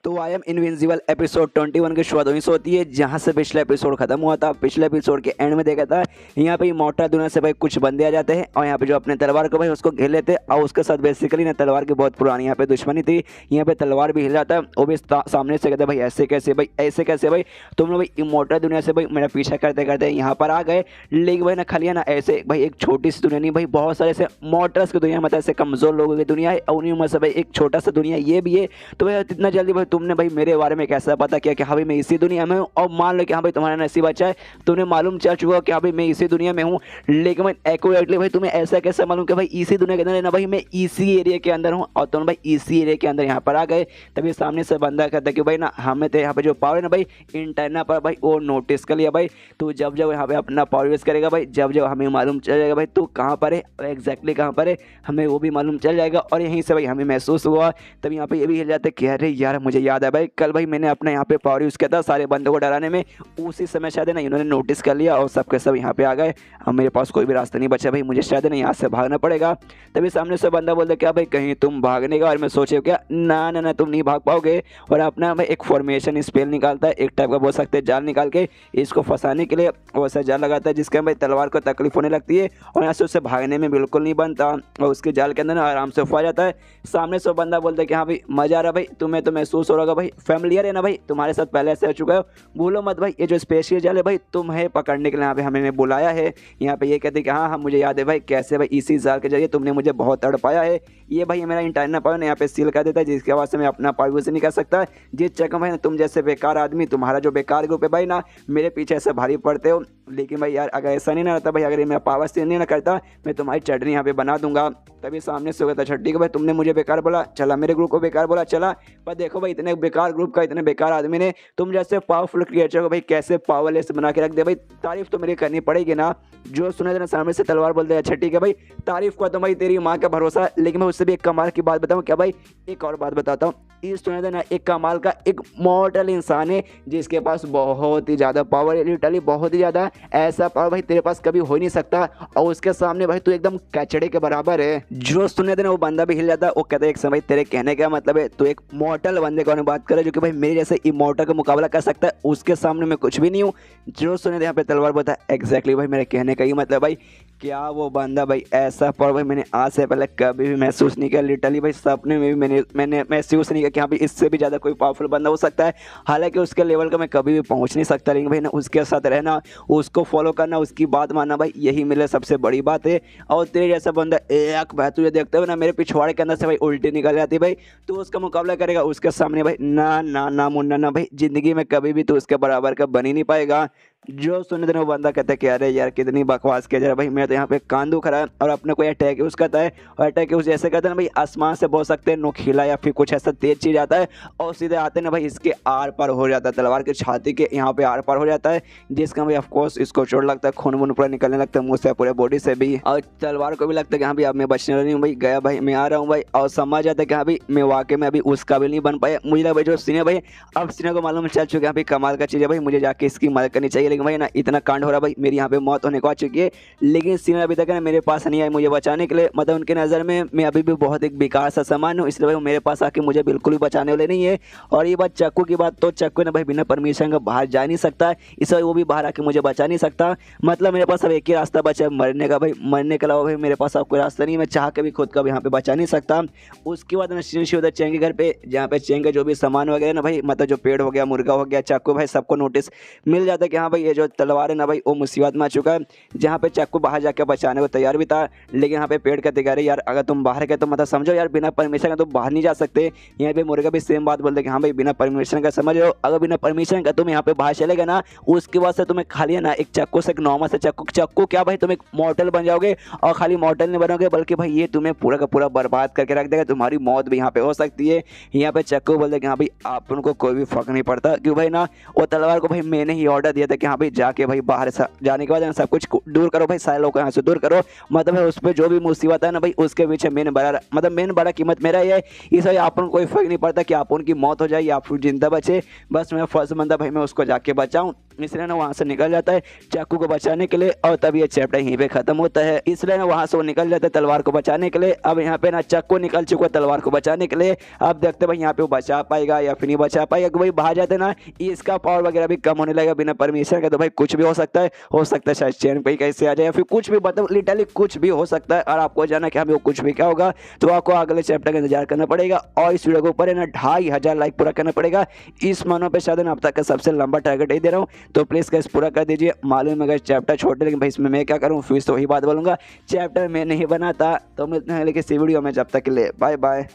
तो आई am invincible episode 21 की शुरुआत वहीं से होती है जहाँ से पिछला एपिसोड खत्म हुआ था। पिछले एपिसोड के एंड में देखा था यहाँ पे इमॉर्टल दुनिया से भाई कुछ बंदे आ जाते हैं और यहाँ पे जो अपने तलवार को भाई उसको घेर लेते हैं और उसके साथ बेसिकली ना तलवार की बहुत पुरानी यहाँ पे दुश्मनी थी। यहाँ पे तलवार भी हिल जाता है, वो भी सामने से कहते भाई ऐसे कैसे भाई तुम लोग भाई इमॉर्टल दुनिया से भाई मेरा पीछा करते करते यहाँ पर आ गए। लेकिन भाई ना खाली है ना ऐसे भाई एक छोटी सी दुनिया नहीं भाई, बहुत सारे ऐसे मॉर्टल्स की दुनिया, मतलब ऐसे कमजोर लोगों की दुनिया है और उन्हीं में से भाई एक छोटा सा दुनिया ये भी है। तो भाई इतना जल्दी भाई तुमने भाई मेरे बारे में कैसा पता किया कि हाँ भाई मैं इसी दुनिया में हूँ, और मान लो कि हाँ भाई तुम्हारा नसीब अच्छा है, तुम्हें मालूम चल चुका कि हाँ भाई मैं इसी दुनिया में हूँ। लेकिन भाई एक्यूरेटली भाई तुम्हें ऐसा कैसे मालूम कि भाई इसी दुनिया के अंदर है ना भाई मैं इसी एरिया के अंदर हूँ और तुम भाई इसी एरिया के अंदर यहाँ पर आ गए। तभी सामने से बंदा कहता है कि भाई ना हमें तो यहाँ पे जो पावर है ना भाई इंटरना पर भाई वो नोटिस कर लिया भाई, तू जब जब यहाँ पे अपना पावर यूज़ करेगा भाई जब जब हमें मालूम चल जाएगा भाई तू कहाँ पर है, एग्जैक्टली कहाँ पर है हमें वो भी मालूम चल जाएगा। और यहीं से भाई हमें महसूस हुआ, तब यहाँ पे ये भी हिल जाते कि अरे यार मुझे याद है भाई कल भाई मैंने अपने यहाँ पे पावर यूज़ किया था सारे बंदों को डराने में, उसी समय शायद है ना इन्होंने नोटिस कर लिया और सबके सब यहाँ पे आ गए। अब मेरे पास कोई भी रास्ता नहीं बचा भाई, मुझे शायद है ना यहाँ से भागना पड़ेगा। तभी सामने से बंदा बोलता क्या भाई कहीं तुम भागने का, और मैं सोचे क्या ना ना ना तुम नहीं भाग पाओगे, और अपना भाई एक फॉर्मेशन स्पेल निकालता है, एक टाइप का बोल सकते हैं जाल निकाल के इसको फंसाने के लिए वैसा जाल लगाता है जिसके भाई तलवार को तकलीफ होने लगती है और यहाँ से उससे भागने में बिल्कुल नहीं बनता और उसके जाल के अंदर ना आराम से फंस जाता है। सामने से बंदा बोलता है कि हाँ भाई मजा आ रहा भाई, तुम्हें तो महसूस हो रहा भाई फैमिलियर है ना भाई, तुम्हारे साथ पहले ऐसे हो चुका है, भूलो मत भाई ये जो स्पेशल जाल है भाई तुम्हें पकड़ने के लिए यहाँ पे हमें बुलाया है। यहाँ पे ये कहते हैं कि हाँ हाँ मुझे याद है भाई कैसे भाई इसी जाल के जरिए तुमने मुझे बहुत तड़पाया है। ये भाई मेरा इंटरनल पावर यहाँ पे सील कर देता है जिसके वजह से मैं अपना पावर यूज नहीं कर सकता। जिस चक्कर भाई तुम जैसे बेकार आदमी, तुम्हारा जो बेकार ग्रुप है भाई ना मेरे पीछे ऐसे भारी पड़ते हो। लेकिन भाई यार अगर ऐसा नहीं ना रहता भाई, अगर ये मेरा पावर सील नहीं ना करता मैं तुम्हारी चटनी यहाँ पे बना दूंगा। तभी सामने से होता छट्टी को भाई तुमने मुझे बेकार बोला, चला मेरे ग्रुप को बेकार बोला चला, पर देखो भाई इतने बेकार ग्रुप का इतने बेकार आदमी ने तुम जैसे पावरफुल क्रिएचर को भाई कैसे पावरलेस बना के रख दे भाई, तारीफ तो मेरी करनी पड़ेगी ना। जो सुने देना सामने से तलवार बोलते हैं अच्छा ठीक है भाई तारीफ का तो भाई तेरी माँ का भरोसा, लेकिन मैं उससे भी एक कमाल की बात बताऊँ क्या भाई, एक और बात बताता हूँ। इस सुने देना एक कमाल का एक मॉडल इंसान है जिसके पास बहुत ही ज़्यादा पावर है, लिटरली बहुत ही ज़्यादा, ऐसा पावर भाई तेरे पास कभी हो ही नहीं सकता और उसके सामने भाई तू एकदम कचड़े के बराबर है। जो सुने देना वो बंदा भी हिल जाता है, वो कहता है एक समय तेरे कहने का मतलब है तो एक मॉडल बंदे को बात करे जो कि भाई मेरे जैसे इमॉर्टल का मुकाबला कर सकता है, उसके सामने मैं कुछ भी नहीं हूँ। जो सुने दे यहाँ पे तलवार बोलता है एग्जैक्टली भाई मेरे कहने का ही मतलब भाई क्या वो बंदा भाई ऐसा पावर भाई मैंने आज से पहले कभी भी महसूस नहीं किया, लिटरली भाई सपने में भी मैंने महसूस नहीं किया कि हाँ भाई इससे भी ज़्यादा कोई पावरफुल बंदा हो सकता है। हालांकि उसके लेवल का मैं कभी भी पहुंच नहीं सकता, लेकिन भाई ना उसके साथ रहना, उसको फॉलो करना, उसकी बात मानना भाई यही मेरे सबसे बड़ी बात है। और तेरे जैसा बंदा एक भाई तुझे देखते हुए ना मेरे पिछवाड़े के अंदर से भाई उल्टी निकल जाती भाई, तो उसका मुकाबला करेगा उसके सामने भाई ना ना ना मुन्ना ना भाई जिंदगी में कभी भी तो उसके बराबर का बन ही नहीं पाएगा। जो सुनने देने वो बंदा कहता है कि अरे यार कितनी बकवास किया जा रहा भाई, मैं तो यहाँ पे कान दुख रहा है और अपने को अटैक यूज़ करता है और अटैक यूज़ जैसे करता है ना भाई आसमान से बोल सकते हैं नोखीला या फिर कुछ ऐसा तेज चीज़ आता है और सीधे आते ना भाई इसके आर पार हो जाता है, तलवार की छाती के यहाँ पे आर पार हो जाता है जिसका भाई ऑफकोर्स इसको चोट लगता है, खून वून पूरा निकलने लगता है मुँह से पूरे बॉडी से भी, और तलवार को भी लगता है कि हाँ भाई अब मैं बचने वाली हूँ भाई, गया भाई मैं आ रहा हूँ भाई, और समझ जाता है कि हाँ भाई मैं वाकई में अभी उस काबिल नहीं बन पाया। मुझे लगा भाई जो सीने भाई अब सीने को मालूम चल चुका है भाई कमाल का चीज़ है भाई मुझे जाके इसकी मदद करनी चाहिए, लेकिन भाई ना इतना कांड हो रहा भाई मेरी यहाँ पे मौत होने को आ चुकी है, लेकिन सीना अभी तक है ना मेरे पास नहीं आया मुझे बचाने के लिए, मतलब उनके नज़र में मैं अभी भी बहुत एक बेकार सा सामान हूँ, इसलिए भाई वो मेरे पास आके मुझे बिल्कुल भी बचाने वाले नहीं है। और ये बात चक्कू की बात, तो चक्कू ने भाई बिना परमिशन का बाहर जा नहीं सकता, इसलिए वो भी बाहर आके मुझे बचा नहीं सकता। मतलब मेरे पास अब एक ही रास्ता बचा है मरने का भाई, मरने के अलावा भाई मेरे पास अब कोई रास्ता नहीं, मैं चाह के भी खुद का भी यहाँ पे बचा नहीं सकता। उसके बाद उधर चेंगे घर पे जहाँ पे चेंगे जो भी सामान वगैरह ना भाई, मतलब जो पेड़ हो गया मुर्गा हो गया चक्कू भाई सबको नोटिस मिल जाता है कि हाँ भाई ये जो तलवार है ना भाई वो मुसीबत में आ चुका है। जहाँ पे चक्कू बाहर जाकर बचाने को तैयार भी था, लेकिन यहाँ पे पेड़ कहते कह रहे यार अगर तुम बाहर गए तो मतलब समझो यार बिना परमिशन का तुम बाहर नहीं जा सकते। यहाँ पे मुर्गा भी सेम बात बोलते कि हाँ भाई बिना परमिशन का समझ लो, अगर बिना परमिशन का तुम यहाँ पे बाहर चले गए ना उसके बाद से तुम्हें खाली है ना एक चक्कू से एक नॉर्मल से चक्कू क्या भाई तुम एक मॉर्टल बन जाओगे, और खाली मॉर्टल नहीं बनोगे बल्कि भाई ये तुम्हें पूरा का पूरा बर्बाद करके रख देगा, तुम्हारी मौत भी यहाँ पे हो सकती है। यहाँ पे चक्कू बोलते कि हाँ भाई आप उनको कोई भी फर्क नहीं पड़ता, क्यों भाई ना वो तलवार को भाई मैंने ही ऑर्डर दिया था कि हाँ भाई जाके भाई बाहर जाने के बाद सब कुछ दूर करो भाई, सारे लोग यहाँ से दूर करो, मतलब उस पर जो भी मुसीबत है ना भाई उसके पीछे मेन बड़ा कीमत मेरा ही है, इसलिए आप उनको कोई फर्क नहीं पड़ता कि आप उनकी मौत हो जाए या फिर जिंदा बचे, बस मैं फर्स्ट बंदा भाई मैं उसको जाके बचाऊं। इसलिए ना वहाँ से निकल जाता है चाकू को बचाने के लिए, और तब ये चैप्टर यहीं पे खत्म होता है। इसलिए ना वहाँ से वो निकल जाता है तलवार को बचाने के लिए। अब यहाँ पे ना चाकू निकल चुका है तलवार को बचाने के लिए। अब देखते भाई यहाँ पे वो बचा पाएगा या फिर नहीं बचा पाएगा, क्योंकि भाई बाहर जाते ना इसका पावर वगैरह भी कम होने लगेगा बिना परमिशन के। तो भाई कुछ भी हो सकता है, शायद चैन पे कैसे आ जाए या फिर कुछ भी, मतलब लिटरली कुछ भी हो सकता है। और आपको जाना कि हमें वो कुछ भी क्या होगा, तो आपको अगले चैप्टर का इंतजार करना पड़ेगा। और इस वीडियो के ऊपर है ना 2500 लाइक पूरा करना पड़ेगा। इस महीनों पे शायद अब तक का सबसे लंबा टारगेट ही दे रहा हूँ, तो प्लीज़ गाइस पूरा कर दीजिए। मालूम है चैप्टर छोटे, लेकिन भाई इसमें मैं क्या करूँ, फिर तो वही बात बोलूँगा, चैप्टर मैं नहीं बनाता। तो मिलते हैं लेकिन इसी वीडियो में, जब तक के लिए बाय बाय।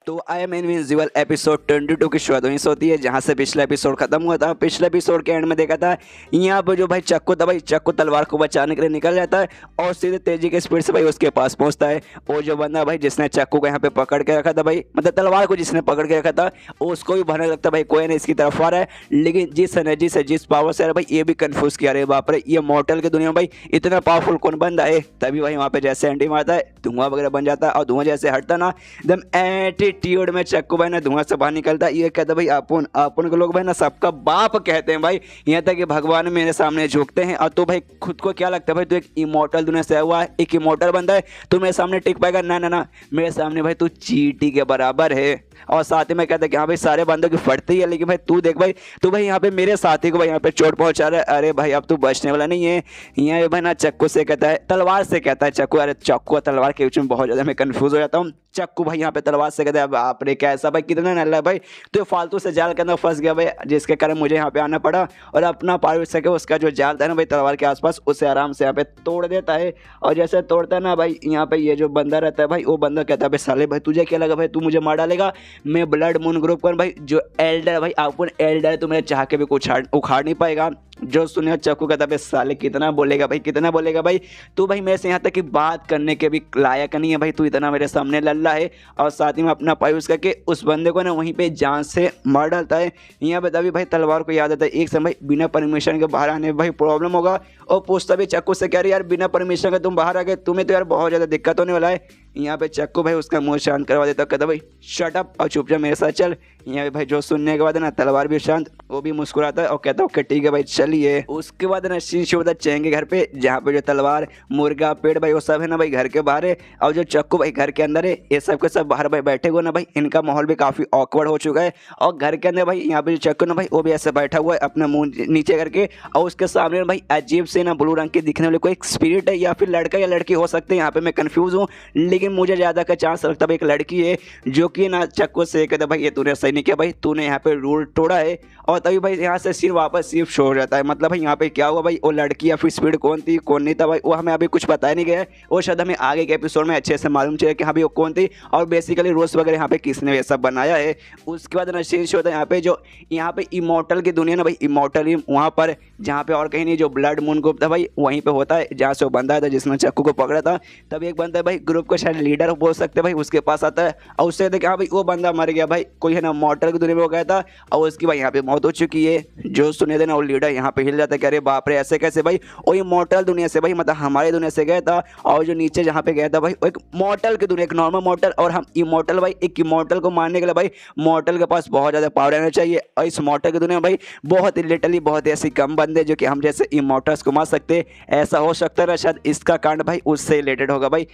तो आई एम इनविजिबल एपिसोड 22 की शुरुआत वहीं से होती है जहाँ से पिछला एपिसोड खत्म हुआ था। पिछले एपिसोड के एंड में देखा था यहाँ पर जो भाई चक्कू था, भाई चक्कू तलवार को बचाने के लिए निकल जाता है और सीधे तेजी के स्पीड से भाई उसके पास पहुँचता है। वो जो बंदा भाई जिसने चक्कू को यहाँ पे पकड़ के रखा था, भाई मतलब तलवार को जिसने पकड़ के रखा था, उसको भी भरने लगता भाई कोई नहीं इसकी तरफ आ रहा है। लेकिन जिस एनर्जी से जिस पावर से भाई ये भी कंफ्यूज किया, अरे बाप रे ये मॉर्टल की दुनिया में भाई इतना पावरफुल कौन बंदा है। तभी भाई वहाँ पे जैसे एंटी मारता है धुआं वगैरह बन जाता है, और धुआं जैसे हटता ना एकदम एटीट्यूड में चक्कू भाई ना धुआं से बाहर निकलता है। ये कहता भाई अपन अपन को लोग भाई ना सबका बाप कहते हैं भाई, यहाँ तक कि भगवान मेरे सामने झुकते हैं। और तो भाई खुद को क्या लगता है भाई तू एक इमोर्टल दुनिया से हुआ है, एक इमोर्टल बंदा है, तू मेरे सामने टिक पाएगा? ना ना ना, मेरे सामने भाई तू चींटी के बराबर है। और साथ ही में कहता है कि हाँ भाई सारे बंदों की फटती है, लेकिन भाई तू देख भाई, तू भाई यहाँ पे मेरे साथी को भाई यहाँ पे चोट पहुंचा रहा है। अरे भाई अब तू बचने वाला नहीं है। यहाँ भाई ना चक्कू से कहता है, तलवार से कहता है चक्कू, अरे चक्कू और तलवार के बीच में बहुत ज्यादा मैं कंफ्यूज हो जाता हूँ। चक्कू भाई यहाँ पे तलवार से कहता है बाप रे कैसा भाई कितना नल्ला है भाई, तो फालतू से जाल के अंदर फंस गया भाई, जिसके कारण मुझे यहाँ पे आना पड़ा और अपना पार सके उसका जो जाल था ना भाई तलवार के आसपास, उसे आराम से यहाँ पे तोड़ देता है। और जैसे तोड़ता है ना भाई, यहाँ पे ये जो बंदा रहता है भाई, वो बंदा कहता है भाई साले भाई तुझे क्या लगा भाई तू मुझे मार डालेगा? मैं ब्लड मून ग्रुप का भाई जो एल्डर भाई अपन एल्डर तो मेरे चाह के भी कुछ उखाड़ नहीं पाएगा। जो सुने चक्कू कहता भाई साले कितना बोलेगा भाई, कितना बोलेगा भाई, तू भाई मेरे से यहाँ तक कि बात करने के भी लायक नहीं है भाई, तू इतना मेरे सामने लल्ला है। और साथ ही में अपना पाई यूज करके उस बंदे को ना वहीं पे जान से मार डालता है। यहाँ पे तभी भाई तलवार को याद आता है एक समय बिना परमिशन के बाहर आने भाई प्रॉब्लम होगा, और पूछता भी चक्कू से कह रही यार बिना परमिशन के तुम बाहर आ गए, तुम्हें तो यार बहुत ज़्यादा दिक्कत होने वाला है। यहाँ पे चक्कू भाई उसका मुंह शांत करवा देता, कहता भाई शट अप और चुपचाप मेरे साथ चल। यहाँ पे भाई जो सुनने के बाद ना तलवार भी शांत, वो भी मुस्कुराता है और कहता ओके ठीक है भाई चलिए। उसके बाद ना सीन शुरू होता है चैन के घर पे, जहाँ पे जो तलवार मुर्गा पेड़ भाई वो सब है ना भाई घर के बाहर है, और जो चक्कू भाई घर के अंदर है। ये सब के सब बाहर भाई बैठे हुए ना भाई, इनका माहौल भी काफ़ी ऑकवर्ड हो चुका है। और घर के अंदर भाई यहाँ पे जो चक्कू ना भाई वो भी ऐसे बैठा हुआ है अपना मुंह नीचे करके, और उसके सामने भाई अजीब से ना ब्लू रंग के दिखने वाले कोई स्पिरिट है, या फिर लड़का या लड़की हो सकते हैं, यहाँ पे मैं कंफ्यूज हूँ। लेकिन मुझे ज़्यादा का चांस लगता है एक लड़की है, जो कि ना चक्कू से कहता भाई ये तूने सही नहीं किया भाई, तूने यहाँ पे रूल तोड़ा है। और तभी भाई यहाँ से सिर्फ वापस सिर्फ शो हो जाता है। मतलब भाई यहाँ पे क्या हुआ भाई, वो लड़की या फिर स्पीड कौन थी कौन नहीं था भाई, वो हमें अभी कुछ बताया नहीं गया है। वो शायद हमें आगे के एपिसोड में अच्छे से मालूम चले कि हाँ भाई वो कौन थी, और बेसिकली रोज वगैरह यहाँ पे किसने ये सब बनाया है। उसके बाद ना चेंज होता है यहाँ पे जो यहाँ पे इमोर्टल की दुनिया ना भाई, इमोर्टल ही वहाँ पर जहाँ पे और कहीं नहीं, जो ब्लड मून ग्रुप था भाई वहीं पे होता है, जहाँ से वो बंदा था जिसने चक्कू को पकड़ा था। तब एक बंदा भाई ग्रुप को शायद लीडर बोल सकते भाई, उसके पास आता है और उससे कहते हाँ भाई वो बंदा मर गया भाई, कोई है ना मॉर्टल की दुनिया में हो गया था और उसकी भाई यहाँ पे मौत हो चुकी है। जो सुने थे ना वो लीडर यहाँ पे हिल जाता है कि अरे बाप रे ऐसे कैसे भाई, वो इमोर्टल दुनिया से भाई मतलब हमारी दुनिया से गया था, और जो नीचे जहाँ पे गया था भाई वो एक मॉर्टल की दुनिया, एक नॉर्मल मॉर्टल, और हम इमोर्टल भाई, एक इमोर्टल को मारने के लिए भाई मॉर्टल के पास बहुत ज़्यादा पावर रहना चाहिए। और इस मॉर्टल की दुनिया में भाई बहुत लिटरली बहुत ऐसी कम बंदे जो कि हम जैसे इमोर्टल्स को मार सकते। ऐसा हो सकता है शायद इसका कांड भाई उससे रिलेटेड होगा भाई।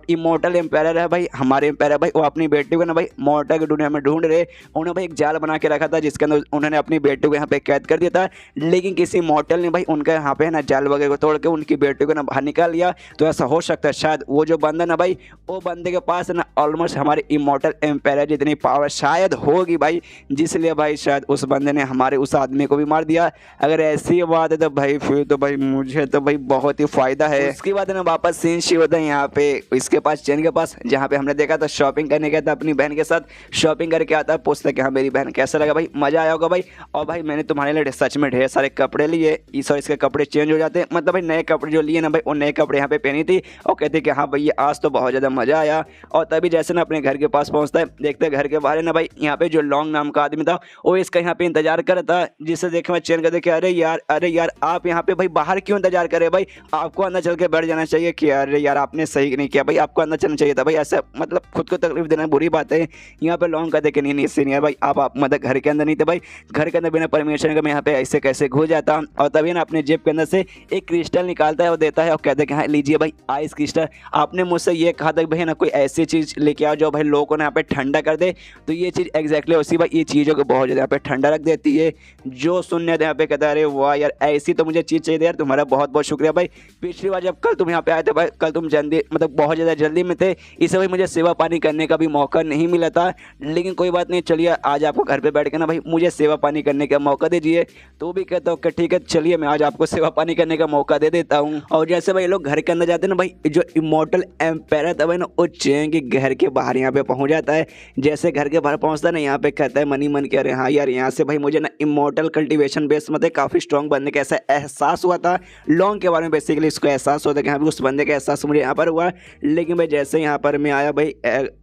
इमोर्टल एम्पायर है भाई, हमारे एम्पायर भाई, वो अपनी बेटी को ना भाई मॉर्टल की दुनिया में ढूंढ रहे। उन्होंने भाई एक जाल बना के रखा था जिसके अंदर उन्होंने अपनी बेटी को यहाँ पे कैद कर दिया था, लेकिन किसी मॉर्टल ने भाई उनका यहाँ पे ना जाल वगैरह को तोड़ के उनकी बेटी को ना बाहर निकाल लिया। तो ऐसा हो सकता है शायद वो जो बंदा ना भाई, वो बंदे के पास ना ऑलमोस्ट हमारे इमोर्टल एम्पायर जितनी पावर शायद होगी भाई, जिसलिए भाई शायद उस बंदे ने हमारे उस आदमी को भी मार दिया। अगर ऐसी बात है तो भाई फिर तो भाई मुझे तो भाई बहुत ही फायदा है। उसके बाद ना वापस सीन शुरू होता है यहाँ पे इसके पास, चैन के पास, जहाँ पे हमने देखा था शॉपिंग करने गया था अपनी बहन के साथ। शॉपिंग करके आता है, पूछता है कि हाँ मेरी बहन कैसा लगा भाई, मजा आया होगा भाई। और भाई मैंने तुम्हारे लिए सच में ढेर सारे कपड़े लिए, इस और इसके कपड़े चेंज हो जाते हैं, मतलब भाई नए कपड़े जो लिए ना भाई वो नए कपड़े यहाँ पे पहनी थी, और कहते कि हाँ भाई आज तो बहुत ज़्यादा मजा आया। और तभी जैसे ना अपने घर के पास पहुँचता है, देखते घर के बाहर ना भाई यहाँ पे जो लॉन्ग नाम का आदमी था वो इसका यहाँ पे इंतजार कर रहा था, जिससे देखे मैं चैन कर देखे अरे यार आप यहाँ पे भाई बाहर क्यों इंतजार करे भाई, आपको अंदर चल के बैठ जाना चाहिए कि अरे यार आपने सही नहीं किया भाई, आपको अंदर पता चलना चाहिए था भाई, ऐसा मतलब खुद को तकलीफ देना बुरी बात है। यहाँ पे लॉन्ग कहते कि नहीं इससे नहीं है भाई, आप मतलब घर के अंदर नहीं थे भाई, घर के अंदर बिना परमिशन के मैं यहाँ पे ऐसे कैसे घुस जाता। और तभी ना अपने जेब के अंदर से एक क्रिस्टल निकालता है और देता है और कहता है कि हाँ लीजिए भाई आइस क्रिस्टल। आपने मुझसे ये कहा था कि भाई ना कोई ऐसी चीज़ लेके आओ जो भाई लोगों को ना यहाँ पे ठंडा कर दे, तो ये चीज़ एग्जैक्टली उसी भाई ये चीज़ों को बहुत ज़्यादा यहाँ पे ठंडा रख देती है। जो सुनने यहाँ पे कहता है अरे वाह यार ऐसी तो मुझे चीज़ चाहिए यार, तुम्हारा बहुत बहुत शुक्रिया भाई। पिछली बार जब कल तुम यहाँ पे आए थे भाई, कल तुम जल्दी मतलब बहुत ज़्यादा जल्दी में थे, इससे भाई मुझे सेवा पानी करने का भी मौका नहीं मिला था, लेकिन कोई बात नहीं, चलिए आज आपको घर पे बैठ के ना भाई मुझे सेवा पानी करने का मौका दीजिए। तो भी कहता हूँ कि ठीक है चलिए मैं आज आपको सेवा पानी करने का मौका दे देता हूँ। और जैसे भाई लोग घर के अंदर जाते हैं ना भाई, जो इमॉर्टल एम्पायर था भाई ना वो चैंग के घर के बाहर यहाँ पे पहुँच जाता है। जैसे घर के बाहर पहुँचता है ना, यहाँ पे कहता है मनी मन के अरे हाँ यार यहाँ से भाई मुझे ना इमॉर्टल कल्टिवेशन बेस मतलब काफ़ी स्ट्रॉन्ग बनने का ऐसा एहसास हुआ था। लॉन्ग के बारे में बेसिकली इसको एहसास होता है कि हाँ उस बंदे का एहसास मुझे यहाँ पर हुआ, लेकिन भाई जैसे यहाँ पर मैं आया भाई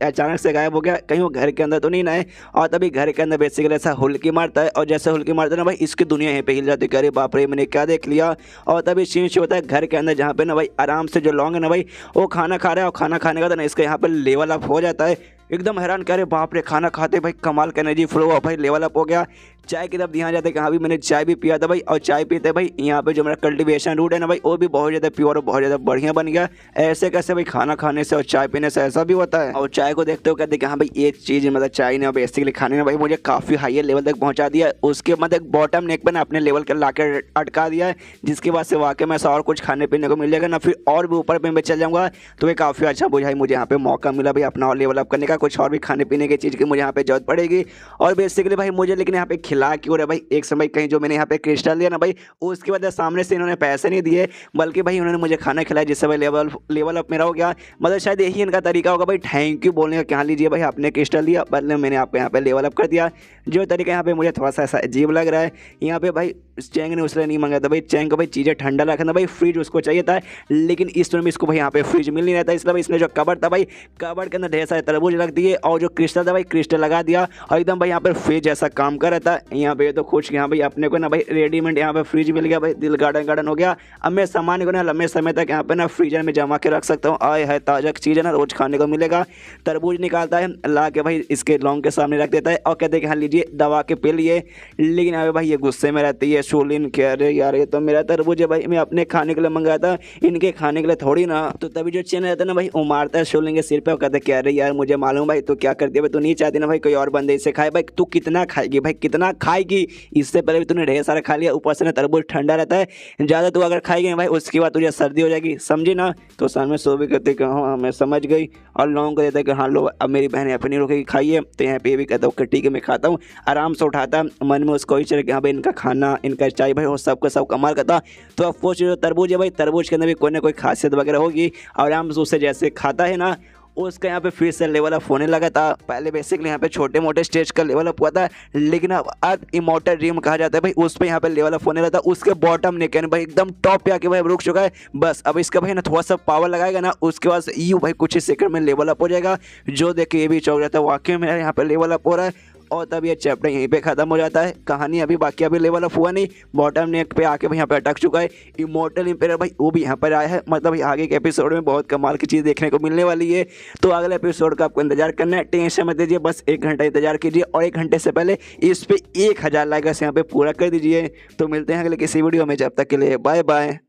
अचानक से गायब हो गया, कहीं वो घर के अंदर तो नहीं ना है। और तभी घर के अंदर बेसिकली ऐसा हुल्की मारता है, और जैसे हुल्की मारता है ना भाई इसकी दुनिया यहीं पे हिल जाती है, अरे बाप रे मैंने क्या देख लिया। और तभी सीन होता है घर के अंदर जहाँ पे ना भाई आराम से जो लॉन्ग है ना भाई वो खाना खा रहा है, और खाना खाने का ना इसका यहाँ पर लेवल अप हो जाता है। एकदम हैरान करे बाप रे खाना खाते भाई कमाल का एनर्जी फ्लो हुआ भाई, लेवल अप हो गया। चाय की तरफ ध्यान जाते हैं कि हाँ भी मैंने चाय भी पिया था भाई, और चाय पीते भाई यहाँ पे जो मेरा कल्टीवेशन रूट है ना भाई वो भी बहुत ज़्यादा प्योर और बहुत ज़्यादा बढ़िया बन गया। ऐसे कैसे भाई खाना खाने से और चाय पीने से ऐसा भी होता है। और चाय को देखते हो कहते कि हाँ भाई ये चीज़ मतलब चाय ने बेसिकली खाने ने भाई मुझे काफ़ी हाई लेवल तक पहुँचा दिया, उसके मतलब बॉटम नेक पर ना अपने लेवल कर ला कर अटका दिया है, जिसके बाद से वाकई में ऐसा और कुछ खाने पीने को मिल जाएगा ना, फिर और भी ऊपर पे मैं चल जाऊँगा। तो ये काफ़ी अच्छा बुझाई मुझे यहाँ पे मौका मिला भाई अपना और लेवल अप करने का, कुछ और भी खाने पीने की चीज़ की मुझे यहाँ पे जरूरत पड़ेगी। और बेसिकली भाई मुझे लेकिन यहाँ पे खिला क्यों रहा भाई, एक समय कहीं जो मैंने यहाँ पे क्रिस्टल दिया ना भाई उसके बाद सामने से इन्होंने पैसे नहीं दिए, बल्कि भाई उन्होंने मुझे खाना खिलाया, जिससे भाई लेवल अप मेरा हो गया। मतलब शायद यही इनका तरीका होगा भाई थैंक यू बोलने का, क्या लीजिए भाई आपने क्रिस्टल दिया बदले मैंने आपको यहाँ पे लेवल अप कर दिया। जो तरीका यहाँ पे मुझे थोड़ा सा ऐसा अजीब लग रहा है। यहाँ पे भाई चैंग ने उसने नहीं मांगा था भाई, चैंग को भाई चीज़ें ठंडा रखना भाई फ्रिज उसको चाहिए था, लेकिन इस समय इसको भाई यहाँ पे फ्रिज मिल नहीं रहा था, इसलिए भाई इसने जो कबर्ड था भाई कबर्ड के अंदर ढेर सारे तरबूज रख दिए, और जो क्रिस्टल था भाई क्रिस्टल लगा दिया, और एकदम भाई यहाँ पर फ्रिज जैसा काम कर रहा था। यहाँ पे तो खुश यहाँ भाई अपने को ना भाई रेडीमेड यहाँ पे फ्रिज मिल गया भाई, दिल गार्डन हो गया। अब मैं सामान को ना लंबे समय तक यहाँ पे ना फ्रीजर में जमा के रख सकता हूँ। आए है ताज़ा चीज़ है ना रोज़ खाने को मिलेगा। तरबूज निकालता है ला के भाई इसके लॉन्ग के सामने रख देता है और कहते हैं कि हाँ लीजिए दवा के पी लिए। लेकिन अभी भाई ये गुस्से में रहती है शोलिन के, अरे यार ये तो मेरा तरबूज है भाई, मैं अपने खाने के लिए मंगाया था, इनके खाने के लिए थोड़ी ना। तो तभी जो चैन रहता है ना भाई वो मारता है शोलिन के सिर पे और कहता है कि अरे यार मुझे मालूम भाई तू क्या करती है भाई, तू नहीं चाहती ना भाई कोई और बंदे इसे खाए भाई, तू कितना खाएगी भाई कितना खाएगी, इससे पहले भी तूने ढेर सारा खा लिया, ऊपर से ना तरबूज ठंडा रहता है, ज़्यादा तू अगर खाएगी ना भाई उसके बाद तुझे सर्दी हो जाएगी समझी ना। तो सामने सो भी कहते कि हाँ मैं समझ गई, और लॉन्ग को देता है कि हाँ लो अब मेरी बहन यहाँ पे नहीं रुकेगी खाइए। तो यहाँ पे ये भी कहता हूँ कि ठीक है मैं खाता हूँ, आराम से उठाता मन में उसको ही चले कि हाँ भाई इनका खाना इनका चाय भाई वो सबका सब कमाल करता। तो अफकोर्स जो तरबूज है भाई तरबूज के अंदर भी कोई ना कोई खासियत वगैरह होगी, और आराम से उसे जैसे खाता है ना उसका यहाँ पे फिर से लेवल अप होने लगा था। पहले बेसिकली यहाँ पे छोटे मोटे स्टेज का लेवल अप हुआ था, लेकिन अब इमॉर्टल ड्रीम कहा जाता है भाई उस पर यहाँ पे लेवल अप होने लगा था। उसके बॉटम ने भाई एकदम टॉप पे आके भाई रुक चुका है, बस अब इसका भाई ना थोड़ा सा पावर लगाएगा ना उसके बाद यू भाई कुछ ही सेकंड में लेवल अप हो जाएगा। जो देख के ये भी चौंक जाता है वाकई में यहाँ पे लेवल अप हो रहा है। और तब ये चैप्टर यहीं पे ख़त्म हो जाता है। कहानी अभी बाकी अभी लेवल अप हुआ नहीं, बॉटम नेक पे आके भाई यहाँ पे अटक चुका है। इमॉर्टल इंपेयर भाई वो भी यहाँ पर आया है, मतलब आगे के एपिसोड में बहुत कमाल की चीज़ देखने को मिलने वाली है। तो अगले एपिसोड का आपको इंतजार करना है, टेंशन मत लीजिए, बस 1 घंटा इंतजार कीजिए और 1 घंटे से पहले इस पर 1000 लाइक यहाँ पे पूरा कर दीजिए। तो मिलते हैं अगले किसी वीडियो में, जब तक के लिए बाय बाय।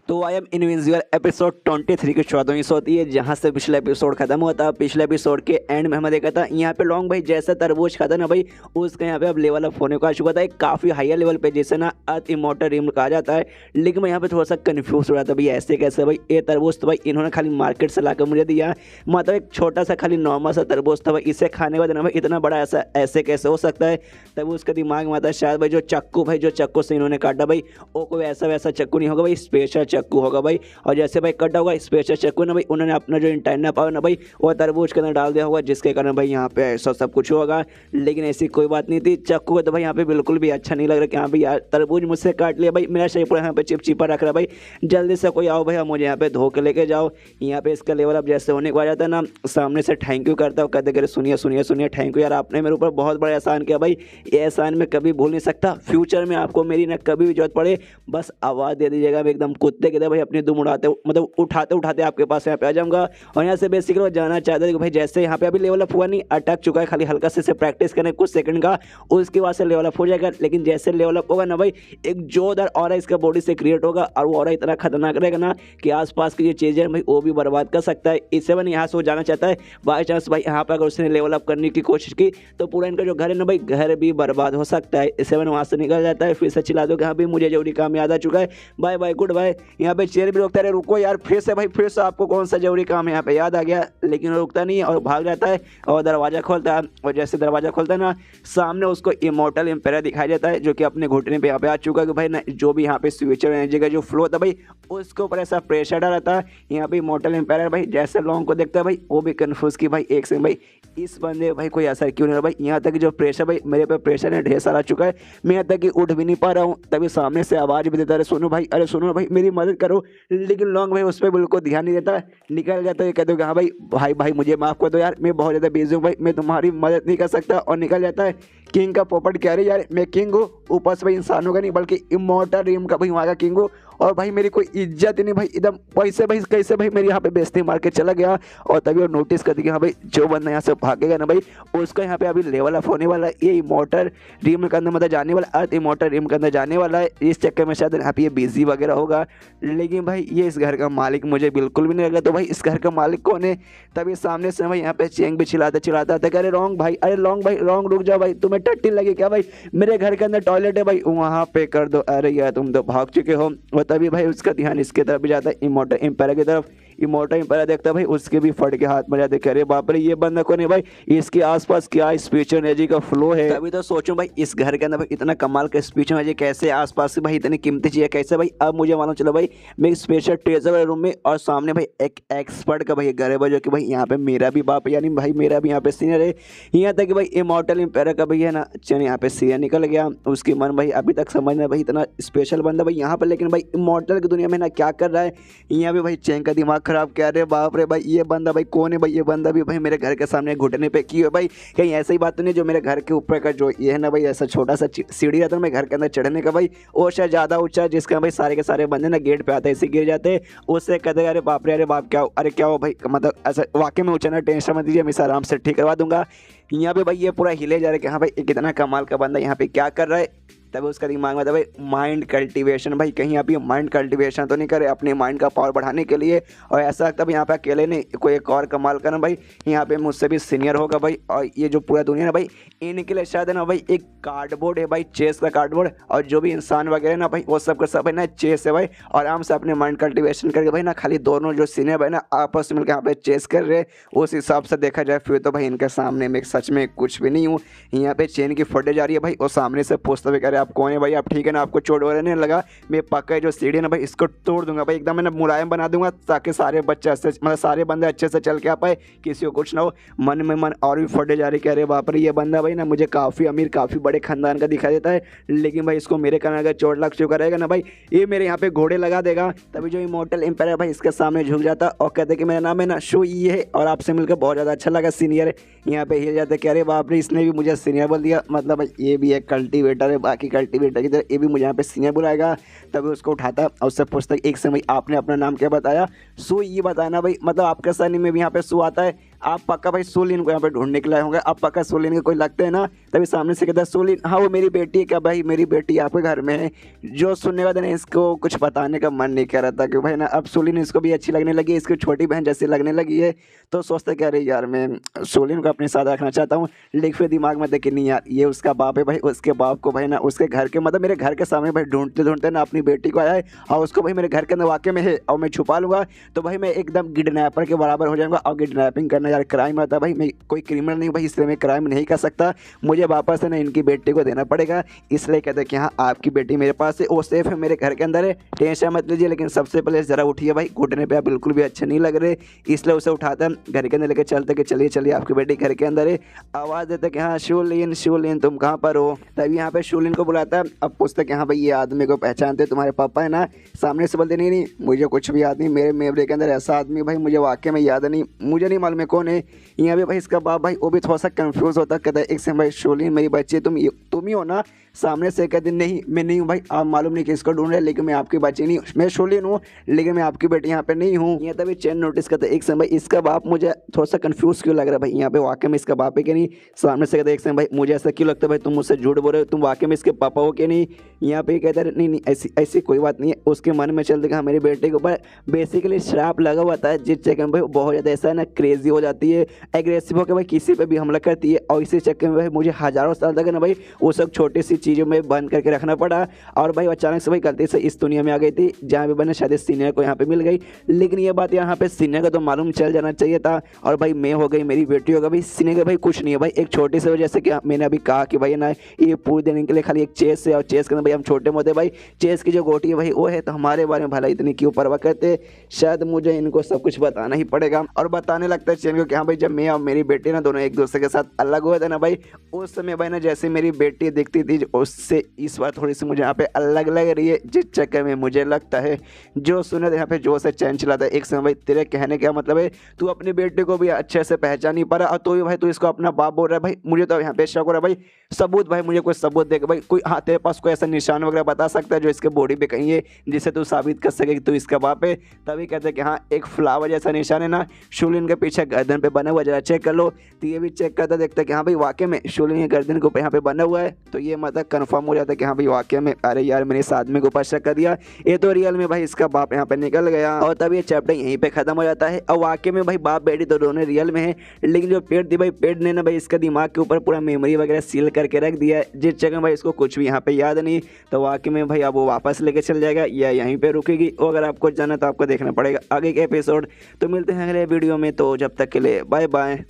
तो आई एम इनविजिबल एपिसोड 23 की 14वीं होती है, जहाँ से पिछला एपिसोड खत्म हुआ था। पिछले एपिसोड के एंड में हमें देखा था यहाँ पे लॉन्ग भाई जैसा तरबूज खाता ना भाई उसका यहाँ पे अब लेवल अप होने को आ चुका था, एक काफ़ी हायर लेवल पे जैसे ना अर्थ इमॉर्टल ड्रीम कहा जाता है। लेकिन मैं यहाँ पे थोड़ा सा कन्फ्यूज हो रहा था भाई ऐसे कैसे भाई, ये तरबूज तो भाई इन्होंने खाली मार्केट से लाकर मुझे दिया, मतलब एक छोटा सा खाली नॉर्मल सा तरबूज था भाई, इसे खाने के बाद ना भाई इतना बड़ा ऐसा ऐसे कैसे हो सकता है। तब उसके दिमाग में आता है शायद भाई जो चक्कू से इन्होंने काटा भाई वो कोई ऐसा वैसा चक्कू नहीं होगा भाई, स्पेशल चक्कू होगा भाई। और जैसे भाई कटा होगा स्पेशल चक्कू ना भाई उन्होंने अपना जो इंटरनल पावर ना भाई वो तरबूज के अंदर डाल दिया होगा, जिसके कारण भाई यहाँ पे ऐसा सब कुछ होगा। लेकिन ऐसी कोई बात नहीं थी, चक्कू को तो भाई यहाँ पे बिल्कुल भी अच्छा नहीं लग रहा कि हाँ भाई यार तरबूज मुझसे काट लिया भाई, मेरा शरीर पूरा यहाँ पे चिपचिपा रख रहा है भाई, जल्दी से कोई आओ भाई मुझे यहाँ पे धो के लेके जाओ। यहाँ पे इसका लेवल अब जैसे होने को आ जाता है ना, सामने से थैंक यू करता हूँ, कहते करे सुनिए सुनिए सुनिए थैंक यू यार, आपने मेरे ऊपर बहुत बड़ा एहसान किया भाई, ये एहसान मैं कभी भूल नहीं सकता। फ्यूचर में आपको मेरी ना कभी भी जरूरत पड़े बस आवाज़ दे दीजिएगा, एकदम कुत्ते कहते कहते भाई अपनी दुम उड़ाते मतलब उठाते उठाते आपके पास यहाँ पे आ जाऊँगा। और यहाँ से बेसिकली वो जाना चाहता है कि भाई जैसे यहाँ पे अभी लेवल अप हुआ नहीं, अटक चुका है, खाली हल्का से प्रैक्टिस करने कुछ सेकंड का, उसके बाद से लेवल अप हो जाएगा। लेकिन जैसे लेवल अप होगा ना भाई, एक जोरदार ऑरा इसका बॉडी से क्रिएट होगा और वो ऑरा इतना खतरनाक रहेगा ना कि आसपास की जो चीज़ें हैं भाई वो भी बर्बाद कर सकता है। इससे मैंने यहाँ से वो जाना चाहता है, बाई चांस भाई यहाँ पर अगर उसने लेवल अप करने की कोशिश की तो पूरा इनका जो घर है ना भाई, घर भी बर्बाद हो सकता है। इससे मैंने वहाँ से निकल जाता है, फिर से चिल्ला दो कि हाँ भाई मुझे जरूरी काम याद आ चुका है, बाय बाय गुड बाय। यहाँ पे चेयर भी रोकता है, रुको यार फिर से भाई, फिर से आपको कौन सा जरूरी काम यहाँ पे याद आ गया। लेकिन वो रुकता नहीं है और भाग जाता है और दरवाज़ा खोलता है। और जैसे दरवाज़ा खोलता है ना, सामने उसको इमॉर्टल एम्पायर दिखाई देता है जो कि अपने घुटने पे यहाँ पे आ चुका है कि भाई ना जो भी यहाँ पे स्विचर एनर्जी का जो फ्लो था भाई उसके ऊपर ऐसा प्रेशर डाला था। यहाँ पे इमॉर्टल एम्पायर भाई जैसे लॉन्ग को देखता है भाई वो भी कन्फ्यूज की भाई एक से भाई इस बंदे भाई कोई असर क्यों नहीं रहा भाई। यहाँ तक कि जो प्रेशर भाई मेरे पे प्रेशर है ढेर सारा चुका है, मैं यहाँ तक कि उठ भी नहीं पा रहा हूँ। तभी सामने से आवाज़ भी देता है, अरे सुनो भाई, अरे सुनो भाई मेरी मदद करो। लेकिन लॉन्ग भाई उस पर बिल्कुल ध्यान नहीं देता, निकल जाता है, कहते हो कि हाँ भाई भाई भाई मुझे माफ़ कर दो यार, मैं बहुत ज़्यादा बिजी हूँ भाई, मैं तुम्हारी मदद नहीं कर सकता, और निकल जाता है। किंग का पोपट कह रहे यार मैं किंग हूँ, ऊपर से भाई इंसानों का नहीं बल्कि इमॉर्टल ड्रीम का भाई वहाँ का किंग हूँ, और भाई मेरी कोई इज्जत ही नहीं भाई, एकदम पैसे भाई कैसे भाई मेरी यहाँ पे बेइज्जती मार के चला गया। और तभी वो नोटिस कर दिया हाँ भाई जो बंदा यहाँ से भागेगा ना भाई उसका यहाँ पे अभी लेवल अप होने वाला है, ये इमॉर्टल ड्रीम के अंदर मतलब जाने वाला, अर्थ इमॉर्टल ड्रीम के अंदर जाने वाला है। इस चक्कर में शायद यहाँ पे ये बिजी वगैरह होगा। लेकिन भाई ये इस घर का मालिक मुझे बिल्कुल भी नहीं लगा, तो भाई इस घर का मालिक कौन है। तभी सामने से भाई यहाँ पे चेंग भी चिल्लाता चिल्लाता था, अरे रॉन्ग भाई, अरे लॉन्ग भाई रॉन्ग रुक जाओ भाई, तुम्हें टट्टी लगी क्या भाई, मेरे घर के अंदर टॉयलेट है भाई वहाँ पे कर दो। अरे यार तुम तो भाग चुके हो। और तभी भाई उसका ध्यान इसके तरफ भी जाता है, इमॉर्टल एम्पायर की तरफ। इमॉर्टल एम्पायर देखता है भाई उसके भी फट के हाथ में जाते, अरे बाप रे ये बंदा कौन है भाई, इसके आसपास क्या स्पिरिचुअल एनर्जी का फ्लो है। तभी तो सोचूं भाई इस घर के अंदर भाई इतना कमाल का स्पिरिचुअल एनर्जी कैसे आसपास से भाई इतनी कीमती चीज़ है कैसे भाई। अब मुझे मालूम चला भाई मैं स्पेशल ट्रेजर वाले रूम में, और सामने भाई एक एक्सपर्ट का भाई घर है भाई जो कि भाई यहाँ पे मेरा भी बाप है, यानी भाई मेरा भी यहाँ पे सीनियर है। यहाँ तक कि भाई इमॉर्टल एम्पायर का भाई है ना चल यहाँ पे सीनियर निकल गया। उसकी मन भाई अभी तक समझना भाई इतना स्पेशल बंदा भाई यहाँ पर, लेकिन भाई इमॉर्टल की दुनिया में ना क्या कर रहा है। यहाँ पे भाई चैंग का दिमाग खराब कर रहे, बाप रे भाई ये बंदा भाई कौन है भाई, ये बंदा भी भाई मेरे घर के सामने घुटने पे की है भाई, कहीं ऐसी ही बात तो नहीं जो मेरे घर के ऊपर का जो ये है ना भाई ऐसा छोटा सा सीढ़ी रहता है मेरे घर के अंदर चढ़ने का भाई, वो शायद ज़्यादा ऊंचा जिसका भाई सारे के सारे बंदे ना गेट पे आते ऐसे गिर जाते हैं। उससे कहते हैं अरे बाप रे, अरे बाप क्या, अरे क्या हो भाई, मतलब ऐसा वाकई में ऊंचा ना, टेंशन मत दीजिए मैं इसे आराम से ठीक करवा दूंगा। यहाँ पे भाई ये पूरा हिले जा रहा है कि हाँ भाई कितना कमाल का बंदा यहाँ पे क्या कर रहा है। तभी उसका दिमाग में था भाई माइंड कल्टीवेशन, भाई कहीं आप ये माइंड कल्टीवेशन तो नहीं करे अपने माइंड का पावर बढ़ाने के लिए। और ऐसा लगता है यहाँ पे अकेले नहीं, कोई एक और कमाल का ना भाई यहाँ पे मुझसे भी सीनियर होगा भाई, और ये जो पूरा दुनिया ना भाई इनके लिए शायद है ना भाई एक कार्डबोर्ड है भाई, चेस का कार्डबोर्ड, और जो भी इंसान वगैरह ना भाई वो सब का सब है ना चेस है भाई। और आराम से अपने माइंड कल्टीवेशन करके भाई ना खाली दोनों जो सीनियर भाई ना आपस में मिलकर यहाँ पे चेस कर रहे, उस हिसाब से देखा जाए फिर तो भाई इनके सामने में सच में कुछ भी नहीं हूँ। यहाँ पे चेन की फटे जा रही है भाई, और सामने से पूछते हुए कह रहे आप कौन है भाई, आप ठीक है ना, आपको चोट वगैरह नहीं लगा, मैं पक्का जो सीढ़ी है ना भाई इसको तोड़ दूंगा भाई, एकदम मैंने मुलायम बना दूंगा ताकि सारे बच्चे अच्छे मतलब सारे बंदे अच्छे से चल के आ पाए, किसी को कुछ ना हो। मन में मन और भी फटे जा रहे, कह रहे बाप रे ये बंदा भाई ना मुझे काफ़ी अमीर काफ़ी बड़े खानदान का दिखाई देता है, लेकिन भाई इसको मेरे कारण अगर चोट लग चुका रहेगा ना भाई ये मेरे यहाँ पे घोड़े लगा देगा। तभी जो इमॉर्टल एम्पायर भाई इसके सामने झुक जाता और कहते कि मेरा नाम है ना शो ये है, और आपसे मिलकर बहुत ज़्यादा अच्छा लगा सीनियर। यहाँ पे हिल जाते, कह रहे बाप रे इसने भी मुझे सीनियर बोल दिया, मतलब भाई ये भी एक कल्टीवेटर है, बाकी कल्टीवेटर की तरह ये भी मुझे यहाँ पे सीनियर बुलाएगा। तभी उसको उठाता और उससे पूछता एक से भाई आपने अपना नाम क्या बताया, सो ये बताना भाई, मतलब आपके सरनेम में भी यहाँ पे सो आता है, आप पक्का भाई सोलिन को यहाँ पे ढूंढने के लाए होंगे, आप पक्का सोलिन के कोई लगते हैं ना। तभी सामने से कहता है सोलिन, हाँ वो मेरी बेटी है क्या भाई, मेरी बेटी आपके घर में है। जो सुनने वाला ना इसको कुछ बताने का मन नहीं कर रहा था कि भाई ना अब सोलिन इसको भी अच्छी लगने लगी, इसकी छोटी बहन जैसी लगने लगी है, तो सोचते कह रहे यार मैं सोलिन को अपने साथ रखना चाहता हूँ। लेकिन फिर दिमाग में देखे नहीं यार ये उसका बाप है भाई, उसके बाप को भाई ना उसके घर के मतलब मेरे घर के सामने भाई ढूंढते ढूंढते ना अपनी बेटी को आया है, और उसको भाई मेरे घर के अंदर वाकई में है और मैं छुपा लूँगा तो भाई मैं एकदम किडनैपर के बराबर हो जाऊँगा। और किडनैपिंग करना यार क्राइम आता है भाई, मैं कोई क्रिमिनल नहीं भाई, इसलिए मैं क्राइम नहीं कर सकता, मुझे वापस है ना इनकी बेटी को देना पड़ेगा। इसलिए कहते हैं कि हाँ आपकी बेटी मेरे पास है, वो सेफ है मेरे घर के अंदर है, टेंशन मत लीजिए। लेकिन सबसे पहले ज़रा उठिए भाई, घुटने पे आप बिल्कुल भी अच्छे नहीं लग रहे। इसलिए उसे उठाता घर के अंदर लेकर चलते कि चलिए चलिए आपकी बेटी घर के अंदर है। आवाज़ देते कि हाँ शूलिन तुम कहाँ पर हो। तभी यहाँ पे शूलिन को बुलाता है, अब पूछते कि हाँ भाई ये आदमी को पहचानते तुम्हारे पापा है ना। सामने से बोलते नहीं मुझे कुछ भी याद नहीं, मेरे मेमोरी के अंदर ऐसा आदमी भाई मुझे वाकई में याद नहीं, मुझे नहीं मालूम है कौन है। यहाँ पे भाई इसका बाप भाई वो भी थोड़ा सा कंफ्यूज होता, कहता है एक से भाई शोलिन मेरी बच्ची तुम ही हो ना। सामने से कहते नहीं मैं नहीं हूँ भाई, आप मालूम नहीं किसको ढूंढ रहे, लेकिन मैं आपकी बच्ची नहीं हूँ, मैं शोलिन हूँ लेकिन मैं आपकी बेटी यहाँ पे नहीं हूँ। ये तभी चैन नोटिस करता है एक समय भाई इसका बाप मुझे थोड़ा सा कंफ्यूज क्यों लग रहा है भाई, यहाँ पे वाकई में इसका बाप है कि नहीं। सामने से कहते एक समय भाई मुझे ऐसा क्यों लगता है भाई तुम मुझसे झूठ बोल रहे हो, तुम वाकई में इसके पापा हो कि नहीं। यहाँ पे कहता है नहीं नहीं ऐसी ऐसी कोई बात नहीं है। उसके मन में चलते कि मेरे बेटे के ऊपर बेसिकली श्राप लगा हुआ था, जिस चक्कर में भाई बहुत ज़्यादा ऐसा है ना क्रेजी हो जाती है, एग्रेसिव होकर भाई किसी पे भी हमला करती है। और इसी चक्कर में भाई मुझे हज़ारों साल तक ना भाई वो सब छोटी सी चीज़ों में बंद करके रखना पड़ा। और भाई अचानक से भाई गलती से इस दुनिया में आ गई थी जहाँ पे मैंने शायद सीनियर को यहाँ पे मिल गई। लेकिन ये बात यहाँ पे सीनियर का तो मालूम चल जाना चाहिए था। और भाई मैं हो गई, मेरी बेटी होगा भाई, सीनियर का भाई कुछ नहीं है भाई, एक छोटी सी वजह से कि मैंने अभी कहा कि भाई ना ये पूरे देने के लिए खाली एक चेस है, और चेस के अंदर भाई हम छोटे मोटे भाई चेस की जो गोटी है भाई वो है, तो हमारे बारे में भला इतनी क्यों परवाह करते। शायद मुझे इनको सब कुछ बताना ही पड़ेगा। और बताने लगता है चैन को कि हाँ भाई जब मैं और मेरी बेटी ना दोनों एक दूसरे के साथ अलग हुए थे ना भाई, उस समय भाई ना जैसे मेरी बेटी दिखती थी उससे इस बार थोड़ी सी मुझे यहाँ पे अलग लग रही है, जिस चक्कर में मुझे लगता है जो सुने यहाँ पे जो से चैन चलाता है। एक समय भाई तेरे कहने का मतलब है तू अपनी बेटी को भी अच्छे से पहचान नहीं पा रहा, और तो भाई तू इसको अपना बाप बोल रहा है। भाई मुझे तो यहाँ पे शक हो रहा है भाई, सबूत भाई मुझे कोई सबूत देगा भाई, कोई हाँ तेरे पास कोई ऐसा निशान वगैरह बता सकता है जो इसके बॉडी पे कहीं है जिससे तू साबित कर सके कि तू इसका बाप है। तभी कहते हैं कि हाँ एक फ्लावर जैसा निशान है ना शोलिन के पीछे गर्दन पे बना हुआ, जरा चेक कर लो। तो ये भी चेक करता देखता है कि हाँ भाई वाकई में शोलिन के गर्दन के ऊपर यहाँ पे बना हुआ है। तो ये मतलब कंफर्म हो जाता है कि हाँ भाई वाकई में अरे यार मैंने इस आदमी के ऊपर शक कर दिया, ये तो रियल में भाई इसका बाप यहाँ पे निकल गया। और तब ये चैप्टर यहीं पे खत्म हो जाता है। और वाकई में भाई बाप बेटी तो दोनों रियल में है, लेकिन जो पेट थी भाई पेट ने ना भाई इसका दिमाग के ऊपर पूरा मेमोरी वगैरह सील करके रख दिया है, जिस जगह भाई इसको कुछ भी यहाँ पे याद नहीं। तो वाकई में भाई अब वो वापस लेके चल जाएगा या यहीं पे रुकेगी, और अगर आपको जाना तो आपको देखना पड़ेगा आगे के एपिसोड। तो मिलते हैं अगले वीडियो में, तो जब तक के लिए बाय बाय।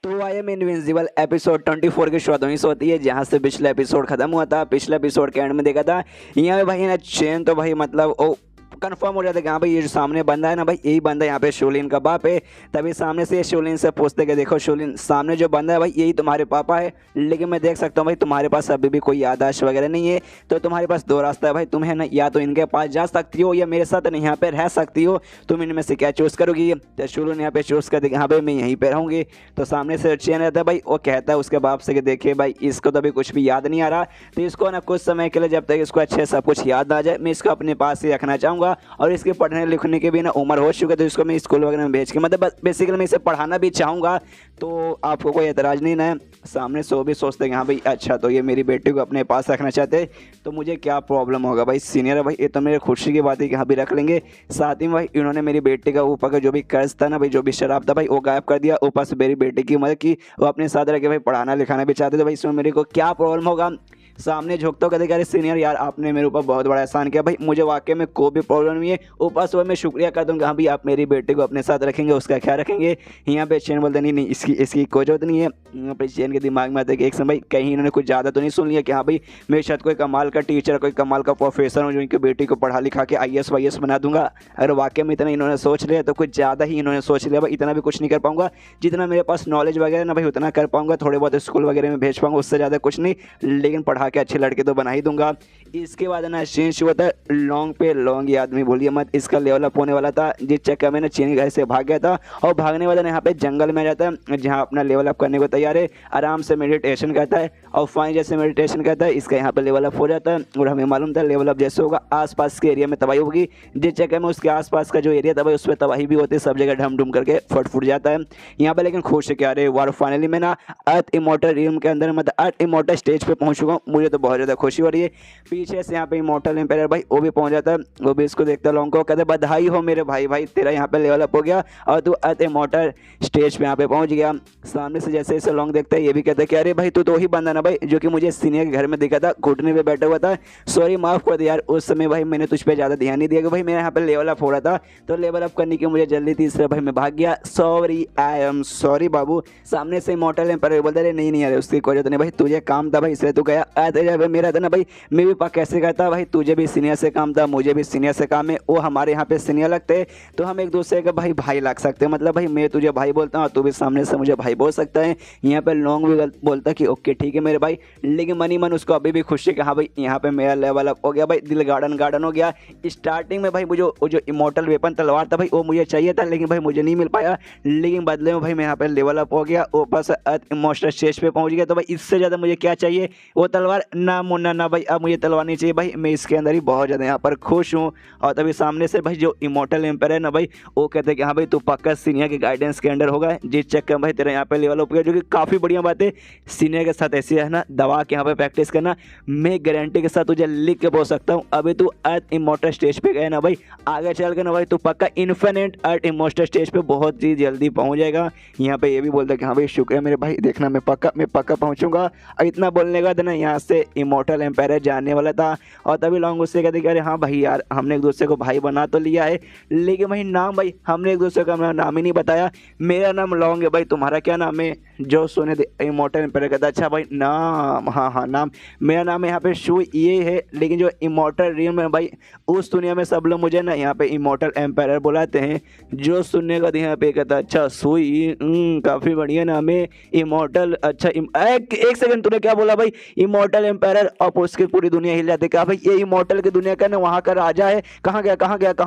तो आई एम इनविंसिबल एपिसोड 24 की शुरुआत होती है जहाँ से पिछला एपिसोड खत्म हुआ था। पिछले एपिसोड के एंड में देखा था यहाँ पे भाई ना चैन तो भाई मतलब ओ कंफर्म हो जाता है कि हाँ भाई ये जो सामने बंदा है ना भाई यही बंदा यहाँ पे शोलिन का बाप है। तभी सामने से शोलिन से पूछते कि देखो शोलिन सामने जो बंदा है भाई यही तुम्हारे पापा है, लेकिन मैं देख सकता हूँ भाई तुम्हारे पास अभी भी कोई याददाश्त वगैरह नहीं है, तो तुम्हारे पास दो रास्ता है भाई, तुम है ना या तो इनके पास जा सकती हो या मेरे साथ नहीं यहाँ पे रह सकती हो, तुम इनमें से क्या चूज़ करोगी। तो शोलिन यहाँ पे चूज़ करते कि हाँ भाई मैं यहीं पर रहूँगी। तो सामने से चैन रहता है भाई, वो कहता है उसके बाप से कि देखिए भाई इसको तो अभी कुछ भी याद नहीं आ रहा, तो इसको ना कुछ समय के लिए जब तक इसको अच्छे सब कुछ याद आ जाए मैं इसको अपने पास ही रखना चाहूँगा। और इसके पढ़ने लिखने की भी ना उम्र हो चुकी है, तो इसको मैं स्कूल वगैरह में भेज के मतलब बेसिकली मैं इसे पढ़ाना भी चाहूँगा। तो आपको कोई एतराज़ नहीं ना। सामने से वो भी सोचते हैं हाँ भाई अच्छा तो ये मेरी बेटी को अपने पास रखना चाहते तो मुझे क्या प्रॉब्लम होगा भाई, सीनियर है भाई ये तो मेरे खुशी की बात है कि हाँ भी रख लेंगे। साथ ही भाई इन्होंने मेरी बेटी का ऊपर का जो भी कर्ज था ना भाई, जो भी शराब था भाई वो गायब कर दिया, ऊपर से मेरी बेटी की मदद की, वो अपने साथ रह के भाई पढ़ाना लिखाना भी चाहते थे भाई, इसमें मेरे को क्या प्रॉब्लम होगा। सामने झुकते कहते कि अरे सीनियर यार आपने मेरे ऊपर बहुत बड़ा एहसान किया भाई, मुझे वाकई में कोई भी प्रॉब्लम नहीं है, ऊपर से मैं शुक्रिया कर दूँगा हाँ भाई आप मेरी बेटी को अपने साथ रखेंगे, उसका ख्याल रखेंगे। यहाँ पे चैन बोलते नहीं इसकी कोई जरूरत नहीं है। यहाँ पे चैन के दिमाग में आता है कि एक समय कहीं इन्होंने कुछ ज़्यादा तो नहीं सुन लिया कि हाँ भाई मैं शायद कोई कमाल का टीचर कोई कमाल का प्रोफेसर हूँ जो इनकी बेटी को पढ़ा लिखा के IAS वाईएस बना दूंगा। अगर वाकई में इतना इन्होंने सोच लिया तो कुछ ज़्यादा ही इन्होंने सोच लिया भाई, इतना भी कुछ नहीं कर पाऊंगा, जितना मेरे पास नॉलेज वगैरह ना भाई उतना कर पाऊंगा, थोड़े बहुत स्कूल वगैरह में भेज पाऊंगा, उससे ज़्यादा कुछ नहीं, लेकिन पढ़ा के अच्छे लड़के तो बना ही दूंगा। इसके बाद ना चेन शुरू होता है लॉन्ग पे लॉन्ग, ये आदमी बोलिए मत, इसका लेवल अप होने वाला था, जिस चक्कर में ना चेन घर से भाग गया था और भागने वाला यहाँ पे जंगल में जाता है जहाँ अपना लेवल अप करने को तैयार है, आराम से मेडिटेशन करता है और फाइन जैसे मेडिटेशन करता है इसका यहाँ पे लेवल अप हो जाता है। और हमें मालूम था लेवल अप जैसे होगा आसपास के एरिया में तबाही होगी, जिस जगह में उसके आसपास का जो एरिया था भाई उस पर तबाही भी होती है, सब जगह ढम ढूम करके फट जाता है। यहाँ पे लेकिन खुश है क्या रहे वार फाइनली मैं ना अर्थ इमोर्टल रियम के अंदर मतलब अर्थ इमोर्टल स्टेज पे पहुंच चुका हूँ, मुझे तो बहुत ज़्यादा खुशी हो रही है। पीछे से यहाँ पे इमोर्टल एम्पायर भाई वो भी पहुंच जाता है, वो भी इसको देखता लॉन्ग को कहते बधाई हो मेरे भाई तेरा यहाँ पे लेवल अप हो गया और तू अर्थ इमोर्टल स्टेज पे यहाँ पे पहुंच गया। सामने से जैसे जैसे लॉन्ग देखता है ये भी कहता है कि अरे भाई तू तो ही बंदा ना भाई जो कि मुझे सीनियर के घर में दिखा था घुटने पे बैठा हुआ था, सॉरी माफ कर दे यार उस समय भाई मैंने तुझ पे ज़्यादा ध्यान नहीं दिया कि भाई मेरे यहाँ पे लेवल अप हो रहा था, तो लेवल अप करने की मुझे जल्दी थी इसलिए भाई मैं भाग गया, सॉरी आई एम सॉरी बाबू। सामने से इमोर्टल एम्पायर बोलता है नहीं यार उसकी कोई जरूरत नहीं भाई, तुझे काम था भाई इसलिए तू गया आते जब मेरा था ना भाई, मैं भी कैसे कहता भाई, तुझे भी सीनियर से काम था, मुझे भी सीनियर से काम है, वो हमारे यहाँ पे सीनियर लगते, तो हम एक दूसरे के भाई भाई लग सकते हैं। मतलब भाई मैं तुझे भाई बोलता हूँ, तू भी सामने से मुझे भाई बोल सकता है। यहाँ पे लॉन्ग भी बोलता कि ओके ठीक है मेरे भाई, लेकिन मनी मन उसको अभी भी खुशी कि हाँ भाई यहाँ पे मेरा लेवल अप हो गया भाई, दिल गार्डन गार्डन हो गया। स्टार्टिंग में भाई मुझे वो जो इमोर्टल वेपन तलवार था भाई, वो मुझे चाहिए था, लेकिन भाई मुझे नहीं मिल पाया, लेकिन बदले में भाई मैं यहाँ पे लेवल अप हो गया, ऊपर से इमोशनल स्टेज पे पहुंच गया। तो भाई इससे ज़्यादा मुझे क्या चाहिए, वो तलवार ना मुन्ना ना भाई, अब मुझे तलवार नहीं चाहिए भाई, मैं इसके अंदर ही बहुत ज़्यादा यहाँ पर खुश हूँ। और तभी सामने से भाई जो इमोर्टल एम्पायर है ना भाई, वो कहते हैं कि हाँ भाई तू पक्का सीनियर के गाइडेंस के अंडर होगा, जिस चक्कर में भाई तेरा यहाँ पे लेवल अप गया, जो कि काफ़ी बढ़िया बात है। सीनियर के साथ ऐसी है ना दवा के यहाँ पे प्रैक्टिस करना, मैं गारंटी के साथ तुझे लिख के बोल सकता हूँ, अभी तू अर्थ इमोर्टल स्टेज पे गया ना भाई, आगे चल के ना भाई तू पक्का इन्फिनिट अर्थ इमोर्टल स्टेज पे बहुत ही जल्दी पहुँच जाएगा। यहाँ पे ये भी बोलता है कि हाँ भाई शुक्र है मेरे भाई, देखना मैं पक्का पहुँचूंगा। अब इतना बोलने के बाद ना यहाँ से इमोर्टल एम्पायर जाने वाला था, और तभी लॉन्ग उससे कहते कि अरे हाँ भाई यार, हमने एक दूसरे को भाई बना तो लिया है, लेकिन भाई नाम भाई हमने एक दूसरे का नाम ही नहीं बताया। मेरा नाम लॉन्ग है भाई, तुम्हारा क्या नाम है? जो सुने इमोर्टल एम्पायर कहता अच्छा भाई नाम, हाँ नाम, मेरा नाम यहाँ पे शू ये है, लेकिन जो इमोर्टल रियम है भाई, उस दुनिया में सब लोग मुझे ना यहाँ पे इमोर्टल एम्पायर बुलाते हैं। जो सुनने का यहाँ पे कहता अच्छा सुई, काफ़ी बढ़िया नाम है इमोर्टल। अच्छा एक सेकंड, तूने क्या बोला भाई? इमोर्टल एम्पायर, और उसकी पूरी दुनिया हिल जाती है, क्या भाई ये इमोर्टल की दुनिया का ना वहाँ का राजा है, कहाँ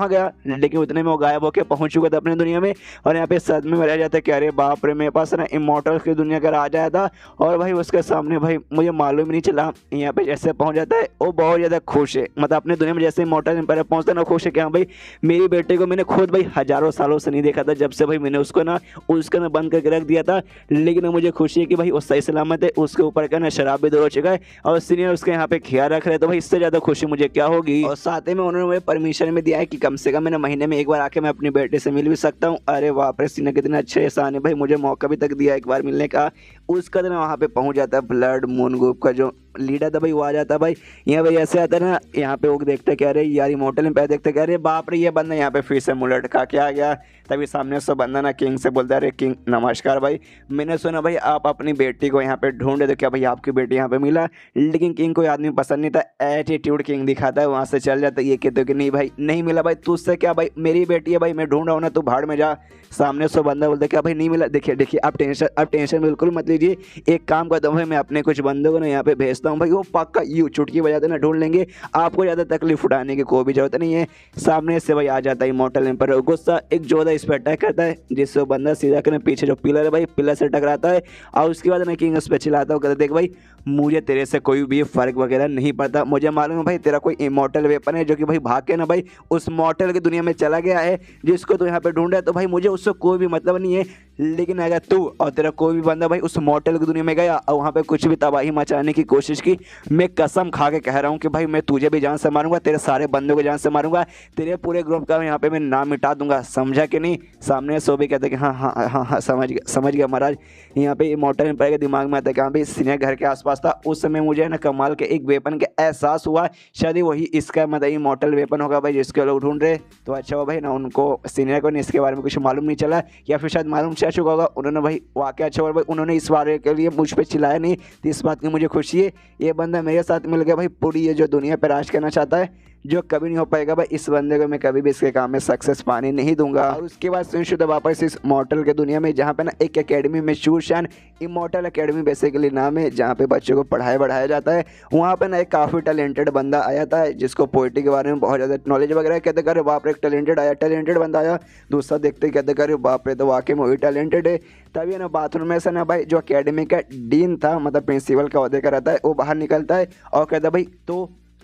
गया? लेकिन उतने में वो गायब होकर पहुंच चुका था अपनी दुनिया में, और यहाँ पे सदमे में रह जाता है कि अरे बाप रे, मेरे पास ना इमोर्टल की दुनिया का राजा आया था, और भाई उसके सामने भाई मुझे मालूम ही नहीं चला। यहाँ पे जैसे पहुंच जाता है वो बहुत ज़्यादा खुश है, मतलब अपनी दुनिया में जैसे इमोर्टल एम्पायर पहुंचता है ना, खुश है कि हाँ भाई मेरी बेटे को मैंने खुद भाई हज़ारों सालों से नहीं देखा था, जब से भाई मैंने उसको ना बंद करके रख दिया था, लेकिन मुझे खुशी है कि भाई वो सही सलामत है, उसके ऊपर का ना शराब भी दूर हो चुका है, और सीनियर उसके यहाँ पे ख्याल रख रहे हैं, तो भाई इससे ज़्यादा खुशी मुझे क्या होगी। और साथ ही में उन्होंने मुझे परमिशन भी दिया है कि कम से कम मैंने महीने में एक बार आके मैं अपनी बेटे से मिल भी सकता हूँ। अरे बाप रे, सीनियर कितने अच्छे इंसान है भाई, मुझे मौका भी तक दिया एक बार मिलने का। उसका दिन वहाँ पे पहुँच जाता है ब्लड मून ग्रुप का जो लीडर था भाई, वो आ जाता है भाई। यहाँ भाई ऐसे आता है ना, यहाँ पे वो देखते कह रहे यार इमोर्टल एम्पायर, देखते कह रहे बाप रे ये बंदा यहाँ पे फिर से मुँह लटका के आ गया। तभी सामने से बंदा ना किंग से बोलता है अरे किंग नमस्कार भाई, मैंने सुना भाई आप अपनी बेटी को यहाँ पे ढूंढे, तो क्या भाई आपकी बेटी यहाँ पे मिला? लेकिन किंग कोई आदमी पसंद नहीं था, एटीट्यूड किंग दिखाता है, वहाँ से चल जाता है। ये कहते हो कि नहीं भाई नहीं मिला भाई, तुझसे क्या भाई, मेरी बेटी है भाई, मैं ढूंढ रहा हूँ ना, तू भाड़ में जा। सामने से बंदा बोलता है क्या भाई नहीं मिला? देखिए आप टेंशन बिल्कुल मत लीजिए, एक काम करता हूँ भाई, मैं अपने कुछ बंदों को ना यहाँ पे भेजता हूँ भाई, वो पक्का यूँ चुटकी बजाते ना ढूंढ लेंगे, आपको ज़्यादा तकलीफ उठाने की कोई भी जरूरत नहीं है। सामने से भाई आ जाता है इमोर्टल एम्पायर, गुस्सा एक जोधा इस पर अटैक करता है, जिससे वो बंदा सीधा करने पीछे जो पिलर है भाई, पिलर से टकराता है, और उसके बाद ना किंग उस पर चिल्लाता है, कहता देख भाई मुझे तेरे से कोई भी फर्क वगैरह नहीं पड़ता, मुझे मालूम है भाई तेरा कोई इमोर्टल वेपन है जो कि भाई भाग के ना भाई उस मॉर्टल की दुनिया में चला गया है, जिसको तू यहाँ पे ढूंढ रहा है, तो भाई मुझे उससे कोई भी मतलब नहीं है। लेकिन अगर तू और तेरा कोई भी बंदा भाई उस मॉर्टल की दुनिया में गया और वहाँ पे कुछ भी तबाही मचाने की कोशिश की, मैं कसम खा के कह रहा हूँ कि भाई मैं तुझे भी जान से मारूंगा, तेरे सारे बंदों को जान से मारूंगा, तेरे पूरे ग्रुप का यहाँ पे मैं नाम मिटा दूंगा, समझा कि नहीं? सामने सो भी कहते कि हाँ समझ गया महाराज। यहाँ पे इमोर्टल एम्पायर के दिमाग में आता है कि हाँ भाई सीनियर घर के आसपास था, उस समय मुझे ना कमाल के एक वेपन का एहसास हुआ, शायद वही इसका मतलब इमोर्टल वेपन होगा भाई जिसके लोग ढूंढ रहे। तो अच्छा हुआ भाई ना उनको सीनियर को इसके बारे में कुछ मालूम नहीं चला, या फिर शायद मालूम चल चुका होगा, उन्होंने भाई वाकई अच्छा हुआ भाई उन्होंने इस बारे के लिए मुझ पर चिल्लाया नहीं, तो इस बात की मुझे खुशी है। ये बंदा मेरे साथ मिल गया भाई, पूरी ये जो दुनिया पर राज करना चाहता है, जो कभी नहीं हो पाएगा भाई, इस बंदे को मैं कभी भी इसके काम में सक्सेस पाने नहीं दूंगा। और उसके बाद सुनशुदा वापस इस मॉर्टल के दुनिया में, जहाँ पे ना एक एकेडमी में शूरशान इमोर्टल एकेडमी बेसिकली नाम है, जहाँ पे बच्चों को बढ़ाया जाता है। वहाँ पे ना एक काफ़ी टैलेंटेड बंदा आया था, जिसको पोइट्री के बारे में बहुत ज़्यादा नॉलेज वगैरह, कहते करे बाप रे एक टैलेंटेड बंदा आया। दूसरा देखते कहते करे बाप रे तो वाकई में वही टैलेंटेड है। तभी ना बाथरूम में से ना भाई जो एकेडमी का डीन था, मतलब प्रिंसिपल का ओहदे का रहता है, वो बाहर निकलता है और कहता भाई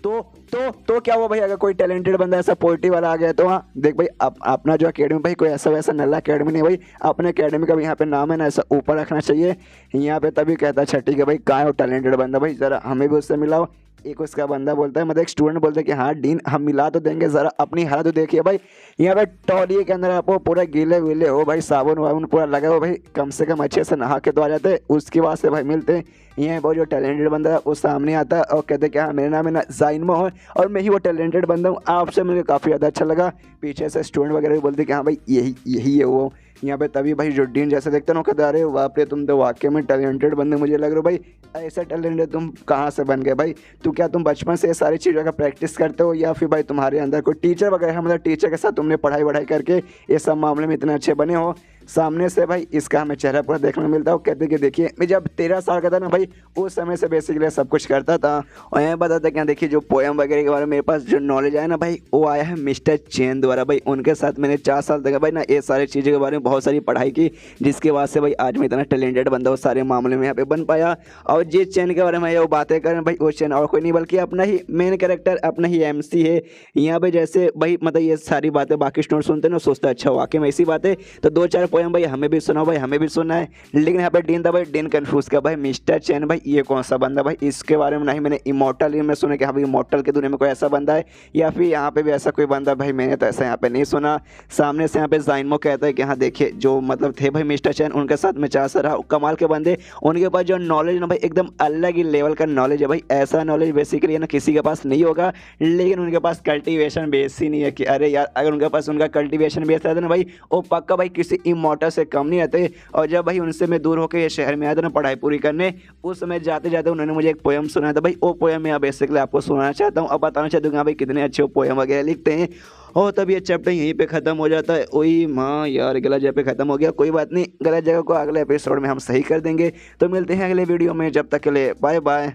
तो क्या हुआ भाई, अगर कोई टैलेंटेड बंदा ऐसा पोइट्री वाला आ गया तो हाँ देख भाई अपना जो एकेडमी भाई कोई ऐसा वैसा नल्ला एकेडमी नहीं भाई, अपने एकेडमी का भी यहाँ पे नाम है ना ऐसा ऊपर रखना चाहिए यहाँ पे। तभी कहता है ठीक है भाई कहाँ है वो टैलेंटेड बंदा भाई, ज़रा हमें भी उससे मिलाओ। एक उसका बंदा बोलता है, मतलब एक स्टूडेंट बोलता है कि हाँ डीन हम मिला तो देंगे, ज़रा अपनी हालत तो देखिए भाई। यहाँ पे टॉली के अंदर आपको पूरा गीले वीले हो भाई, साबुन वाबुन पूरा लगा हो भाई, कम से कम अच्छे से नहा के तो आ जाते, उसके बाद से भाई मिलते यहाँ वो जो टैलेंटेड बंदा है वो सामने आता है और कहते हैं कि हाँ मेरा नाम है ना ज़ाइनमो है और मैं ही वो टैलेंटेड बंदा हूँ, आपसे मुझे काफ़ी ज़्यादा अच्छा लगा। पीछे से स्टूडेंट वगैरह भी बोलते कि हाँ भाई यही यही है वो। यहाँ पे तभी भाई जो डीन जैसे देखते ना कहते अरे बाप रे तुम तो वाकई में टैलेंटेड बंदे मुझे लग रहे हो भाई, ऐसा टैलेंटेड तुम कहाँ से बन गए भाई? तो क्या तुम बचपन से ये सारी चीज़ों का प्रैक्टिस करते हो या फिर भाई तुम्हारे अंदर कोई टीचर वगैरह है, मतलब टीचर के साथ तुमने पढ़ाई वढ़ाई करके ये सब मामले में इतने अच्छे बने हो? सामने से भाई इसका हमें चेहरा पूरा देखने को मिलता है। वो कहते कि देखिए मैं जब 13 साल का था ना भाई उस समय से बेसिकली सब कुछ करता था। और यहाँ बताता क्या देखिए जो पोएम वगैरह के बारे में मेरे पास जो नॉलेज आया ना भाई वो आया है मिस्टर चेन द्वारा। भाई उनके साथ मैंने 4 साल तक भाई ना ये सारी चीज़ों के बारे में बहुत सारी पढ़ाई की, जिसके बाद से भाई आज मैं इतना टैलेंटेड बंदा उस सारे मामले में यहाँ पे बन पाया। और जिस चैन के बारे में वो बातें करें भाई वो चैन और कोई नहीं बल्कि अपना ही मेन कैरेक्टर अपना ही MC है यहाँ पे। जैसे भाई मतलब ये सारी बातें बाकी स्टूडेंट सुनते हैं ना सोचते हैं अच्छा वाकई में ऐसी बातें, तो 2-4 पोएम भाई हमें भी सुना भाई हमें भी सुना है। लेकिन यहाँ पे डीन था भाई, डीन कंफ्यूज किया भाई मिस्टर चैन भाई ये कौन सा बंदा भाई, इसके बारे में नहीं मैंने इमॉर्टल में सुना कि हाँ भाई इमॉर्टल की दुनिया में कोई ऐसा बंदा है या फिर यहाँ पे भी ऐसा कोई बंदा भाई मैंने तो ऐसा यहाँ पे नहीं सुना। सामने से यहाँ पे ज़ाइनमो कहता है कि हाँ देखिए जो मतलब थे भाई मिस्टर चैन उनके साथ में 4 साल रहा, कमाल के बंदे, उनके पास जो नॉलेज ना भाई एकदम अलग ही लेवल का नॉलेज है भाई। ऐसा नॉलेज बेसिकली ना किसी के पास नहीं होगा, लेकिन उनके पास कल्टीवेशन बेस ही नहीं है कि अरे यार अगर उनके पास उनका कल्टीवेशन बेस रहता ना भाई वो पक्का भाई किसी इमॉर्टल से कम नहीं रहते। और जब भाई उनसे मैं दूर होकर ये शहर में आया था ना पढ़ाई पूरी करने, उस समय जाते जाते उन्होंने मुझे एक पोएम सुनाया था भाई, वो पोएम मैं बेसिकली आपको सुनाना चाहता हूँ। अब बताना चाहता हूँ भाई कितने अच्छे पोएम वगैरह लिखते हैं। और तब ये चैप्टर यहीं पे ख़त्म हो जाता है। ओई माँ यार गलत जगह पे ख़त्म हो गया, कोई बात नहीं, गलत जगह को अगले एपिसोड में हम सही कर देंगे। तो मिलते हैं अगले वीडियो में, जब तक के लिए बाय बाय।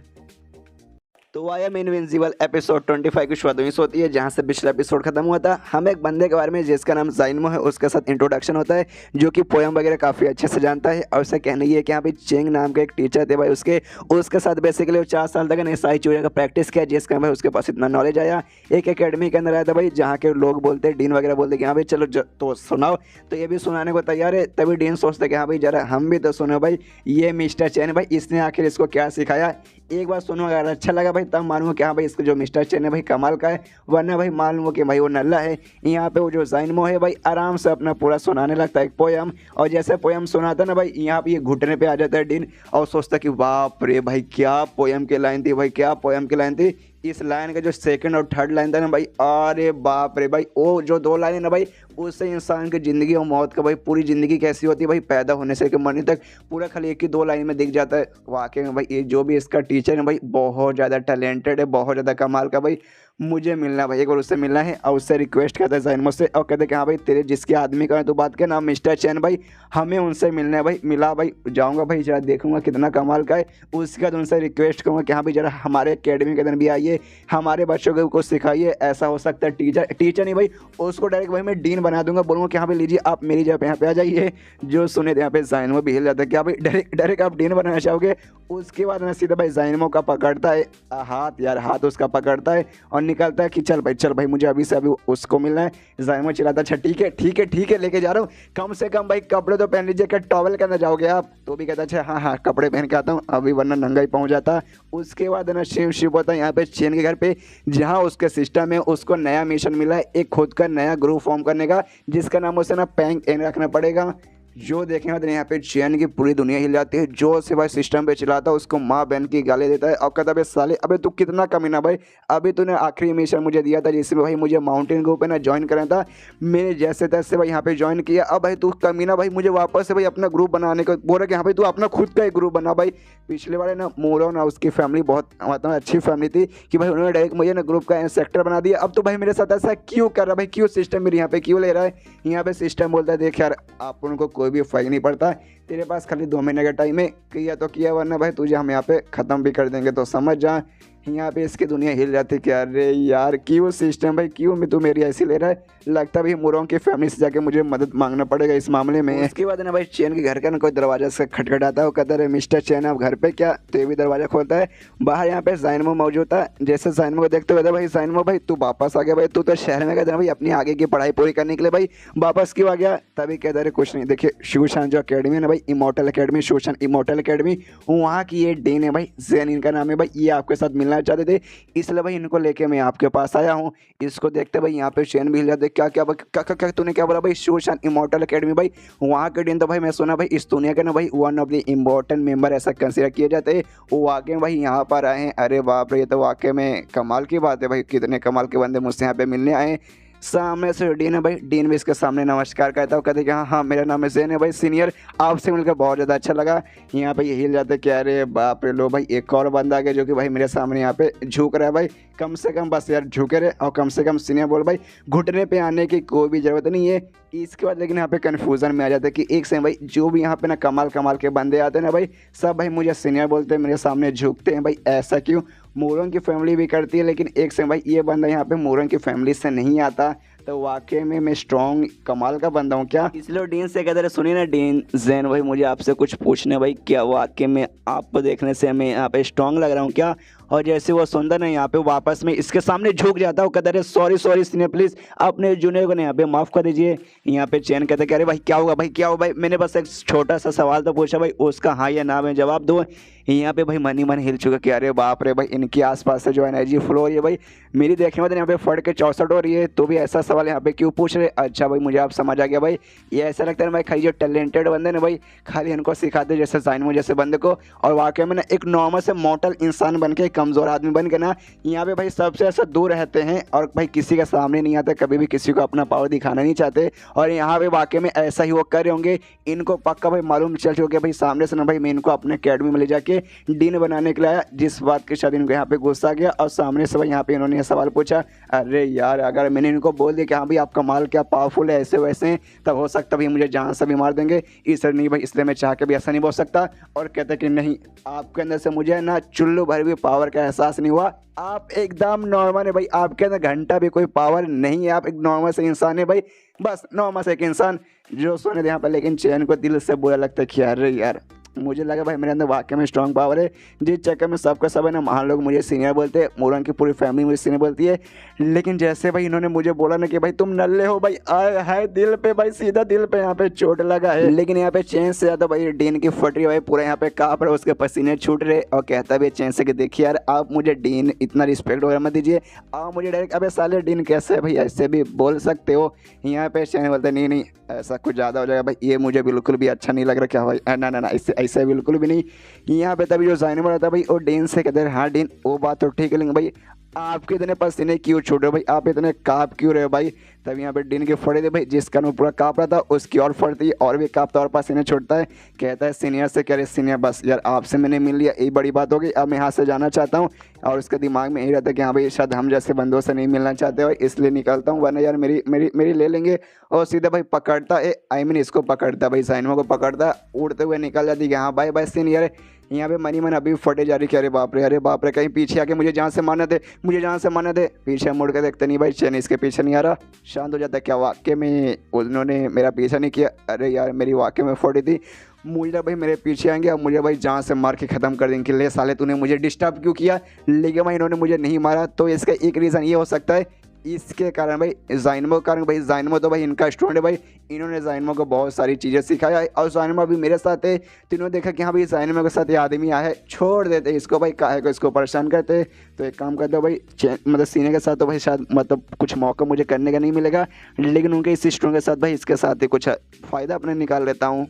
तो आया मैं इनविंसिबल एपिसोड 25 की शुरुआत वहीं होती है जहां से पिछला एपिसोड खत्म हुआ था। हम एक बंदे के बारे में जिसका नाम ज़ाइनमो है उसके साथ इंट्रोडक्शन होता है, जो कि पोएम वगैरह काफ़ी अच्छे से जानता है। और उसका कहना ये है कि यहाँ पे चेंग नाम का एक टीचर थे भाई उसके साथ बेसिकली 4 साल तक ने सारी चीज़ों का प्रैक्टिस किया, जिसका भाई उसके पास इतना नॉलेज आया। एक एकेडमी के अंदर आया था भाई जहाँ के लोग बोलते हैं डीन वगैरह बोलते कि हाँ भाई चलो तो सुनाओ, तो ये भी सुनाने को तैयार है। तभी डीन सोचते कि हाँ भाई जरा हम भी तो सुनो भाई ये मिस्टर चैन भाई इसने आखिर इसको क्या सिखाया, एक बार सुनो, अगर अच्छा लगा भाई तब मालूम कि हाँ भाई इसका जो मिस्टर चेन है भाई कमाल का है, वरना भाई मालूम कि भाई वो नल्ला है। यहाँ पे वो जो ज़ाइनमो है भाई आराम से अपना पूरा सुनाने लगता है एक पोएम, और जैसे पोएम सुनाता ना भाई यहाँ पे ये घुटने पे आ जाता है डीन और सोचता कि बाप रे भाई क्या पोएम की लाइन थी भाई, क्या पोएम की लाइन थी। इस लाइन का जो सेकंड और थर्ड लाइन था ना भाई अरे बाप रे भाई, वो जो 2 लाइन है ना भाई उससे इंसान की ज़िंदगी और मौत का भाई पूरी ज़िंदगी कैसी होती है भाई, पैदा होने से लेकर मरने तक पूरा खाली एक ही 2 लाइन में दिख जाता है। वाकई में भाई ये जो भी इसका टीचर है भाई बहुत ज़्यादा टैलेंटेड है, बहुत ज़्यादा कमाल का भाई। मुझे मिलना भाई, एक बार उससे मिलना है और उससे रिक्वेस्ट करता है ज़ाइनमो से और कहते हैं कि हाँ भाई तेरे जिसके आदमी का है तो बात के नाम मिस्टर चैन भाई, हमें उनसे मिलना है भाई। मिला भाई, जाऊँगा भाई जरा देखूंगा कितना कमाल का है। उसके बाद उनसे रिक्वेस्ट करूँगा कि हाँ भाई जरा हमारे अकेडमी के अंदर भी आइए, हमारे बच्चों को कुछ सिखाइए। ऐसा हो सकता है टीचर नहीं भाई उसको डायरेक्ट भाई मैं डीन बना दूंगा, बोलूँगा कि हाँ भाई लीजिए आप मेरी जगह यहाँ पे आ जाइए। जो सुने थे यहाँ पे ज़ाइनमो भी हिल जाता है, क्या भाई डायरेक्ट आप डीन बनाना चाहोगे? उसके बाद ना सीधा भाई ज़ाइनमो का पकड़ता है हाथ, यार हाथ उसका पकड़ता है और निकलता है कि चल भाई मुझे अभी से अभी उसको मिलना है। ज़ाइनमो चिल्लाता अच्छा ठीक है लेके जा रहा हूँ, कम से कम भाई कपड़े तो पहन लीजिए, क्या टॉवल के अंदर जाओगे आप? तो भी कहता अच्छा हाँ कपड़े पहन के आता हूँ अभी वरना नंगा ही पहुँच जाता। उसके बाद ना शिव होता है यहाँ पे चेन के घर पे, जहाँ उसके सिस्टम में उसको नया मिशन मिला है एक खुद का नया ग्रुप फॉर्म करने का, जिसका नाम उसे ना पैंग एन रखना पड़ेगा। जो देखें मतलब यहाँ पे चैन की पूरी दुनिया हिल जाती है। जो से भाई सिस्टम पे चलाता है उसको माँ बहन की गाली देता है और कहता है साले अबे तू कितना कमीना भाई, अभी तूने आखिरी मिशन मुझे दिया था जिसमें भाई मुझे माउंटेन ग्रुप पे ना ज्वाइन करना था, मैंने जैसे तैसे भाई यहाँ पे ज्वाइन किया। अब भाई तू कमीना भाई मुझे वापस से भाई अपना ग्रुप बनाने को बोल रहा कि हाँ भाई तू अपना खुद का एक ग्रुप बना भाई। पिछले वाले ना मोरो ना उसकी फैमिली बहुत मतलब अच्छी फैमिली थी कि भाई उन्होंने डायरेक्ट मुझे ना ग्रुप का सेक्टर बना दिया। अब तो भाई मेरे साथ ऐसा क्यों कर रहा है भाई, क्यों सिस्टम मेरे यहाँ पे क्यों ले रहा है? यहाँ पे सिस्टम बोलता है देख यार आप उनको कोई भी फर्क नहीं पड़ता, तेरे पास खाली 2 महीने का टाइम है, किया तो किया वरना भाई तुझे हम यहाँ पे ख़त्म भी कर देंगे। तो समझ जा यहाँ पे इसकी दुनिया हिल जाती कि अरे यार क्यों सिस्टम भाई क्यों मैं तू मेरी ऐसी ले रहा है, लगता भाई मुरोंग की फैमिली से जाके मुझे मदद मांगना पड़ेगा इस मामले में। उसके बाद ना भाई चैन के घर का ना कोई दरवाजा से खटखटाता है, वो कहता है मिस्टर चैन आप घर पे क्या? तो ये भी दरवाजा खोलता है, बाहर यहाँ पे ज़ाइनमो मौजूद था। जैसे ज़ाइनमो को देखते हुए भाई ज़ाइनमो भाई तू वापस आ गया भाई, तू तो शहर में गया था भाई अपनी आगे की पढ़ाई पूरी करने के लिए भाई, वापस क्यों आ गया? तभी कहता है कुछ नहीं, देखिए शिवशान जो अकेडमी है ना भाई इमॉर्टल अकेडमी, शिवशान इमॉर्टल अकेडमी, वहाँ की ये डीन है भाई ज़ेन इनका नाम है भाई, ये आपके साथ मिलना मिलना चाहते थे, इसलिए भाई इनको लेके मैं आपके पास आया हूँ। इसको देखते भाई यहाँ पे चैन भी हिल जाते। क्या क्या क्या तूने क्या बोला भाई? शोशान इमॉर्टल एकेडमी भाई, वहाँ के डीन तो भाई मैं सुना भाई इस दुनिया के ना भाई one of the important member ऐसा कंसिडर किए जाते हैं। वो वाकई में भाई यहाँ पर आए हैं। अरे बाप रे, ये तो वाकई में कमाल की बात है भाई, कितने कमाल के बंदे मुझसे यहाँ पे मिलने आए हैं। सामने से डीन है भाई, डीन भी इसके सामने नमस्कार कहता हूँ, कहते कि हाँ हाँ मेरा नाम है जैन है भाई सीनियर, आपसे मिलकर बहुत ज़्यादा अच्छा लगा। यहाँ पे ये हिल जाते कि अरे बाप रे, लो भाई एक और बंदा आ गया जो कि भाई मेरे सामने यहाँ पे झुक रहा है भाई। कम से कम बस यार झुके रहे, और कम से कम सीनियर बोल भाई घुटने पे आने की कोई भी ज़रूरत नहीं है। इसके बाद लेकिन यहाँ पे कन्फ्यूज़न में आ जाता है कि एक से भाई जो भी यहाँ पे ना कमाल कमाल के बंदे आते हैं ना भाई, सब भाई मुझे सीनियर बोलते हैं, मेरे सामने झुकते हैं भाई, ऐसा क्यों? मोरंग की फैमिली भी करती है, लेकिन एक से भाई ये बंदा यहाँ पे मोरंग की फैमिली से नहीं आता, तो वाकई में मैं स्ट्रॉन्ग कमाल का बंदा हूँ क्या? इसलिए डीन से कहते रहे, सुनिए ना डीन जैन भाई, मुझे आपसे कुछ पूछने भाई, क्या वाकई में आपको देखने से मैं यहाँ पे स्ट्रॉन्ग लग रहा हूँ क्या? और जैसे वो सुंदर ने यहाँ पे वापस में इसके सामने झुक जाता है, वो कहता है सॉरी सॉरी सीनियर प्लीज़ अपने जूनियर को ना यहाँ पे माफ़ कर दीजिए। यहाँ पे चैन कहते अरे भाई क्या होगा भाई, क्या हो भाई, मैंने बस एक छोटा सा सवाल तो पूछा भाई, उसका हाँ या ना में जवाब दो। यहाँ पे भाई मन ही मन हिल चुका कि अरे बाप रे भाई, इनके आसपास से जो एनर्जी फ्लो हो रही है भाई, मेरी देखने में तो यहाँ पे फट के 64 हो रही है, तो भी ऐसा सवाल यहाँ पे क्यों पूछ रहे? अच्छा भाई मुझे आप समझ आ गया भाई, ये ऐसा लगता है ना भाई खाली जो टैलेंटेड बंदे ना भाई खाली इनको सिखाते जैसे जाइनमो जैसे बंदे को, और वाकई में ना एक नॉर्मल से मॉडल इंसान बन के, कमज़ोर आदमी बन के ना यहाँ पे भाई सबसे ऐसा दूर रहते हैं, और भाई किसी के सामने नहीं आते, कभी भी किसी को अपना पावर दिखाना नहीं चाहते। और यहाँ पे वाकई में ऐसा ही वो कर रहे होंगे, इनको पक्का भाई मालूम चल चुके भाई सामने से ना भाई मैं इनको अपने अकेडमी में ले जाके डीन बनाने के लिए आया, जिस बात के शायद इनको यहाँ पे गुस्सा गया, और सामने से भाई यहाँ पे इन्होंने सवाल पूछा। अरे यार, अगर मैंने इनको बोल दिया कि हाँ भाई आप कमाल क्या पावरफुल है, ऐसे वैसे हैं, तब हो सकता भाई मुझे जान से भी मार देंगे, इसलिए नहीं भाई, इसलिए मैं चाह के भी ऐसा नहीं बोल सकता। और कहते कि नहीं, आपके अंदर से मुझे ना चुल्लू भर भी पावर का एहसास नहीं हुआ, आप एकदम नॉर्मल है भाई, आपके अंदर घंटा भी कोई पावर नहीं है, आप एक नॉर्मल से इंसान है भाई, बस नॉर्मल से एक इंसान जो सोने दे यहाँ पर। लेकिन चैन को दिल से बुरा लगता है कि अरे यार, मुझे लगा भाई मेरे अंदर वाकई में स्ट्रॉन्ग पावर है, जिस चक्कर में सबका सब है ना महान लोग मुझे सीनियर बोलते हैं, मोरंग की पूरी फैमिली मुझे सीनियर बोलती है। लेकिन जैसे भाई इन्होंने मुझे बोला ना कि भाई तुम नल्ले हो भाई, आए है दिल पे भाई, सीधा दिल पे यहाँ पे चोट लगा है। लेकिन यहाँ पे चैन से ज़्यादा भाई डीन की फट रही भाई, पूरा यहाँ पे काँप रहा है, उसके पसीने छूट रहे, और कहता भी चैन से कि देखिए यार, आप मुझे डीन इतना रिस्पेक्ट वगैरह मत दीजिए, आप मुझे डायरेक्ट अबे साले डीन कैसे भाई ऐसे भी बोल सकते हो? यहाँ पे चैन बोलते नहीं नहीं, ऐसा कुछ ज़्यादा हो जाएगा भाई, ये मुझे बिल्कुल भी अच्छा नहीं लग रहा। क्या भाई? ना ना ना, इससे ऐसे बिल्कुल भी नहीं। यहाँ पे तभी जो जाइनमो रहता भाई, और डीन से कहते हैं हाँ डीन वो बात तो ठीक है, लेकिन भाई आपके इतने पसीने क्यों छूट रहे हो भाई, आप इतने काँप क्यों रहे हो भाई? तब यहाँ पे डीन के फटे थे भाई, जिस कारण वो पूरा काँप रहा था उसकी और फटती और भी काँपता और पसीने छूटता है। कहता है सीनियर से, कह रहे सीनियर बस यार आपसे मैंने मिल लिया, यही बड़ी बात होगी, अब मैं यहाँ से जाना चाहता हूँ। और उसके दिमाग में यही रहता है कि हाँ भाई शायद हम जैसे बंदों से नहीं मिलना चाहते भाई, इसलिए निकलता हूँ, वरना यार मेरी मेरी मेरी ले लेंगे। और सीधा भाई पकड़ता है, आई मीन इसको पकड़ता भाई, जाइनमो को पकड़ता, उड़ते हुए निकल जाती कि हाँ बाय बाय सीनियर। यहाँ पे मनी मन अभी फटे जा रही कि अरे बाप रे, अरे बाप रे, कहीं पीछे आके मुझे जान से मारना दे, मुझे जान से मारना दे। पीछे मुड़ के देखते नहीं भाई, चैन इसके पीछे नहीं आ रहा, शांत हो जाता है। क्या वाकई में उन्होंने मेरा पीछा नहीं किया? अरे यार मेरी वाकई में फटी थी, मुझे भाई मेरे पीछे आएंगे और मुझे भाई जान से मार के ख़त्म कर देंगे कि ले साले तूने मुझे डिस्टर्ब क्यों किया। लेकिन भाई इन्होंने मुझे नहीं मारा, तो इसका एक रीज़न ये हो सकता है, इसके कारण भाई जाइनमो कारण, भाई जाइनमो तो भाई इनका स्टूडेंट है भाई, इन्होंने जाइनमो को बहुत सारी चीज़ें सिखाया है। और जाइनमो अभी मेरे साथ है, तो इन्होंने देखा कि हाँ भाई जाइनमो के साथ ये आदमी आया है, छोड़ देते इसको भाई, काहे को इसको परेशान करते। तो एक काम करते हो भाई, मतलब सीने के साथ तो भाई शायद मतलब कुछ मौका मुझे करने का नहीं मिलेगा, लेकिन उनके इस स्टूडेंट के साथ भाई इसके साथ ही कुछ फ़ायदा अपने निकाल लेता हूँ।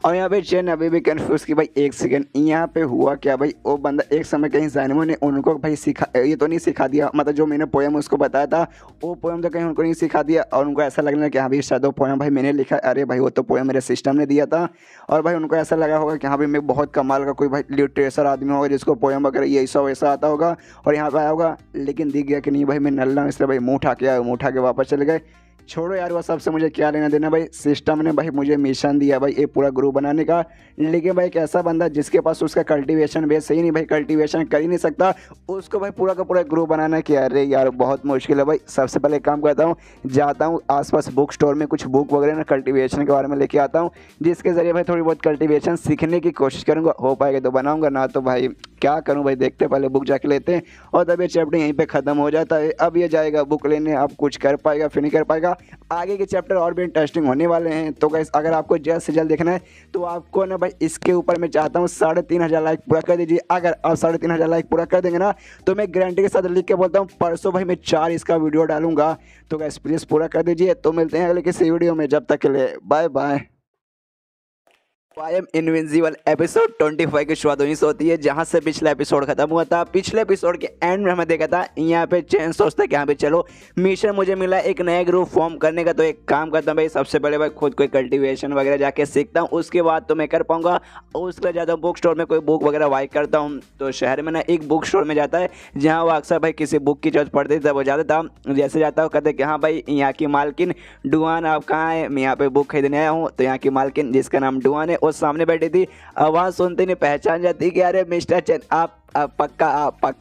और यहाँ पे चैन अभी भी कन्फ्यूज़ की भाई, एक सेकंड यहाँ पे हुआ क्या भाई? वो बंदा एक समय कहीं जाइनमो ने उनको भाई सिखा, ये तो नहीं सिखा दिया, मतलब जो मैंने पोएम उसको बताया था वो पोएम तो कहीं उनको नहीं सिखा दिया, और उनको ऐसा लगने लगा कि हाँ भाई शायद वो पोएम भाई मैंने लिखा। अरे भाई वो तो पोएम मेरे सिस्टम ने दिया था, और भाई उनको ऐसा लगा होगा कि हाँ भाई मैं बहुत कमाल का कोई भाई लिटरेचर आदमी होगा जिसको पोएम वगैरह ये ऐसा वैसा आता होगा, और यहाँ पर आया होगा। लेकिन दिख गया कि नहीं भाई मैं नल्ला हूँ, इसलिए भाई मुँह उठा के आया, मुँह उठा के वापस चले गए। छोड़ो यार वो सबसे मुझे क्या लेना देना भाई, सिस्टम ने भाई मुझे मिशन दिया भाई ये पूरा ग्रुप बनाने का। लेकिन भाई एक ऐसा बंदा जिसके पास उसका कल्टीवेशन बेस सही नहीं भाई, कल्टीवेशन कर ही नहीं सकता, उसको भाई पूरा का पूरा ग्रुप बनाना कि अरे यार बहुत मुश्किल है भाई। सबसे पहले काम करता हूँ, जाता हूँ आसपास बुक स्टोर में कुछ बुक वगैरह ना कल्टीवेशन के बारे में लेके आता हूँ, जिसके ज़रिए भाई थोड़ी बहुत कल्टीवेशन सीखने की कोशिश करूँगा, हो पाएगा तो बनाऊँगा, ना तो भाई क्या करूँ भाई, देखते पहले बुक जाके लेते हैं। और तब ये चैप्टर यहीं पे ख़त्म हो जाता है। अब ये जाएगा बुक लेने, अब कुछ कर पाएगा फिर नहीं कर पाएगा, आगे के चैप्टर और भी इंटरेस्टिंग होने वाले हैं। तो गाइस अगर आपको जल्द से जल्द देखना है तो आपको ना भाई इसके ऊपर मैं चाहता हूँ 3,500 लाइक पूरा कर दीजिए। अगर आप 3,500 लाइक पूरा कर देंगे ना तो मैं गारंटी के साथ लिख के बोलता हूँ परसों भाई मैं 4 इसका वीडियो डालूंगा। तो गाइस प्लीज़ पूरा कर दीजिए। तो मिलते हैं अगले किसी वीडियो में, जब तक के लिए bye bye. I am invincible episode 25 की शुरुआत वहीं से होती है जहां से पिछला एपिसोड खत्म हुआ था। पिछले एपिसोड के एंड में हमें देखा था यहाँ पे चैन सोचता है कि यहाँ पे चलो मिशन मुझे मिला एक नया ग्रुप फॉर्म करने का, तो एक काम करता हूँ भाई, सबसे पहले भाई खुद कोई कल्टीवेशन वगैरह जाके सीखता हूँ, उसके बाद तो मैं कर पाऊंगा। उसके बाद जाता हूँ बुक स्टोर में कोई बुक वगैरह बाई करता हूँ। तो शहर में ना एक बुक स्टोर में जाता है जहाँ वो अक्सर भाई किसी बुक की जरूरत पड़ती थी, वो जाता था। जैसे जाता हूँ कहते कि हाँ भाई यहाँ की मालकिन डुआन आप कहाँ है, मैं यहाँ पे बुक खरीदने आया हूँ। तो यहाँ की मालकिन जिसका नाम डुआन है वो सामने बैठी थी। आवाज सुनते नहीं पहचान जाती कि अरे मिस्टर चैन आप पक्का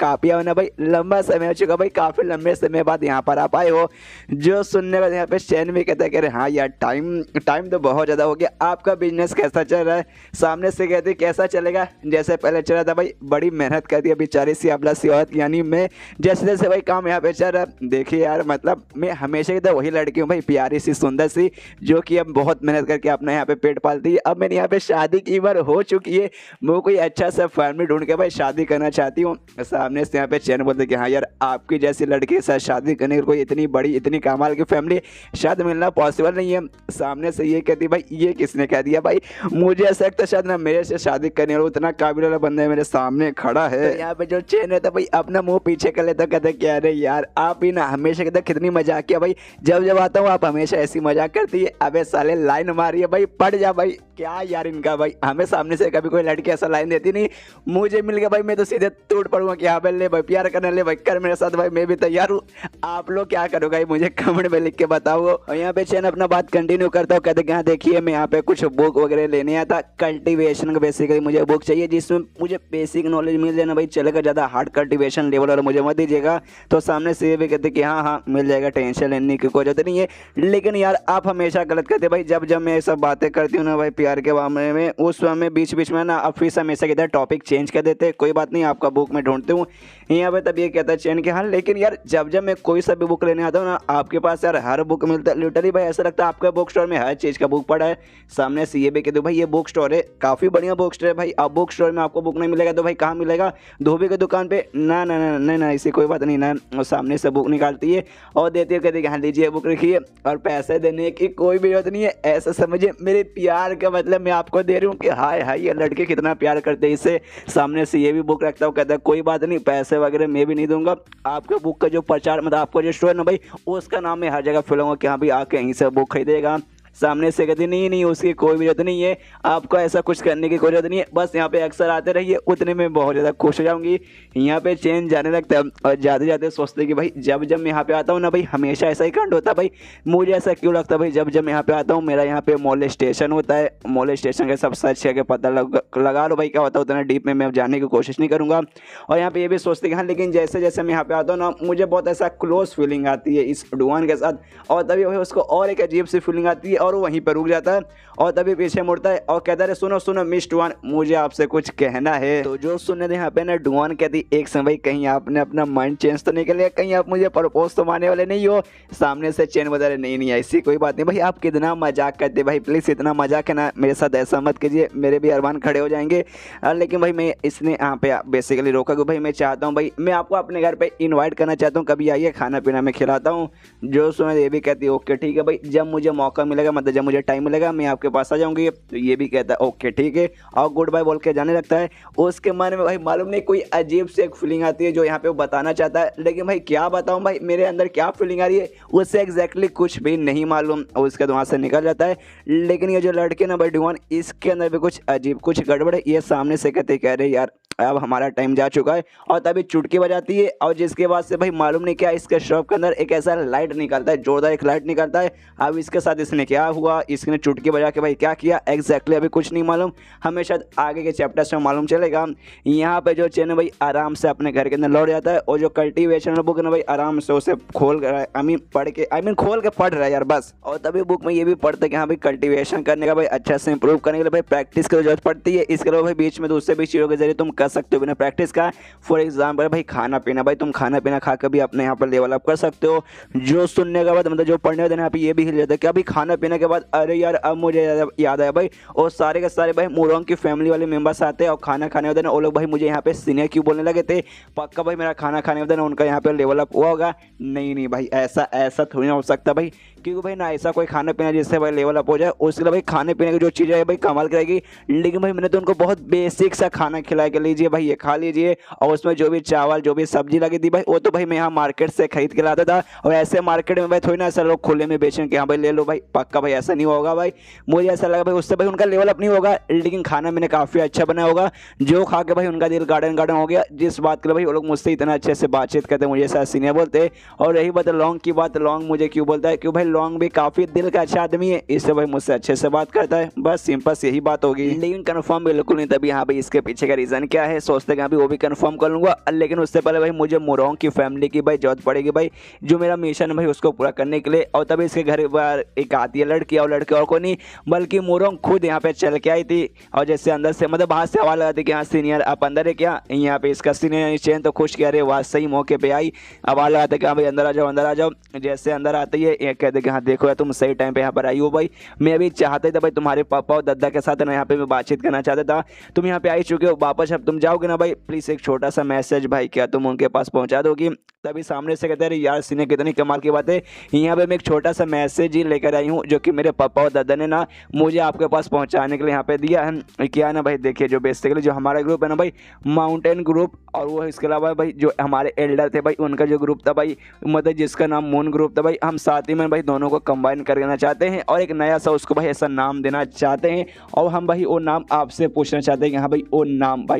आप ही हो ना भाई, लंबा समय हो चुका भाई, काफ़ी लंबे समय बाद यहाँ पर आप आए हो। जो सुनने वाले यहाँ पे चैन भी कहता है कि अरे हाँ यार टाइम तो बहुत ज़्यादा हो गया, आपका बिजनेस कैसा चल रहा है। सामने से कहते कैसा चलेगा, जैसे पहले चल रहा था भाई, बड़ी मेहनत करती है बेचारी सी अबला सी औरत यानी मैं, जैसे जैसे भाई काम यहाँ पे चल रहा है। देखिए यार मतलब मैं हमेशा की तो वही लड़की हूँ भाई, प्यारी सी सुंदर सी, जो कि अब बहुत मेहनत करके अपना यहाँ पे पेट पालती है। अब मेरी यहाँ पे शादी की उम्र हो चुकी है, वो कोई अच्छा सा फैमिली ढूंढ के भाई शादी करना चाहती हूँ। सामने से यहाँ पे चैन बोलते कि हाँ यार आपकी जैसी लड़की के साथ शादी करने की कोई इतनी बड़ी इतनी कमाल की फैमिली शायद मिलना पॉसिबल नहीं है। सामने से ये कहती भाई ये किसने कह दिया भाई, मुझे ऐसा लगता शायद ना मेरे से शादी करने वाला उतना काबिल वाला बंदा है मेरे सामने खड़ा है। तो यहाँ पे जो चैन रहता भाई अपना मुंह पीछे कर लेता, कहते क्या अरे यार आप ही ना हमेशा कहते कितनी मजाक किया भाई, जब जब आता हूँ आप हमेशा ऐसी मजाक करती है। अबे साले लाइन मारी है भाई, पड़ जा भाई। क्या यार इनका भाई, हमें सामने से कभी कोई लड़की ऐसा लाइन देती नहीं, मुझे मिल गया भाई मैं तो सीधे टूट पड़ूंगा कि हाँ भाई ले भाई प्यार करने ले भाई कर मेरे साथ भाई, मैं भी तैयार हूँ। आप लोग क्या करोगे मुझे कमेंट में लिख के बताओ। और यहाँ पे चैन अपना बात कंटिन्यू करता हूँ, कहते यहाँ देखिए मैं यहाँ पे कुछ बुक वगैरह लेने आया था कल्टीवेशन का, बेसिकली मुझे बुक चाहिए जिसमें मुझे बेसिक नॉलेज मिल जाए ना भाई, चलेगा ज़्यादा हार्ड कल्टीवेशन लेवल और मुझे मत दीजिएगा। तो सामने से ये भी कहते कि हाँ मिल जाएगा, टेंशन लेने की कोई जरूरत नहीं है। लेकिन यार आप हमेशा गलत करते भाई, जब जब मैं ये सब बातें करती हूँ ना भाई प्यार के मामले में, उस समय बीच बीच में ना आप फिर हमेशा कहते टॉपिक चेंज कर देते। कोई बात नहीं आपका बुक में ढूंढते हूँ यहाँ पे। तब ये कहता है चैन के हाँ लेकिन यार जब जब मैं कोई सा भी बुक लेने आता हूँ ना आपके पास यार हर बुक मिलता है लिटरली भाई, ऐसा लगता है आपका बुक स्टोर में हर चीज़ का बुक पड़ा है। सामने से ये भी कहते भाई ये बुक स्टोर है, काफ़ी बढ़िया बुक स्टोर है भाई। अब बुक स्टोर में आपको बुक नहीं मिलेगा तो भाई कहाँ मिलेगा, धोबी की दुकान पे ना ना ना ना ना इसी कोई बात नहीं ना। और सामने से बुक निकालती है और देती है, कहती है हाँ लीजिए बुक रखिए, और पैसे देने की कोई भी जरूरत नहीं है। ऐसा समझिए मेरे प्यार का मतलब मैं आपको दे रही हूँ कि हाय हाय ये लड़के कितना प्यार करते हैं इससे। सामने से ये भी बुक रखता हूँ, कहता है कोई बात नहीं पैसे वगैरह मैं भी नहीं दूंगा, आपके बुक का जो प्रचार मतलब आपका जो स्टोर है ना भाई उसका नाम मैं हर जगह फैलाऊंगा कि हाँ भाई आके यहीं से बुक खरीदेगा। सामने से कहती नहीं उसकी कोई भी जरूरत नहीं है, आपको ऐसा कुछ करने की कोई जरूरत नहीं है, बस यहाँ पे अक्सर आते रहिए, उतने में बहुत ज़्यादा खुश हो जाऊंगी। यहाँ पे चैन जाने लगता है और जाते जाते सोचते कि भाई जब जब मैं यहाँ पे आता हूँ ना भाई हमेशा ऐसा ही कांड होता है भाई। मुझे ऐसा क्यों लगता है भाई जब जब मैं यहाँ पे आता हूँ मेरा यहाँ पे मोलेस्टेशन होता है। मोलेस्टेशन का सब सच है कि पता लगा लो भाई क्या होता है, उतना डीप में मैं जाने की कोशिश नहीं करूँगा। और यहाँ पे ये भी सोचते कि हाँ लेकिन जैसे जैसे मैं यहाँ पे आता हूँ ना मुझे बहुत ऐसा क्लोज फीलिंग आती है इस डुआन के साथ, और तभी भाई उसको और एक अजीब सी फीलिंग आती है और वो वहीं पर रुक जाता है और तभी पीछे मुड़ता है और कहता है सुनो सुनो मिस डुआन मुझे आपसे कुछ कहना है। तो जो सुनने दे यहाँ पे ना डुआन कहती एक समय कहीं आपने अपना माइंड चेंज तो नहीं कर लिया, कहीं आप मुझे प्रपोज तो मारने वाले नहीं हो। सामने से चैन बता रहे नहीं ऐसी कोई बात नहीं भाई, आप कितना मजाक करते भाई, प्लीज़ इतना मजाक है ना मेरे साथ ऐसा मत कीजिए, मेरे भी अरमान खड़े हो जाएंगे। लेकिन भाई मैं इसने यहाँ पे बेसिकली रोका कि भाई मैं चाहता हूँ भाई मैं आपको अपने घर पे इनवाइट करना चाहता हूँ, कभी आइए खाना पीना मैं खिलाता हूँ। जो सुने ये भी कहती है ओके ठीक है भाई, जब मुझे मौका मिलेगा मतलब जब मुझे टाइम मिलेगा मैं आपके पास आ जाऊंगी। तो ये भी कहता है ओके ठीक है और गुड बाय बोल के जाने लगता है। उसके मन में भाई मालूम नहीं कोई अजीब से एक फीलिंग आती है जो यहाँ पे वो बताना चाहता है, लेकिन भाई क्या बताऊँ भाई मेरे अंदर क्या फीलिंग आ रही है उससे एग्जैक्टली कुछ भी नहीं मालूम, और उसके वहाँ से निकल जाता है। लेकिन ये जो लड़के ना भाई डुआन इसके अंदर भी कुछ अजीब कुछ गड़बड़ है। ये सामने से कहते कह रहे यार अब हमारा टाइम जा चुका है, और तभी चुटकी बजाती है और जिसके बाद से भाई मालूम नहीं क्या इसके शॉप के अंदर एक ऐसा लाइट निकलता है, जोरदार एक लाइट निकलता है। अब इसके साथ इसने क्या क्या हुआ, इसने चुटकी बजा के भाई क्या किया एग्जैक्टली अभी कुछ नहीं मालूम, हमें शायद आगे के चैप्टर्स में मालूम चलेगा। यहाँ पे जो चेन भाई आराम से अपने घर के अंदर लौट जाता है और जो कल्टीवेशन बुक ना भाई आराम से उसे खोल कर खोल के पढ़ रहा है यार बस। और तभी बुक में ये भी पढ़ता है कि हाँ भाई कल्टीवेशन करने का भाई अच्छा से इंप्रूव करने के लिए भाई प्रैक्टिस की जरूरत पड़ती है। इसके अलावा भाई बीच में दूसरे भी चीज़ों के जरिए तुम कर सकते हो बिना प्रैक्टिस का। फॉर एग्जाम्पल भाई खाना पीना, भाई तुम खाना पीना खा कर भी अपने यहाँ पर लेवल अप कर सकते हो। जो सुनने के बाद मतलब जो पढ़ने वाले यहाँ पे ये भी हिल जाता है कि अभी खाना पीने के बाद अरे यार अब मुझे याद आया भाई, और सारे के सारे भाई मोरोंग की फैमिली वाले मेंबर्स आते हैं और खाना खाने वाले वो लोग भाई मुझे यहाँ पे सीनियर क्यों बोलने लगे थे, पक्का भाई मेरा खाना खाने वाले उनका यहाँ पे लेवल अप हुआ होगा। नहीं भाई ऐसा थोड़ी ना हो सकता भाई, क्योंकि भाई ना ऐसा कोई खाना पीना जिससे भाई लेवल अप हो जाए। उसके लिए भाई खाने पीने की जो चीज़ें है भाई कमाल करेगी, लेकिन भाई मैंने तो उनको बहुत बेसिक सा खाना खिलाया कि लीजिए भाई ये खा लीजिए, और उसमें जो भी चावल जो भी सब्जी लगी थी भाई वो तो भाई मैं यहाँ मार्केट से खरीद के लाता था। और ऐसे मार्केट में भाई थोड़ी ना ऐसा लोग खुले में बेचें कि हाँ भाई ले लो भाई, पक्का भाई ऐसा नहीं होगा भाई। मुझे ऐसा लगा भाई उससे भाई उनका लेवल अप नहीं होगा, लेकिन खाना मैंने काफ़ी अच्छा बनाया होगा जो खा के भाई उनका दिल गार्डन गार्डन हो गया। जिस बात के लिए भाई वो लोग मुझसे इतना अच्छे से बातचीत करते, मुझे ऐसा सीनियर बोलते। और रही बात लॉन्ग की बात, लॉन्ग मुझे क्यों बोलता है, क्यों भाई लॉन्ग भी काफ़ी दिल का अच्छा आदमी है, इससे भाई मुझसे अच्छे से बात करता है, बस सिंपल यही बात होगी। लेकिन कंफर्म बिल्कुल नहीं तभी हाँ भाई इसके पीछे का रीज़न क्या है सोचते हैं अभी वो भी कंफर्म कर लूँगा। लेकिन उससे पहले भाई मुझे मोरोंग की फैमिली की भाई जरूरत पड़ेगी भाई, जो मेरा मिशन है भाई उसको पूरा करने के लिए। और तभी इसके घर बार एक आती है लड़की, और लड़के और को नहीं बल्कि मोरोंग खुद यहाँ पे चल के आई थी। और जैसे अंदर से मतलब बाहर से आवाज़ लगाती कि हाँ सीनियर आप अंदर है क्या, यहाँ पे इसका सीनियर चैन तो खुश कह रहे वाह सही मौके पे आई, आवाज़ लगाते कि हाँ भाई अंदर आ जाओ अंदर आ जाओ। जैसे अंदर आती है ये कहते कि हाँ देखो यार तुम सही टाइम पे यहाँ पर आई हो भाई, मैं भी चाहता था भाई तुम्हारे पापा और दादा के साथ ना यहाँ पे मैं बातचीत करना चाहता था, तुम यहाँ पे आई चुके हो, वापस अब तुम जाओगे ना भाई प्लीज़ एक छोटा सा मैसेज भाई क्या तुम उनके पास पहुँचा दोगी। तभी सामने से कहते हैं यार सीने कितनी कमाल की बात है, यहाँ पे मैं एक छोटा सा मैसेज ही लेकर आई हूँ जो कि मेरे पापा और दादा ने ना मुझे आपके पास पहुँचाने के लिए यहाँ पे दिया है। क्या है ना भाई देखिए जो बेसिकली जो हमारा ग्रुप है ना भाई माउंटेन ग्रुप, और वो इसके अलावा भाई जो हमारे एल्डर थे भाई उनका जो ग्रुप था भाई मतलब जिसका नाम मून ग्रुप था भाई, हम साथ ही में भाई दोनों को कंबाइन कर देना चाहते हैं और एक नया सा उसको भाई ऐसा नाम देना चाहते हैं। और हम भाई वो नाम आपसे पूछना चाहते हैं कि हाँ भाई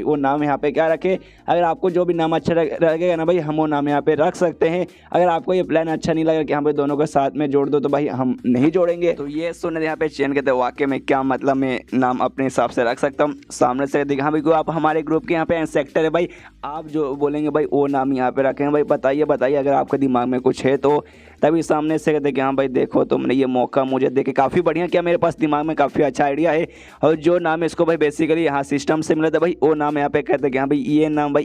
वो नाम यहाँ पे क्या रखे। अगर आपको जो भी नाम अच्छा लगेगा ना भाई हम वो नाम यहाँ पे रख सकते हैं। अगर आपको ये प्लान अच्छा नहीं लगा कि हाँ भाई दोनों को साथ में जोड़ दो तो भाई हम नहीं जोड़ेंगे। तो ये सुनने यहाँ पे चैन कहते वाकई में क्या मतलब मैं नाम अपने हिसाब से रख सकता हूँ। सामने से देखा हाँ भाई आप हमारे ग्रुप के यहाँ पे सेक्टर है भाई, आप जो बोलेंगे भाई वो नाम यहाँ पे रखेंगे भाई, बताइए अगर आपके दिमाग में कुछ है तो। तभी सामने से कहते कि हाँ भाई देखो तुमने ये मौका मुझे देखे काफ़ी बढ़िया किया, मेरे पास दिमाग में काफ़ी अच्छा आइडिया है। और जो नाम इसको भाई बेसिकली यहाँ सिस्टम से मिला था भाई वो नाम यहाँ पे कहते कि हाँ भाई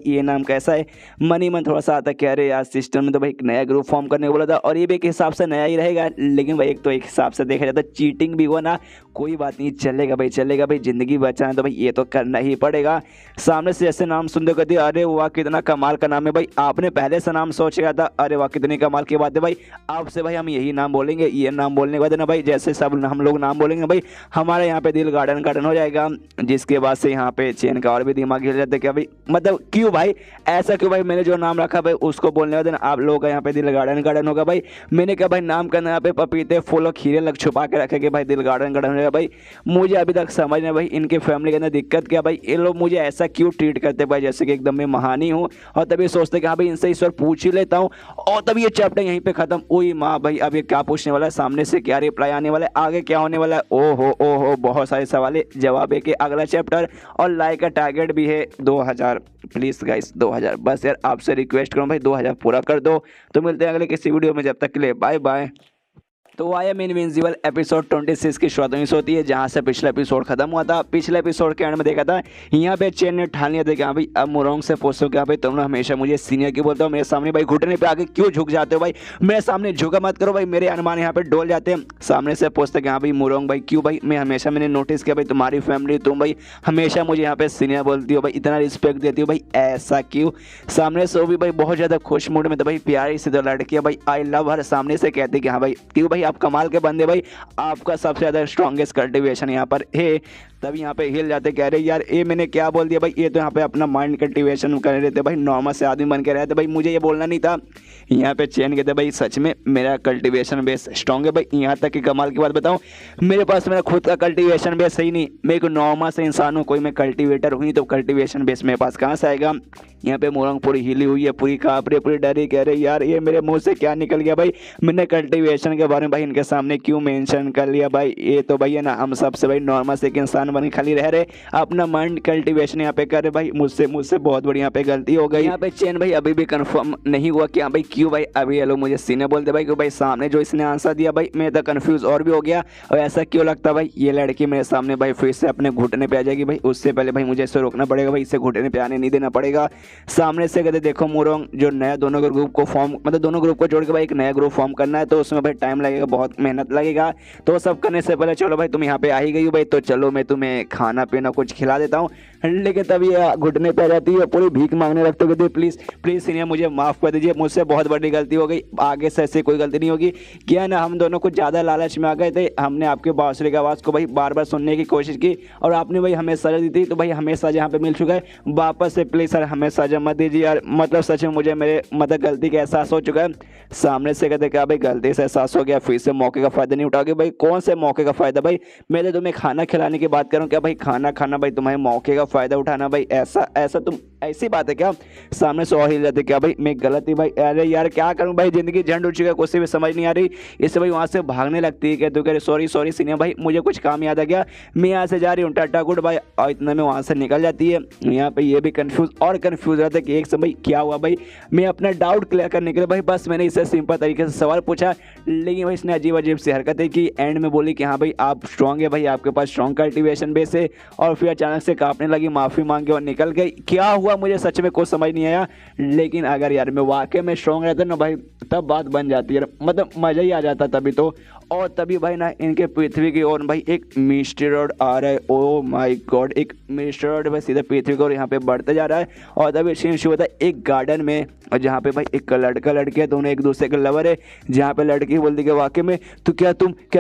ये नाम कैसा है। मन थोड़ा सा आता कह रहे यार सिस्टम में तो भाई एक नया ग्रुप फॉर्म करने को बोला था और ये भी एक हिसाब से नया ही रहेगा, लेकिन भाई एक हिसाब से देखा जाता चीटिंग भी हुआ ना, कोई बात नहीं चलेगा भाई ज़िंदगी बचाना तो भाई ये तो करना ही पड़ेगा। सामने से जैसे नाम सुनते कहते अरे वाह कितना कमाल का नाम है भाई, आपने पहले से नाम सोच गया था, अरे वाह कितनी कमाल की बात है भाई, आपसे भाई हम यही नाम बोलेंगे। ये नाम बोलने के बाद ना भाई जैसे सब हम लोग नाम बोलेंगे भाई हमारे यहाँ पे दिल गार्डन हो जाएगा। जिसके बाद से यहाँ पे चैन का और भी दिमाग हिल जाता है क्या भाई मतलब क्यों भाई ऐसा क्यों भाई, मैंने जो नाम रखा भाई उसको बोलने के बाद ना आप लोगों का यहाँ पे दिल गार्डन होगा भाई। मैंने कहा भाई नाम का यहाँ पे पपीते फूल और खीरे लग छुपा के रखेंगे भाई दिल गार्डन हो जाएगा भाई। मुझे अभी तक समझ नहीं भाई इनके फैमिली के अंदर दिक्कत क्या भाई, ये लोग मुझे ऐसा क्यों ट्रीट करते भाई जैसे कि एकदम मैं महानी हूँ। और तभी सोचते कि हाँ भाई इनसे इस बार पूछ ही लेता हूँ और तभी ये चैप्टर यहीं पे खत्म। ओई माँ भाई अब ये क्या पूछने वाला है, सामने से क्या रिप्लाई आने वाला है, आगे क्या होने वाला है, ओहो बहुत सारे सवाल जवाब है कि अगला चैप्टर। और लाइक का टारगेट भी है 2000 प्लीज़ गाइस 2000 बस यार आपसे रिक्वेस्ट करूँ भाई 2000 पूरा कर दो। तो मिलते हैं अगले किसी वीडियो में, जब तक के लिए बाय बाय। तो आई एम इनविंसिबल एपिसोड 26 की शुरुआत होती है जहाँ से पिछला एपिसोड खत्म हुआ था। पिछले एपिसोड के एंड में देखा था यहाँ पे चैन ने ठान लिया था कि हाँ भाई अब मोरोंग से पूछो कि हाँ भाई तुम लोग हमेशा मुझे सीनियर क्यों बोलते हो, मेरे सामने भाई घुटने पे आके क्यों झुक जाते हो भाई, मेरे सामने झुका मत करो भाई, मेरे अनुमान यहाँ पे डोल जाते हैं। सामने से पूछते कि हाँ भाई मोरोंग भाई क्यों भाई, मैं हमेशा मैंने नोटिस किया भाई तुम्हारी फैमिली तुम भाई हमेशा मुझे यहाँ पे सीनियर बोलती हो भाई, इतना रिस्पेक्ट देती हो भाई, ऐसा क्यों। सामने से वो भी भाई बहुत ज़्यादा खुश मूड में तो भाई प्यारी सी तो लड़की है भाई आई लव हर, सामने से कहती कि हाँ भाई क्यों भाई आप कमाल के बंदे भाई, आपका सबसे ज़्यादा स्ट्रॉन्गेस्ट कल्टिवेशन यहाँ पर है। तभी यहाँ पे हिल जाते, कह रहे यार ये मैंने क्या बोल दिया भाई, ये तो यहाँ पे अपना माइंड कल्टीवेशन कर रहे थे भाई, नॉर्मल से आदमी बन के रहे थे भाई, मुझे ये बोलना नहीं था। यहाँ पे चैन कहते भाई सच में मेरा कल्टीवेशन बेस स्ट्रॉन्ग है भाई। यहाँ तक कि कमाल की बात बताऊँ, मेरे पास मेरा खुद का कल्टीवेशन बेस सही नहीं, मैं एक नॉर्मल से इंसान हूँ, कोई मैं कल्टीवेटर हुई तो कल्टीवेशन बेस मेरे पास कहाँ से आएगा। यहाँ पे मोरंग पूरी हिली हुई है, पूरी काँप रही है, पूरी डरी, कह रही यार ये मेरे मुंह से क्या निकल गया भाई, मैंने कल्टीवेशन के बारे में भाई इनके सामने क्यों मेंशन कर लिया भाई। ये तो भाई है ना हम सबसे भाई नॉर्मल से एक इंसान बन के खाली रह रहे, अपना माइंड कल्टीवेशन यहाँ पे कर रहे भाई, मुझसे बहुत बड़ी यहाँ पे गलती हो गई। यहाँ पे चैन भाई अभी भी कंफर्म नहीं हुआ कि हाँ भाई क्यों भाई अभी ये लोग मुझे सीने बोलते भाई, क्यों भाई सामने जो इसने आंसर दिया भाई मैं तो कंफ्यूज और भी हो गया। और ऐसा क्यों लगता भाई ये लड़की मेरे सामने भाई फिर से अपने घुटने पे आ जाएगी भाई, उससे पहले भाई मुझे इसे रोकना पड़ेगा भाई, इसे घुटने पे आने नहीं देना पड़ेगा। सामने से कहते देखो मोरंग जो नया दोनों के ग्रुप को फॉर्म, मतलब दोनों ग्रुप को जोड़ के भाई एक नया ग्रुप फॉर्म करना है, तो उसमें भाई टाइम लगेगा, बहुत मेहनत लगेगा। तो सब करने से पहले चलो भाई तुम यहाँ पे आ ही गई हो भाई, तो चलो मैं तुम्हें खाना पीना कुछ खिला देता हूँ। लेकिन तभी घुटने पे रहती है, पूरी भीख मांगने लगते हो, कहते प्लीज़ प्लीज़ सीनियर मुझे माफ़ कर दीजिए, मुझसे बहुत बड़ी गलती हो गई, आगे से ऐसे कोई गलती नहीं होगी। क्या ना हम दोनों कुछ ज़्यादा लालच में आ गए थे, हमने आपके बांसुरी की आवाज़ को भाई बार बार सुनने की कोशिश की और आपने भाई हमें सजा दी थी, तो भाई हमें सजा यहाँ पे मिल चुका है, वापस से प्लीज़ सर हमें सजा मत दीजिए यार, मतलब सच में मुझे मेरे मतलब गलती का एहसास हो चुका है। सामने से कहते क्या भाई गलती से एहसास हो गया, फिर से मौके का फ़ायदा नहीं उठाओगे भाई, कौन से मौके का फ़ायदा भाई, मैं तो तुम्हें खाना खिलाने की बात करूँ क्या भाई, खाना खाना भाई तुम्हारे मौके का फ़ायदा उठाना भाई, ऐसा ऐसा तुम ऐसी बात है क्या। सामने से और हिल जाते क्या भाई मैं गलत ही भाई, अरे यार क्या करूं भाई, जिंदगी झंड उठ चुका है, कुछ भी समझ नहीं आ रही। इससे भाई वहां से भागने लगती है, कि तू कह रही सॉरी सॉरी सीनियर भाई मुझे कुछ काम याद आ गया, मैं यहाँ से जा रही हूँ टाटा गुड भाई, और इतना में वहां से निकल जाती है। यहाँ पे ये भी कंफ्यूज रहता है कि एक समय क्या हुआ भाई, मैं अपना डाउट क्लियर करने के लिए भाई बस मैंने इससे सिंपल तरीके से सवाल पूछा, लेकिन भाई इसने अजीब अजीब सी हरकतें की, एंड में बोली कि हाँ भाई आप स्ट्रॉन्ग है भाई, आपके पास स्ट्रॉन्ग कल्टीवेशन बेस है, और फिर अचानक से कांपने लगी, माफ़ी मांगे और निकल गई। क्या हुआ मुझे सच में कुछ समझ नहीं आया, लेकिन अगर यार मैं वाकई में स्ट्रॉन्ग रहता ना भाई तब बात बन जाती है, मतलब मज़ा ही आ जाता तभी तो। और तभी भाई ना इनके पृथ्वी की ओर भाई एक मीस्टेरॉयड आ रहा है, ओ माय गॉड, एक मीस्टेरॉयड भाई सीधे पृथ्वी की ओर यहाँ पे बढ़ते जा रहा है। और तभी सीन शुरू होता है एक गार्डन में, और जहाँ पे भाई एक लड़का लड़की है, दोनों एक दूसरे के लवर है, जहाँ पे लड़की बोलती कि वाकई में तो क्या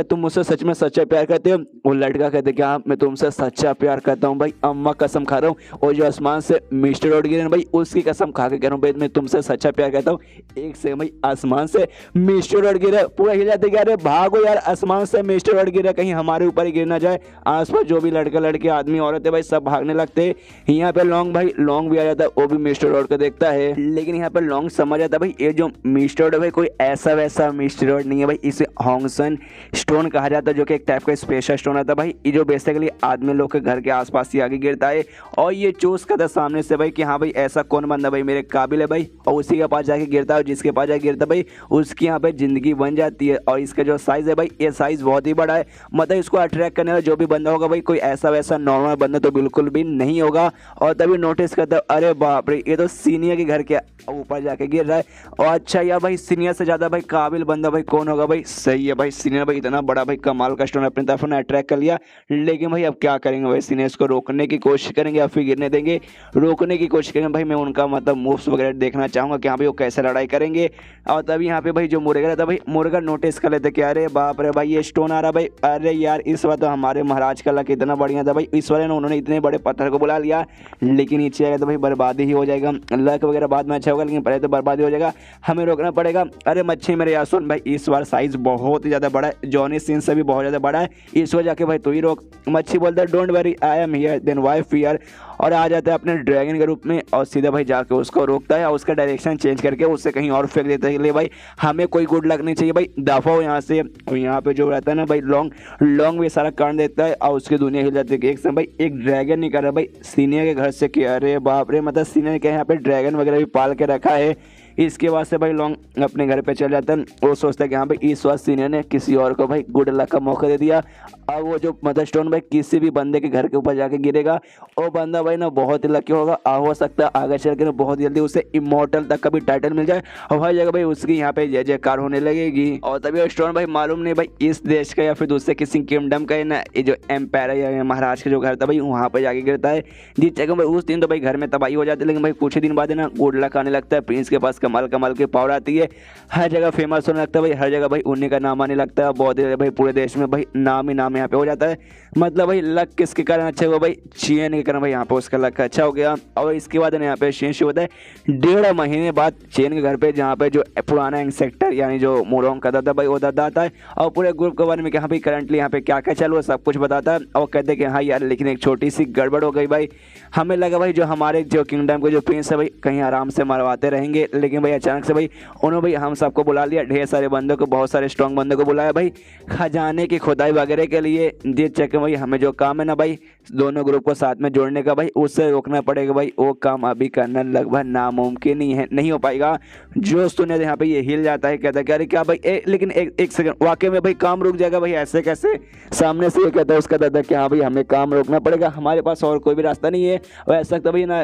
तुम मुझसे सच में सच्चा प्यार करते हो। वो लड़का कहते क्या मैं तुमसे सच्चा प्यार करता हूँ भाई, अम्मा कसम खा रहा हूँ, और जो आसमान से मीस्टेरॉयड गिरे भाई उसकी कसम खा के कह रहा हूँ भाई मैं तुमसे सच्चा प्यार करता हूँ। एक से भाई आसमान से मीस्टेरॉयड गिरे, पूरा हिल जाते क्या, अरे भागो यार आसमान से मीस्टेरॉयड गिरा, कहीं हमारे ऊपर ही गिर ना जाए। आसपास जो भी लड़का लड़के आदमी औरत है भाई सब भागने लगते। यहाँ पे लॉन्ग भी आ जाता है, वो भी मीस्टेरॉयड को देखता है, लेकिन यहाँ पे लॉन्ग समझ आता है भाई ये जो मीस्टेरॉयड है भाई कोई ऐसा वैसा मीस्टेरॉयड नहीं है भाई, इसे हॉन्गसन स्टोन कहा जाता है, जो कि एक टाइप का स्पेशल स्टोन आता है भाई, ये जो बेसिकली आदमी लोग के घर के आसपास ही आगे गिरता है। और ये चूज करता है सामने से भाई कि हाँ भाई ऐसा कौन बंदा भाई मेरे काबिल है भाई, और उसी के पास जाके गिरता है, और जिसके पास जाके गिरता है भाई उसकी यहाँ पे जिंदगी बन जाती है। और इसका जो साइज है भाई ये साइज बहुत ही बड़ा है, मतलब इसको अट्रैक्ट करने वाला जो भी बंदा होगा भाई कोई ऐसा वैसा नॉर्मल बंदा तो बिल्कुल भी नहीं होगा। और तभी नोटिस करता है अरे बाप रे ये तो सीनियर के घर के ऊपर जाके गिर रहा है, और अच्छा यार भाई सीनियर से ज़्यादा भाई काबिल बंदा भाई कौन होगा भाई, सही है भाई सीनियर भाई इतना बड़ा भाई कमाल का स्टोन अपनी तरफ ने अट्रैक्ट कर लिया। लेकिन भाई अब क्या करेंगे भाई, सीनियर इसको रोकने की कोशिश करेंगे या फिर गिरने देंगे, रोकने की कोशिश करेंगे भाई, मैं उनका मतलब मूव्स वगैरह देखना चाहूँगा कि हाँ भाई वो कैसे लड़ाई करेंगे। और तभी यहाँ पे भाई जो मुर्गा रहता भाई मुर्गा नोटिस कर लेते कि अरे बाप रे भाई ये स्टोन आ रहा भाई, अरे यार इस बार तो हमारे महाराज का लक इतना बढ़िया था भाई, इस वाले ने उन्होंने इतने बड़े पत्थर को बुला लिया, लेकिन नीचे आएगा तो भाई बर्बादी ही हो जाएगा, लक वगैरह बाद में अच्छा होगा लेकिन पहले तो बर्बादी हो जाएगा, हमें रोकना पड़ेगा। अरे मच्छी मेरे यार सुन भाई इस बार साइज बहुत ही ज़्यादा बड़ा है, जॉनी सीन से भी बहुत ज़्यादा बड़ा है, इस वजह के भाई तू ही रोक। मच्छी बोलता है don't worry I am here then why fear, और आ जाता है अपने ड्रैगन के रूप में और सीधा भाई जाके उसको रोकता है और उसका डायरेक्शन चेंज करके उससे कहीं और फेंक देता है, ले भाई हमें कोई गुड लक नहीं चाहिए भाई, दफा हो यहाँ से। और यहाँ पे जो रहता है ना भाई लॉन्ग भी सारा कांड देता है और उसकी दुनिया हिल जाती है। एक समय भाई एक ड्रैगन निकल रहा है भाई सीनियर के घर से कि अरे बाप रे, मतलब सीनियर के यहाँ पे ड्रैगन वगैरह भी पाल के रखा है। इसके बाद से भाई लॉन्ग अपने घर पे चल जाता है, वो सोचता है कि हाँ भाई इस बार सीनियर ने किसी और को भाई गुड लक का मौका दे दिया। अब वो जो मदर स्टोन भाई किसी भी बंदे के घर के ऊपर जाके गिरेगा वो बंदा भाई ना बहुत ही लकी होगा, हो सकता है आगे चल के ना बहुत जल्दी उसे इमॉर्टल तक का भी टाइटल मिल जाए और हर जगह भाई उसकी यहाँ पे जय जयकार होने लगेगी। और तभी वो स्टोन भाई मालूम नहीं भाई इस देश का या फिर दूसरे किसी किंगडम का है ना, ये जो एम्पायर या महाराज का जो घर था भाई वहाँ पे जाके गिरता है, जिस जगह भाई उस दिन तो भाई घर में तबाही हो जाती है, लेकिन भाई कुछ ही दिन बाद है ना गुड लक आने लगता है, प्रिंस के पास कमाल कमाल की पावर आती है, हर जगह फेमस होने लगता है भाई, हर जगह भाई उन्हीं का नाम आने लगता है, बहुत ही भाई पूरे देश में भाई नाम ही नाम यहाँ पे हो जाता है। मतलब भाई लक किसके कारण अच्छा हुआ भाई, चेन के कारण भाई यहाँ पे उसका लक अच्छा हो गया। और इसके बाद यहाँ पे चेन होता है 1.5 महीने बाद चेन के घर पे, जहाँ पे जो पुराना इंसेक्टर यानी जो मोरोंग का दादा भाई वो दादा आता है और पूरे ग्रुप के बारे में कि हाँ भाई करंटली यहाँ पे क्या क्या चल रहा है सब कुछ बताता है। और कहते हैं कि हाँ यार लेकिन एक छोटी सी गड़बड़ हो गई भाई, हमें लगा भाई जो हमारे जो किंगडम के जो प्रिंस है भाई कहीं आराम से मरवाते रहेंगे, लेकिन भाई अचानक से भाई उन्होंने भाई हम सबको बुला लिया, ढेर सारे बंदों को, बहुत सारे स्ट्रॉन्ग बंदों को बुलाया भाई खजाने की खुदाई वगैरह के लिए। ये चेक भाई हमें जो काम है ना भाई दोनों ग्रुप को साथ में जोड़ने का भाई, उससे रोकना पड़ेगा भाई, वो काम अभी करना लगभग नामुमकिन ही है, नहीं हो पाएगा। जो सुने यहाँ पे ये हिल जाता है, कहता है अरे क्या भाई लेकिन एक सेकंड वाकई में भाई काम रुक जाएगा भाई, ऐसे कैसे? सामने से ये कहता है उसका दादा कि हाँ भाई हमें काम रोकना पड़ेगा, हमारे पास और कोई भी रास्ता नहीं है। और ऐसा तो भाई ना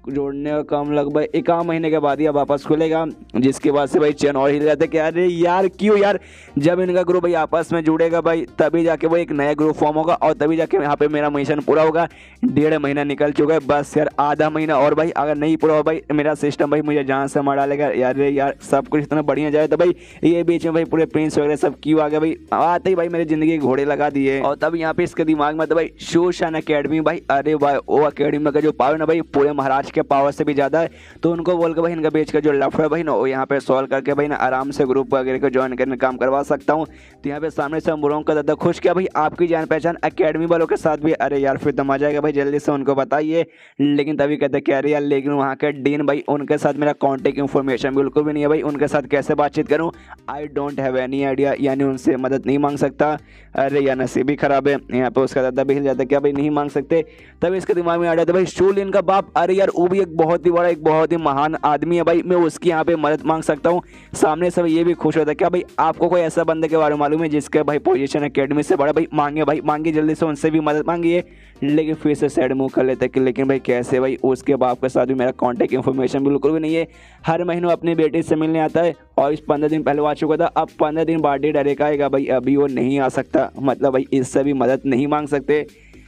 जोड़ने का काम लगभग 1 महीने के बाद ही वापस खुलेगा, जिसके बाद से भाई चैन और हिल जाता है कि अरे यार क्यों यार, जब इनका ग्रुप भाई आपस में जुड़ेगा भाई तभी जाके वो एक नया ग्रुप फॉर्म होगा और तभी जाके यहाँ पे मेरा मिशन पूरा होगा। 1.5 महीना निकल चुका है, बस यार आधा महीना और भाई, अगर नहीं पूरा हो भाई मेरा सिस्टम भाई मुझे जान से मार डालेगा यार सब कुछ इतना बढ़िया जाए तो भाई ये बीच में भाई पूरे प्रिंस वगैरह सब क्यों आ गए भाई, आते ही भाई मेरी जिंदगी के घोड़े लगा दिए। और तब यहाँ पे इसके दिमाग में तो भाई शोशान अकेडमी भाई, अरे भाई वो अकेडमी का जो पावर ना भाई पूरे महाराज के पावर से भी ज्यादा है, तो उनको बोल के भाई इनका बेच का जो लफड़ा है भाई ना वो यहाँ पे सॉल्व करके भाई ना आराम से ग्रुप वगैरह को ज्वाइन करने काम करवा सकता हूँ। तो यहाँ पे सामने से मोरोंग का दादा खुश किया भाई आपकी जान पहचान अकेडमी वालों के साथ भी, अरे यार फिर तो मजा आएगा भाई, जल्दी से उनको बताइए। लेकिन तभी कहते क्या अरे यार लेकिन वहाँ के डीन भाई उनके साथ मेरा कॉन्टेक्ट इन्फॉर्मेशन बिल्कुल भी नहीं है भाई, उनके साथ कैसे बातचीत करूँ, I don't have any idea, यानी उनसे मदद नहीं मांग सकता। अरे यार नसीब ही खराब है, यहाँ पे उसका दादा भी हिल जाता है क्या भाई नहीं मांग सकते। तभी इसके दिमाग में आ जाता है भाई शू लिन का बाप, अरे यार वो भी एक बहुत ही बड़ा एक बहुत ही महान आदमी है भाई, मैं उसकी यहाँ पे मदद मांग सकता हूँ। सामने से ये भी खुश होता है क्या भाई आपको कोई ऐसा बंदे के बारे में मालूम है जिसके भाई पोजीशन अकेडमी से बड़ा, भाई मांगे जल्दी से उनसे भी मदद मांगिए। लेकिन फिर से सैड मुंह कर लेते कि लेकिन भाई कैसे भाई, उसके बाप के साथ भी मेरा कॉन्टैक्ट इन्फॉर्मेशन बिल्कुल भी नहीं है, हर महीने अपनी बेटी से मिलने आता है और इस 15 दिन पहले आ चुका था, अब 15 दिन बाद डायरेक्ट आएगा भाई, अभी वो नहीं आ सकता, मतलब भाई इससे भी मदद नहीं मांग सकते।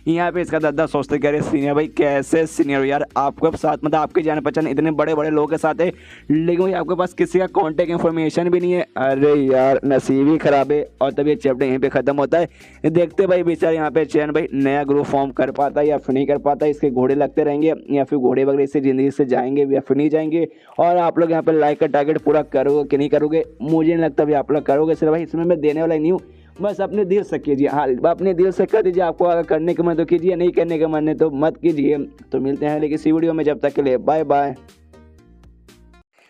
यहाँ पे इसका दादा सोचते कह रहे सीनियर भाई कैसे सीनियर यार, आपको साथ मतलब आपकी जान पहचान इतने बड़े बड़े लोगों के साथ है लेकिन भाई आपके पास किसी का कॉन्टैक्ट इन्फॉर्मेशन भी नहीं है, अरे यार नसीब ही खराब है। और तब ये चैप्टर यहीं पे खत्म होता है। देखते भाई बेचारे यहाँ पे चैन भाई नया ग्रुप फॉर्म कर पाता है या फिर नहीं कर पाता, इसके घोड़े लगते रहेंगे या फिर घोड़े वगैरह इससे ज़िंदगी से जाएंगे या फिर नहीं जाएंगे। और आप लोग यहाँ पे लाइक का टारगेट पूरा करोगे कि नहीं करोगे, मुझे नहीं लगता भाई आप लोग करोगे, सिर्फ भाई इसमें मैं देने वाला ही नहीं हूँ, बस अपने दिल से कीजिए, हाँ अपने दिल से कर दीजिए, आपको अगर करने का मन तो कीजिए, नहीं करने का मन है तो मत कीजिए। तो मिलते हैं लेकिन इसी वीडियो में, जब तक के लिए बाय बाय।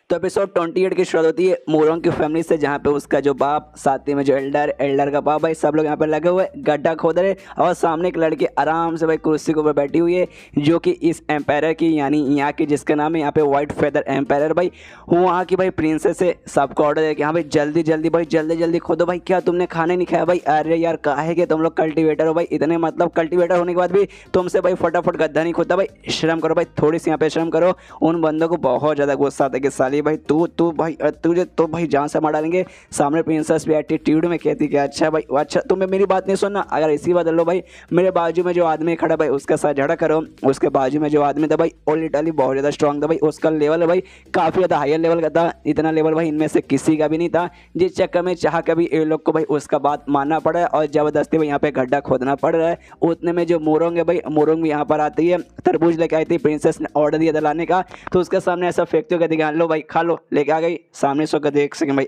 तो एपिसोड 28 की शुरुआत होती है मोरोंग की फैमिली से, जहाँ पे उसका जो बाप, साथ ही में जो एल्डर का बाप भाई सब लोग यहाँ पे लगे हुए गड्ढा खोद रहे और सामने एक लड़की आराम से भाई कुर्सी के ऊपर बैठी हुई है जो कि इस एम्पायर की यानी यहाँ की जिसका नाम है यहाँ पे व्हाइट फेदर एम्पायर भाई, वहाँ की भाई प्रिंसेस से सबको ऑर्डर दे कि हाँ भाई जल्दी जल्दी खोदो भाई, क्या तुमने खाना नहीं खाया भाई, अरे यार काहे कि तुम लोग कल्टिवेटर हो भाई, इतने मतलब कल्टिवेटर होने के बाद भी तुमसे भाई फटाफट गड्ढा नहीं खोदता भाई, श्रम करो भाई, थोड़ी सी यहाँ पे श्रम करो। उन बंदों को बहुत ज़्यादा गुस्सा आता है कि साली भाई तू भाई तुझे तो भाई जान से मार डालेंगे। सामने प्रिंसेस भी एटीट्यूड में कहती कि अच्छा भाई अच्छा तुम्हें मेरी बात नहीं सुनना, अगर इसी बात लो भाई मेरे बाजू में जो आदमी खड़ा भाई उसके साथ झगड़ा करो। उसके बाजू में जो आदमी था भाई और लिटरली बहुत ज़्यादा स्ट्रॉन्ग था भाई, उसका लेवल भाई काफ़ी ज़्यादा हायर लेवल का था, इतना लेवल भाई इनमें से किसी का भी नहीं था, जिस चक्कर में चाह के भी ये लोग को भाई उसका बात मानना पड़ा है और ज़बरदस्ती भाई यहाँ पे गड्ढा खोदना पड़ रहा है। उतने में जो मोरोंग है भाई, मोरोंग भी यहाँ पर आती है, तरबूज लेके आई थी, प्रिंसेस ने ऑर्डर दिया था लाने का, तो उसके सामने ऐसा फेंकते हो कहती लो भाई खा लो, लेके आ गई। सामने सो कर देख सके भाई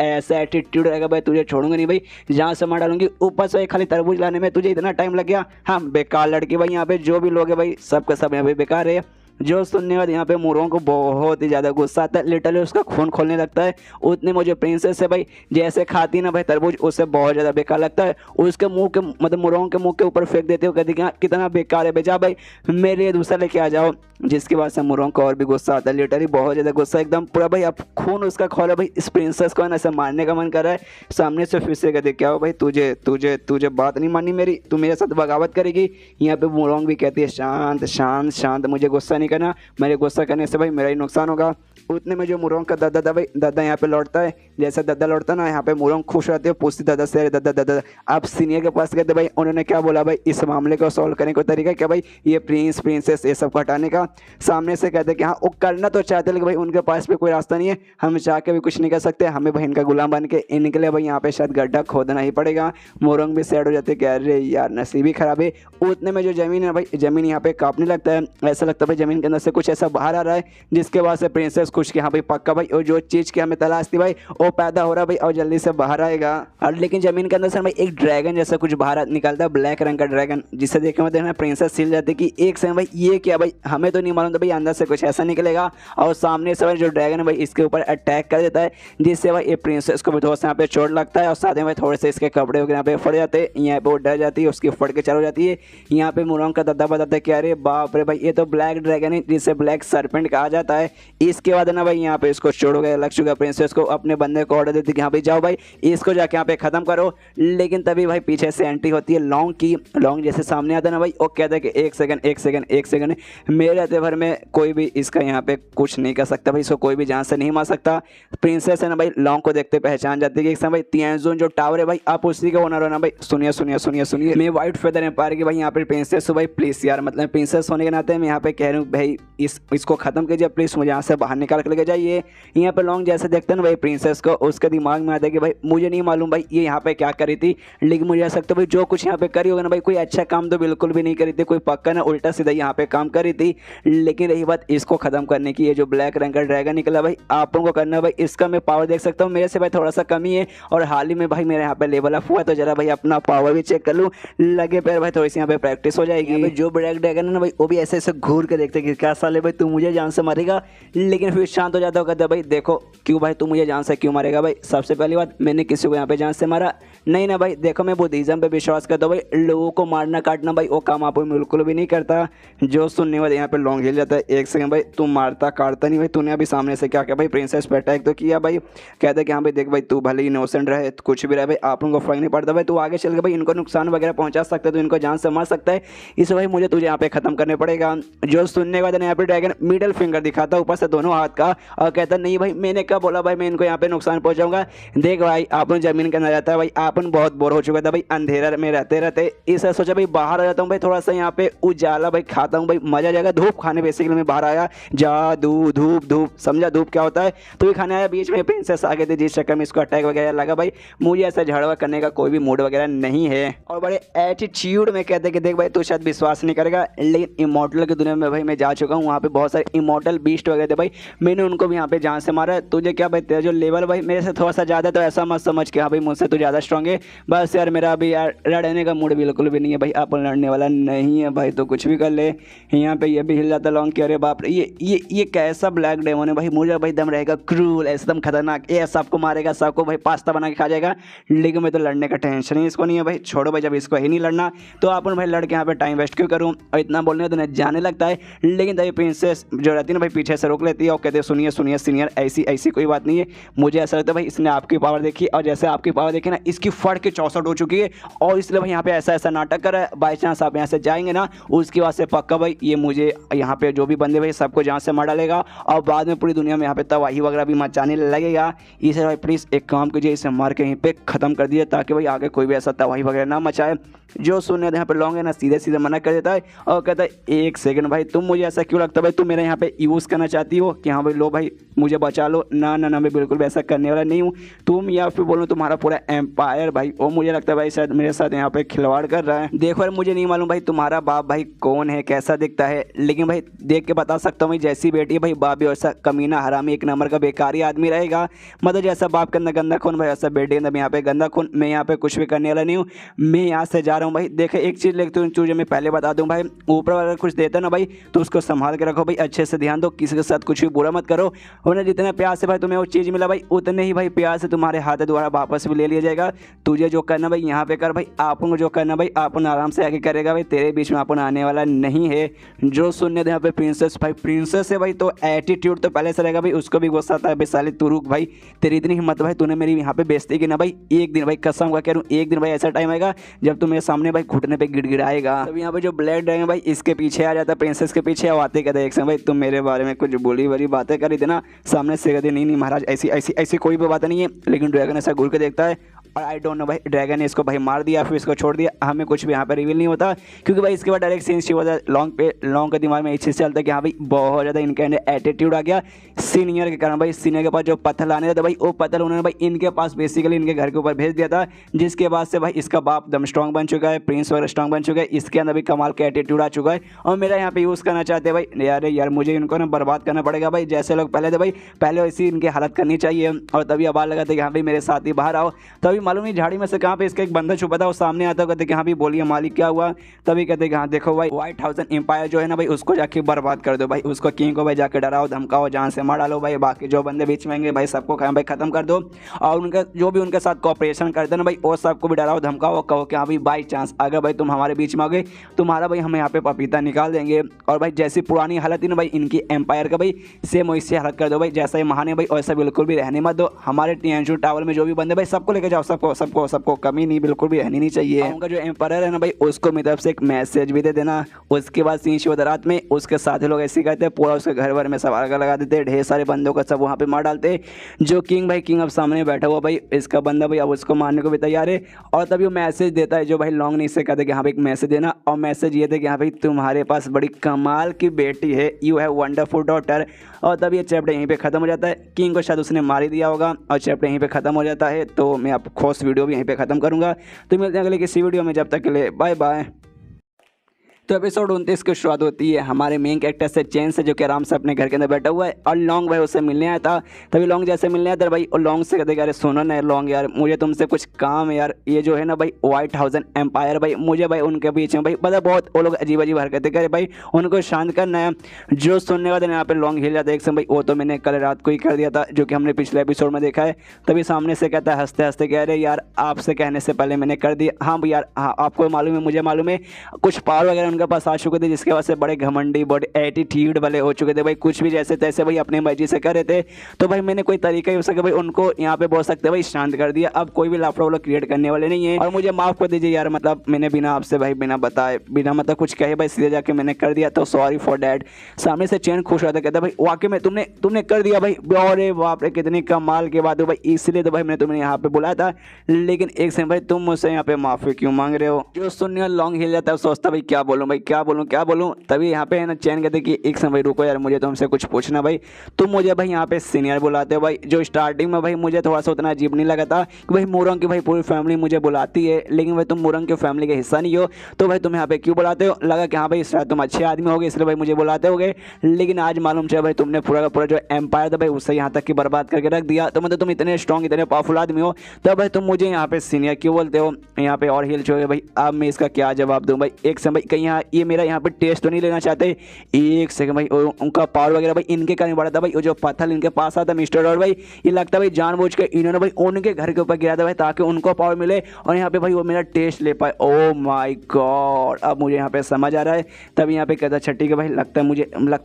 ऐसा एटीट्यूड रहेगा भाई, तुझे छोड़ूंगा नहीं भाई, जहाँ से मार डालूंगी। ऊपर से खाली तरबूज लाने में तुझे इतना टाइम लग गया, हाँ बेकार लड़की भाई, यहाँ पे जो भी लोग है भाई सबका सब यहाँ पे बेकार है। जो सुनने बाद यहाँ पे मोरोंग को बहुत ही ज़्यादा गुस्सा आता है, लिटरली उसका खून खोलने लगता है। उतने मुझे प्रिंसेस है भाई जैसे खाती ना भाई तरबूज, उससे बहुत ज़्यादा बेकार लगता है, उसके मुंह के मतलब मोरोंग के मुंह के ऊपर फेंक देते हो, कहती कि कितना बेकार है बेचा भाई, मेरे लिए दूसरा लेके आ जाओ। जिसकी वजह से मोरोंग को और भी गुस्सा आता है, लिटरली बहुत ज़्यादा गुस्सा, एकदम पूरा भाई अब खून उसका खोला भाई, इस प्रिंसेस को ना ऐसे मारने का मन कर रहा है। सामने से फिर से कहते क्या हो भाई तुझे तुझे तुझे बात नहीं माननी मेरी, तू मेरे साथ बगावत करेगी। यहाँ पे मोरोंग भी कहती है शांत शांत शांत, मुझे गुस्सा नहीं नहीं करना, मेरे गुस्सा करने से भाई मेरा ही नुकसान होगा। उतने में जो मुरोंग का दादा था भाई, दादा यहाँ पे लौटता है। जैसे दादा लौटता ना, यहाँ पे मुरोंग खुश रहते है, पूछती दादा से, अरे दादा दादा आप सीनियर के पास गए थे भाई, उन्होंने क्या बोला भाई इस मामले को सॉल्व करने का तरीका क्या भाई, ये प्रिंस प्रिंसेस ये सब को हटाने का। सामने से कहते कि हाँ वो करना तो चाहते लेकिन भाई उनके पास भी कोई रास्ता नहीं है, हम चाह के भी कुछ नहीं कर सकते, हमें भाई इनका गुलाम बन के इनके लिए भाई यहाँ पे शायद गड्ढा खोदना ही पड़ेगा। मुरोंग भी सैड हो जाते कि अरे यार नसीब ही खराब है। उतने में जो जमीन है भाई, जमीन यहाँ पे कांपने लगता है, ऐसा लगता है भाई जमीन के अंदर से कुछ ऐसा बाहर आ रहा है जिसके बाद से प्रिंसेस खुश कि हाँ भाई पक्का भाई और जो चीज़ की हमें तलाश थी भाई वो पैदा हो रहा है भाई और जल्दी से बाहर आएगा। और लेकिन जमीन के अंदर से भाई एक ड्रैगन जैसा कुछ बाहर निकलता है, ब्लैक रंग का ड्रैगन, जिसे देख के मैं देखना प्रिंसेस हिल जाती कि एक सेकंड भाई ये क्या भाई, हमें तो नहीं मालूम था भाई अंदर से कुछ ऐसा निकलेगा। और सामने से भाई जो ड्रैगन है भाई इसके ऊपर अटैक कर देता है, जिससे भाई ये प्रिंसेस को भी थोड़ा सा यहाँ पे चोट लगता है और साथ में भाई थोड़े से इसके कपड़े वगैरह यहाँ पे फट जाते हैं, यहाँ पे वो डर जाती है, उसकी फट के चल हो जाती है। यहाँ पे मुरोंग का दादा बताता है कि अरे बाप रे भाई ये तो ब्लैक ड्रैगन है जिसे ब्लैक सरपेंट कहा जाता है। इसके बाद ना भाई यहाँ पे इसको चोट वगैरह लग चुका, प्रिंसेस को अपने बंदे को ऑर्डर देती कि हाँ भाई जाओ भाई इसको जाके यहाँ पे खत्म करो। लेकिन तभी भाई पीछे से एंट्री होती है लॉन्ग की। लॉन्ग जैसे सामने आता है ना भाई वो कहता है कि एक सेकंड मेरे रहते भर में कोई भी इसका यहाँ पे कुछ नहीं कर सकता भाई, इसको कोई भी जान से नहीं मार सकता। प्रिंसेस है ना भाई लॉन्ग को देखते पहचान जाती है कि एक समय तियानजोन जो टावर है भाई आप उसी के ओनर हो ना भाई। सुनिए मैं व्हाइट फेदर एम्पायर की भाई यहाँ पे प्रिंसेस हूँ भाई, प्लीज यार मतलब प्रिंसेस होने के नाते मैं यहाँ पे कह रहा हूँ भाई इसको खत्म कीजिए प्लीज, मुझे यहाँ से बाहर निकाल कर लेके जाइए। यहाँ पे लॉन्ग जैसे देखते हैं ना भाई प्रिंसेस को, उसके दिमाग में आता है कि भाई मुझे नहीं मालूम भाई ये यहाँ पे क्या करी थी, लेकिन मुझे ऐसा लगता है भाई जो कुछ यहाँ पे करी होगा ना भाई कोई अच्छा काम तो बिल्कुल भी नहीं करी थी, कोई पक्का ना उल्टा सीधा यहाँ पे काम करी थी। लेकिन रही बात इसको खत्म करने की, ये जो ब्लैक रंग का ड्रैगन निकला भाई आप को करना भाई, इसका मैं पावर देख सकता हूँ मेरे से भाई थोड़ा सा कमी है और हाल ही में भाई मेरे यहाँ पे लेवल अप हुआ, तो जरा भाई अपना पावर भी चेक कर लूँ, लगे पैर भाई थोड़ी सी यहाँ पे प्रैक्टिस हो जाएगी। जो ब्लैक ड्रैगन है ना भाई वो भी ऐसे ऐसे घूर के देखते कि क्या साले भाई तू मुझे जान से मारेगा, लेकिन फिर शांत हो जाता कहता भाई देखो क्यों भाई तू मुझे जान से क्यों मारेगा भाई, सबसे पहली बात मैंने किसी को यहाँ पे जान से मारा नहीं ना भाई, देखो मैं बुद्धिज्म पे विश्वास करता हूँ भाई, लोगों को मारना काटना भाई वो काम आप बिल्कुल भी नहीं करता। जो सुनने वाले यहाँ पे लॉन्ग हिल जाता है, एक सेकंड भाई तू मारता काटता नहीं भाई, तूने अभी सामने से क्या किया भाई, प्रिंसेस पे अटैक तो किया भाई, कहता है कि हाँ भाई देख भाई तू भले इनोसेंट रहे कुछ भी रहे भाई आप लोगों को फर्क नहीं पड़ता भाई, तू आगे चल के भाई इनको नुकसान वगैरह पहुंचा सकता है, तो इनको जान से मार सकता है, इसे भाई मुझे तुझे यहाँ पे खत्म करने पड़ेगा। जो सुनने के बाद यहाँ पे ड्रैगन मिडिल फिंगर दिखाता ऊपर से दोनों हाथ का और कहता नहीं भाई मैंने क्या बोला भाई मैं इनको यहाँ पे नुकसान पहुंचाऊंगा, देख भाई आप जमीन के अंदर रहता है भाई आप बहुत बोर हो चुका था भाई अंधेरा में रहते रहते, इसे सोचा भाई बाहर आ जाता हूँ भाई थोड़ा सा यहाँ पे उजाला भाई खाता हूँ भाई मजा आ जाएगा, धूप खाने बेसिकली मैं बाहर आया जादू धूप धूप समझा धूप क्या होता है, तो भी खाने आया बीच में प्रिंसेस आ गए थे जिस चक्कर में इसको अटैक वगैरह लगा भाई, मुझे ऐसा झगड़ा करने का कोई भी मूड वगैरह नहीं है। और बड़े एटीट्यूड में कहते कि देख भाई तू शायद विश्वास नहीं करेगा लेकिन इमॉर्टल की दुनिया में भाई मैं जा चुका हूँ, वहाँ पे बहुत सारे इमॉर्टल बीस्ट वगैरह थे भाई, मैंने उनको भी यहाँ पे जान से मारा है, तुझे क्या भाई तेरा जो लेवल भाई मेरे से थोड़ा सा ज़्यादा तो ऐसा मत समझ के हाँ भाई मुझसे तो ज़्यादा स्ट्रॉन्ग है, बस यार मेरा अभी यार लड़ने का मूड बिल्कुल भी नहीं है भाई, आप लड़ने वाला नहीं है भाई तो कुछ भी कर ले। यहाँ पे ये भी हिल जाता लॉन्ग कि अरे बाप रे ये कैसा ब्लैक डेमन है भाई, मुझे भाई दम रहेगा क्रूल एकदम खतरनाक, ये सबको मारेगा सबको भाई पास्ता बना के खा जाएगा, लेकिन मैं तो लड़ने का टेंशन ही इसको नहीं है भाई, छोड़ो भाई जब इसको ही नहीं लड़ना तो अपन भाई लड़के यहाँ पे टाइम वेस्ट क्यों करूँ, और इतना बोलने तो नहीं जाने लगता है। लेकिन तभी प्रिंसेस जो रहती है ना भाई पीछे से रोक लेती है और कहते हैं सुनिए सीनियर ऐसी कोई बात नहीं है, मुझे ऐसा लगता है भाई इसने आपकी पावर देखी और जैसे आपकी पावर देखी ना इसकी फट के 64 हो चुकी है और इसलिए भाई यहाँ पे ऐसा नाटक कर रहा है, बाई चांस आप यहाँ से जाएंगे ना उसके बाद से पक्का भाई ये मुझे यहाँ पे जो भी बंदे भाई सबको जान से मार डालेगा और बाद में पूरी दुनिया में यहाँ पे तबाही वगैरह भी मचाने लगेगा, इसे भाई प्लीज़ एक काम कीजिए इसे मार के यहीं पे ख़त्म कर दीजिए ताकि भाई आगे कोई भी ऐसा तबाही वगैरह ना मचाए। जो सुनने यहाँ पे लॉन्ग है ना सीधे मना कर देता है और कहता है एक सेकंड भाई तुम मुझे ऐसा क्यों लगता है भाई तुम मेरे यहाँ पे यूज़ करना चाहती हो कि हाँ भाई लो भाई मुझे बचा लो, ना मैं बिल्कुल भी ऐसा करने वाला नहीं हूँ, तुम या फिर बोलो तुम्हारा पूरा एम्पायर भाई वो मुझे लगता है भाई शायद मेरे साथ यहाँ पे खिलवाड़ कर रहा है। देखो यार मुझे नहीं मालूम भाई तुम्हारा बाप भाई कौन है कैसा दिखता है, लेकिन भाई देख के बता सकता हूँ भाई जैसी बेटी है भाई बाप भी वैसा कमीना हरामी एक नंबर का बेकारी आदमी रहेगा, मतलब जैसा बाप के अंदर गंदा खून भाई वैसा बेटी के अंदर यहाँ पे गंदा खून, मैं यहाँ पे कुछ भी करने वाला नहीं हूँ, मैं यहाँ से जा रहा हूँ भाई। देखे एक चीज़ लिखती हूँ तुझे मैं पहले बता दूँ भाई, ऊपर अगर कुछ देता ना भाई तो उसको संभाल के रखो भाई, अच्छे से ध्यान दो, किसी के साथ कुछ भी बुरा मत करो, उन्हें जितने प्यार से भाई तुम्हें वो चीज़ मिला भाई उतने ही भाई प्यार से तुम्हारे हाथ द्वारा वापस भी ले लिया जाएगा। तुझे जो करना भाई यहाँ पे कर भाई, आपको जो करना भाई अपन आराम से आगे करेगा भाई, तेरे बीच में अपन आने वाला नहीं है। जो सुनने दे यहाँ पे प्रिंसेस भाई प्रिंसेस है भाई तो एटीट्यूड तो पहले से रहेगा भाई, उसको भी गुस्सा आता है भाई साले तू रुक भाई, तेरी इतनी हिम्मत भाई तूने मेरी यहाँ पे बेइज्जती की ना भाई, एक दिन भाई कसम का कह रहा हूँ एक दिन भाई ऐसा टाइम आएगा जब तू मेरे सामने भाई घुटने पे गिड़गिड़ाएगा। तब यहाँ पे जो ब्लैक ड्रैगन भाई इसके पीछे आ जाता है प्रिंसेस के पीछे पीछे आते कहते एक समय भाई तुम मेरे बारे में कुछ बोली बड़ी बातें करी थी ना, सामने से कहते नहीं नहीं महाराज ऐसी ऐसी ऐसी कोई भी बात नहीं है। लेकिन ड्रैगन ऐसा घूर के देखता है और आई डोंट नो भाई ड्रैगन ने इसको भाई मार दिया फिर इसको छोड़ दिया, हमें कुछ भी यहाँ पे रिवील नहीं होता, क्योंकि भाई इसके बाद डायरेक्ट सीन शुरू होता है। लॉन्ग के दिमाग में इस चीज़ से चलता है कि हाँ भाई बहुत ज़्यादा इनके अंदर एटीट्यूड आ गया सीनियर के कारण। भाई सीनियर के पास जो पत्थर लाने था भाई वो पत्थर उन्होंने भाई इनके पास बेसिकली इनके घर के ऊपर भेज दिया था, जिसके बाद से भाई इसका बाप दम स्ट्रॉन्ग बन चुका है, प्रिंस वगैरह स्ट्रॉन्ग बन चुका है, इसके अंदर भी कमाल का एटीट्यूड आ चुका है। और मेरा यहाँ पे यूज़ करना चाहते हैं भाई यार मुझे इनको ना बर्बाद करना पड़ेगा भाई, जैसे लोग पहले थे भाई पहले वैसी इनकी हालत करनी चाहिए। और तभी आवाज़ लगाते कि हाँ भाई मेरे साथ ही बाहर आओ। तभी मालूम नहीं झाड़ी में से कहाँ पे इसका एक बंदा छुपा था, वो सामने आता कहते कि हाँ भाई बोलिए मालिक क्या हुआ। तभी कहते कि हाँ देखो भाई व्हाइट हाउस एम्पायर जो है ना भाई उसको जाके बर्बाद कर दो भाई, उसको किंग को भाई जाके डराओ धमकाओ जान से मार डालो भाई, बाकी जो बंदे बीच में आएंगे भाई सबको भाई खत्म कर दो। और उनका जो भी उनके साथ कॉपरेशन करते हैं ना भाई वो सबको भी डराओ धमकाओ, कहो कि हाँ भाई बाई चांस अगर भाई तुम हमारे बीच में आ गए तुम्हारा भाई हम यहाँ पे पपीता निकाल देंगे। और भाई जैसी पुरानी हालत थी ना भाई इनकी एम्पायर का भाई सेम वैसी हालत कर दो भाई, जैसा ये महान है भाई वैसा बिल्कुल भी रहने मत दो। हमारे टियानजू टावर में जो भी बंदे भाई सबको लेके जाओ, सबको सबको सबको कमी नहीं बिल्कुल भी रहनी नहीं चाहिए। उनका जो एम्पायर है ना भाई उसको मेरी तरफ से एक मैसेज भी दे देना। उसके बाद सीन शुरू रात में उसके साथ लोग ऐसे करते हैं पूरा उसके घर भर में सब आग लगा देते, ढेर सारे बंदों को सब वहाँ पे मार डालते। जो किंग भाई किंग अब सामने बैठा हुआ भाई इसका बंदा भाई अब उसको मारने को भी तैयार है। और तभी वो मैसेज देता है जो भाई लॉन्ग नहीं से कहते कि हाँ भाई एक मैसेज देना, और मैसेज ये थे कि हाँ भाई तुम्हारे पास बड़ी कमाल की बेटी है, यू हैव वंडरफुल डॉटर। और तब ये चैप्टर यहीं पे ख़त्म हो जाता है। किंग को शायद उसने मार ही दिया होगा और चैप्टर यहीं पे ख़त्म हो जाता है। तो मैं आप खोस वीडियो भी यहीं पे ख़त्म करूँगा। तो मिलते हैं अगले किसी वीडियो में, जब तक के लिए बाय बाय। तो एपिसोड 29 की शुरुआत होती है हमारे मेन कैरेक्टर से चैन से, जो कि आराम से अपने घर के अंदर बैठा हुआ है और लॉन्ग भाई उससे मिलने आया था। तभी लॉन्ग जैसे मिलने आया था भाई और लॉन्ग से कहते अरे सुनो ना लॉन्ग यार मुझे तुमसे कुछ काम है यार, ये जो है ना भाई व्हाइट हाउस एम्पायर भाई मुझे भाई उनके बीच में भाई पता बहुत वो लोग अजीब अजीब हरकतें करे भाई, उनको शांत करना है। जो सुनने वाले यहाँ पे लॉन्ग हिल जाता है एक समय भाई, वो तो मैंने कल रात को ही कर दिया था जो कि हमने पिछले एपिसोड में देखा है। तभी सामने से कहता है हंसते हंसते कह रहे यार आपसे कहने से पहले मैंने कर दिया। हाँ भाई यार हाँ आपको मालूम है मुझे मालूम है कुछ पावर वगैरह उनके पास आ चुके थे जिसके वजह से बड़े घमंडी बड़े एटीट्यूड वाले हो चुके थे भाई, कुछ भी जैसे तैसे भाई अपनी मर्जी से कर रहे थे। तो भाई मैंने कोई तरीका ही हो सके भाई उनको यहाँ पे बोल सकते भाई शांत कर दिया, अब कोई भी लाफड़ा वाला क्रिएट करने वाले नहीं है। और मुझे माफ कर दीजिए यार मतलब मैंने बिना आपसे भाई बिना बताए बिना मतलब कुछ कहे भाई सीधे जाके मैंने कर दिया, तो सॉरी फॉर डैट। सामने से चैन खुश होता कहता भाई वाकई में तुमने कर दिया भाई, अरे बाप रे कितनी कमाल की बात हो भाई, इसलिए तो भाई मैंने तुम्हें यहाँ पे बुलाया था। लेकिन एक सेकंड भाई तुम मुझसे यहाँ पे माफी क्यों मांग रहे हो? जो सुनने लॉन्ग हिल जाता है सोचता भाई क्या बोलूँ भाई क्या बोलूँ क्या बोलूँ। तभी यहाँ पे है ना चैन कहते कि एक समय रुको यार मुझे तुमसे कुछ पूछना भाई, तुम मुझे भाई यहाँ पे सीनियर बुलाते हो भाई। जो स्टार्टिंग में भाई मुझे थोड़ा सा उतना अजीब नहीं लगा था कि भाई मुरंग की भाई पूरी फैमिली मुझे बुलाती है, लेकिन भाई तुम मुरंग की फैमिली का हिस्सा नहीं हो तो भाई तुम यहाँ पे क्यों बुलाते हो? लगा कि हाँ भाई शायद तुम अच्छे आदमी हो गए इसलिए भाई मुझे बुलाते होगे। लेकिन आज मालूम चला भाई तुमने पूरा का पूरा जो एम्पायर था भाई उससे यहाँ तक कि बर्बाद करके रख दिया। तो मतलब तुम इतने स्ट्रॉन्ग इतने पावरफुल आदमी हो तब भाई तुम मुझे यहाँ पे सीनियर क्यों बोलते हो? यहाँ पे और हिल चुके भाई, अब मैं इसका क्या जवाब दूँ भाई? एक समय कहीं यहाँ ये मेरा यहाँ पे टेस्ट तो नहीं लेना चाहते? एक सेकंड भाई उनका पावर वगैरह भाई इनके कारण बढ़ा था भाई, वो जो पत्थर इनके पास आता मिस्टर और भाई ये लगता भाई जानबूझ के इन्होंने भाई उनके घर के ऊपर गिरा था भाई ताकि उनको पावर मिले और यहाँ पे भाई वो मेरा टेस्ट ले पाए। ओ माय गॉड अब मुझे यहाँ पे समझ आ रहा है। तब यहाँ पे कहता छठी के भाई लगता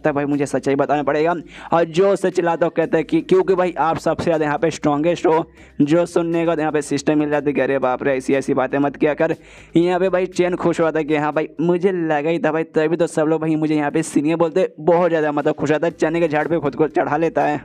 है भाई मुझे सच्चाई बताना पड़ेगा। और जो सच चिल्लाता कहता है कि क्योंकि भाई आप सबसे ज़्यादा यहाँ पे स्ट्रॉन्गेस्ट हो। जो सुनने का यहाँ पे सिस्टम मिल जाती है, अरे बाप रे ऐसी ऐसी बातें मत किया कर। यहाँ पे भाई चैन खुश हुआ था कि हाँ भाई मुझे लगा ही था भाई, तभी तो सब लोग भाई मुझे यहाँ पे सीनियर बोलते, बहुत ज़्यादा मतलब खुश आता है, चने के झाड़ पे खुद को चढ़ा लेता है।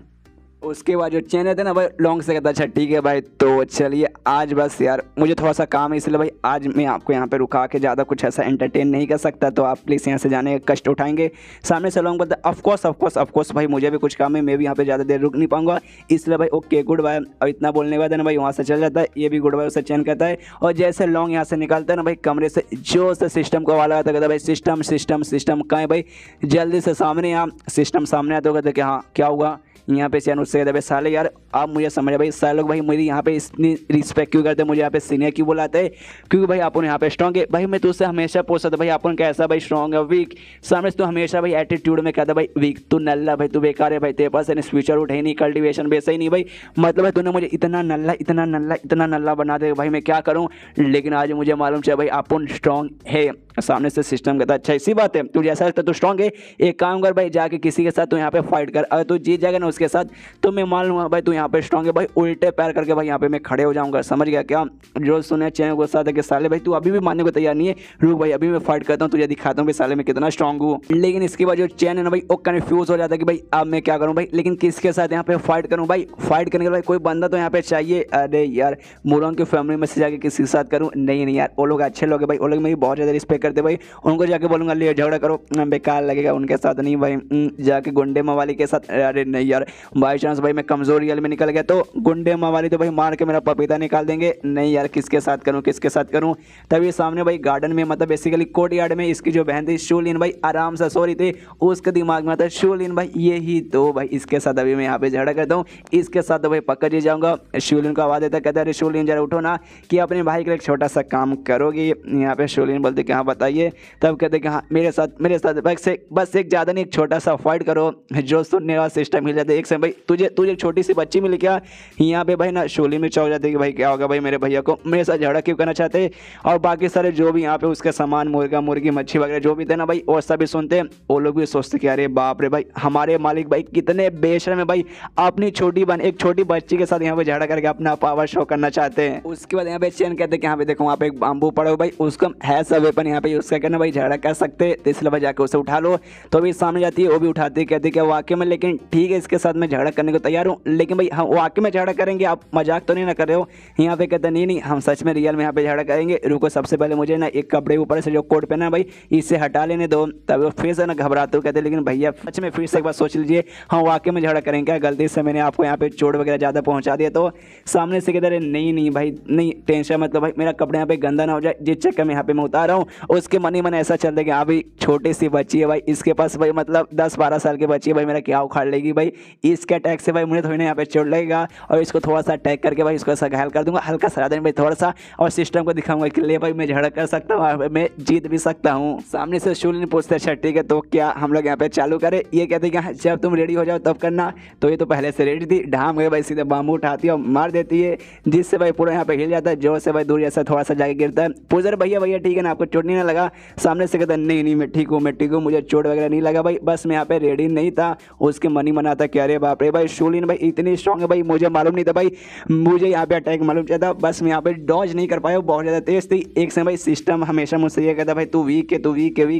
उसके बाद जो चैन रहते ना भाई लॉन्ग से कहता अच्छा ठीक है भाई तो चलिए आज बस यार मुझे थोड़ा सा काम है इसलिए भाई आज मैं आपको यहाँ पे रुका के ज़्यादा कुछ ऐसा एंटरटेन नहीं कर सकता, तो आप प्लीज़ यहाँ से जाने का कष्ट उठाएंगे। सामने से लॉन्ग बोलता ऑफकोर्स भाई मुझे भी कुछ काम है, मैं भी यहाँ पे ज़्यादा देर रुक नहीं पाऊंगा इसलिए भाई ओके गुड बाय। और इतना बोलने के बाद ना भाई वहाँ से चल जाता है, ये भी गुड बाय उसे चैन कहता है। और जैसे लॉन्ग यहाँ से निकलता है ना भाई कमरे से जो से सिस्टम को आवाज़ आता कहता भाई सिस्टम कहाँ है भाई, जल्दी से सामने यहाँ। सिस्टम सामने आता कहते कि हाँ क्या हुआ? यहाँ पे चैन उससे कहते भाई साले यार आप मुझे समझ भाई सारे लोग भाई मेरी यहाँ पे इतनी रिस्पेक्ट क्यों करते हैं, मुझे यहाँ पे सीनियर क्यों बुलाते हैं? क्योंकि भाई अपन यहाँ पे स्ट्रॉन्ग है भाई, मैं तुझसे हमेशा पूछता था भाई अपन कैसा भाई स्ट्रॉन्ग है वीक? सामने से तो हमेशा भाई एटीट्यूड में कहता भाई वीक तू नल्ला भाई तू बेकार है भाई, तेरे पास फ्यूचर उठे ही नहीं, कल्टिवेशन वैसा ही नहीं भाई, मतलब भाई तूने मुझे इतना नल्ला बना दे भाई मैं क्या करूँ? लेकिन आज मुझे मालूम चला भाई अपन स्ट्रॉन्ग है। सामने से सिस्टम कहता अच्छा इसी बात है, तू जैसा लगता तू स्ट्रॉन्ग है, एक काम कर भाई जाके किसी के साथ तू यहाँ पे फाइट कर, अगर तू जीत जाएगा ना उसके साथ तो मैं मान लूँगा भाई तू यहाँ पे स्ट्रॉन्ग है भाई, उल्टे पैर करके भाई यहाँ पे मैं खड़े हो जाऊंगा, समझ गया क्या। जो सुने चैन गुस्सा था कि साले भाई तू अभी भी मानने को तैयार नहीं है, रुक भाई अभी मैं फाइट करता हूँ, तुझे दिखाता हूँ कि साले मैं कितना स्ट्रॉन्ग हूँ। लेकिन इसके बाद जो चैन है ना भाई वो कंफ्यूज हो जाता है कि भाई अब मैं क्या करूँ भाई, लेकिन किसके साथ यहाँ पे फाइट करूँ भाई। फाइट करने के भाई कोई बंदा तो यहाँ पे चाहिए। अरे यार मुलोंग की फैमिली में से जाके किसी के साथ करूँ, नहीं यार वो लोग अच्छे लोग है भाई, वो लोग मेरी बहुत ज़्यादा रिस्पेक्ट करते भाई, उनको जाके बोलूँगा ले झगड़ा करो, बेकार लगेगा, उनके साथ नहीं भाई। जाके गुंडे मवाली के साथ, अरे नहीं यार बाई चांस भाई मैं कमजोर रियल में निकल गया तो गुंडे मवाली तो भाई मार के मेरा पपीता निकाल देंगे, नहीं यार किसके साथ करूँ किसके साथ करूँ। तभी सामने भाई गार्डन में मतलब बेसिकली कोर्ट यार्ड में इसकी जो बहन थी शूलिन भाई आराम से सो रही थी, उसके दिमाग में आता शूलिन भाई यही तो भाई इसके साथ अभी मैं यहाँ पे झगड़ा करता हूँ, इसके साथ तो भाई पक्का जी जाऊँगा। शूलिन को आवाज़ देता कहता है अरे शूलिन जरा उठो ना कि अपने भाई के लिए एक छोटा सा काम करोगी। यहाँ पे शूलिन बोलते कि हाँ बताइए। तब कहते कि हाँ मेरे साथ बस एक ज़्यादा नहीं एक छोटा सा फाइट करो, जो सुनने वाला सिस्टम मिल जाता है। एक से भाई तुझे छोटी सी बच्ची मिली क्या। यहाँ पे भाई ना शूलिन में चौक जाते कि भाई क्या होगा भाई मेरे भैया को मेरे साथ झगड़ा क्यों करना चाहते। और बाकी सारे जो भी यहाँ पे उसके सामान मुर्गा मुर्गी मच्छी वगैरह जो भी थे ना भाई वो सभी सुनते, वो लोग भी सोचते कि अरे बाप रे भाई हमारे मालिक भाई कितने बेशर्म है भाई, अपनी एक छोटी बच्ची के साथ यहाँ पे झगड़ा करके अपना पावर शो करना चाहते हैं। उसके बाद यहाँ पे चैन कहते हैं कि यहाँ पे देखो वहाँ पे एक बाम्बू पड़ा हो भाई, उसको है सब वेपन यहाँ पे यूज करके ना भाई झगड़ा कर सकते, तो इसलिए भाई जाके उसे उठा लो। तो अभी सामने जाती है वो भी उठाती है, कहती है कि वाकई में लेकिन ठीक है इसके साथ मैं झगड़ा करने को तैयार हूँ, लेकिन भाई हम वाकई में झगड़ा करेंगे, आप मजाक तो नहीं ना कर रहे हो। यहाँ पे कहते नहीं हम सच में रियल में यहाँ पे झगड़ा करेंगे, रुको सबसे पहले मुझे ना एक कपड़े ऊपर से जो कोट पहना भाई इसे हटा लेने दो। तब वो फिर से ना घबराते हो, कहते लेकिन भैया सच में फिर से एक बार सोच लीजिए, हम वाकई में झगड़ा करेंगे क्या, गलती से मैंने आपको यहाँ पे चोट वगैरह ज़्यादा पहुँचा दिया। तो सामने से कहते नहीं भाई नहीं टेंशन मतलब भाई मेरा कपड़े यहाँ पे गंदा ना हो जाए, जिस चक्कर में यहाँ पे मैं उतार रहा हूँ उसके मन ही मन ऐसा चल रहा है कि हाँ भाई छोटी सी बच्ची है भाई, इसके पास भाई मतलब 10-12 साल की बच्ची है भाई, मेरा क्या उखाड़ लेगी भाई, इसके अटैक से भाई मुझे थोड़ी ना यहाँ पे चोट लगेगा। और इसको थोड़ा सा अटैक करके भाई इसको ऐसा घायल कर दूंगा, हल्का सा भाई थोड़ा सा, और सिस्टम को दिखाऊंगा कि ले भाई मैं झगड़ा कर सकता हूँ, मैं जीत भी सकता हूँ। सामने से शूलिन पूछते अच्छा ठीक है तो क्या हम लोग यहाँ पे चालू करें। ये कहते हैं कि जब तुम रेडी हो जाओ तब करना। तो ये तो पहले से रेडी थी, ढाम गए भाई सीधे बाम्बू उठाती है और मार देती है, जिससे भाई पूरा यहाँ पे हिल जाता है, जोर से भाई दूर जैसा थोड़ा सा जाके गिरता है। पूछर भैया ठीक है ना आपको चोट नहीं ना लगा। सामने से कहता नहीं मैं ठीक हूँ मुझे चोट वगैरह नहीं लगा भाई, बस मैं यहाँ पे रेडी नहीं था। उसके मन ही मना था कि अरे बाप रे भाई शूलिन भाई इतनी स्ट्रॉन्ग है भाई, मुझे मालूम नहीं था भाई, मुझे यहाँ पे अटैक मालूम था, बस मैं यहाँ पे डॉज नहीं कर पाया, बहुत ज़्यादा तेज थी। एक से भाई सिस्टम हमेशा मुझसे ये कहता भाई तू वीक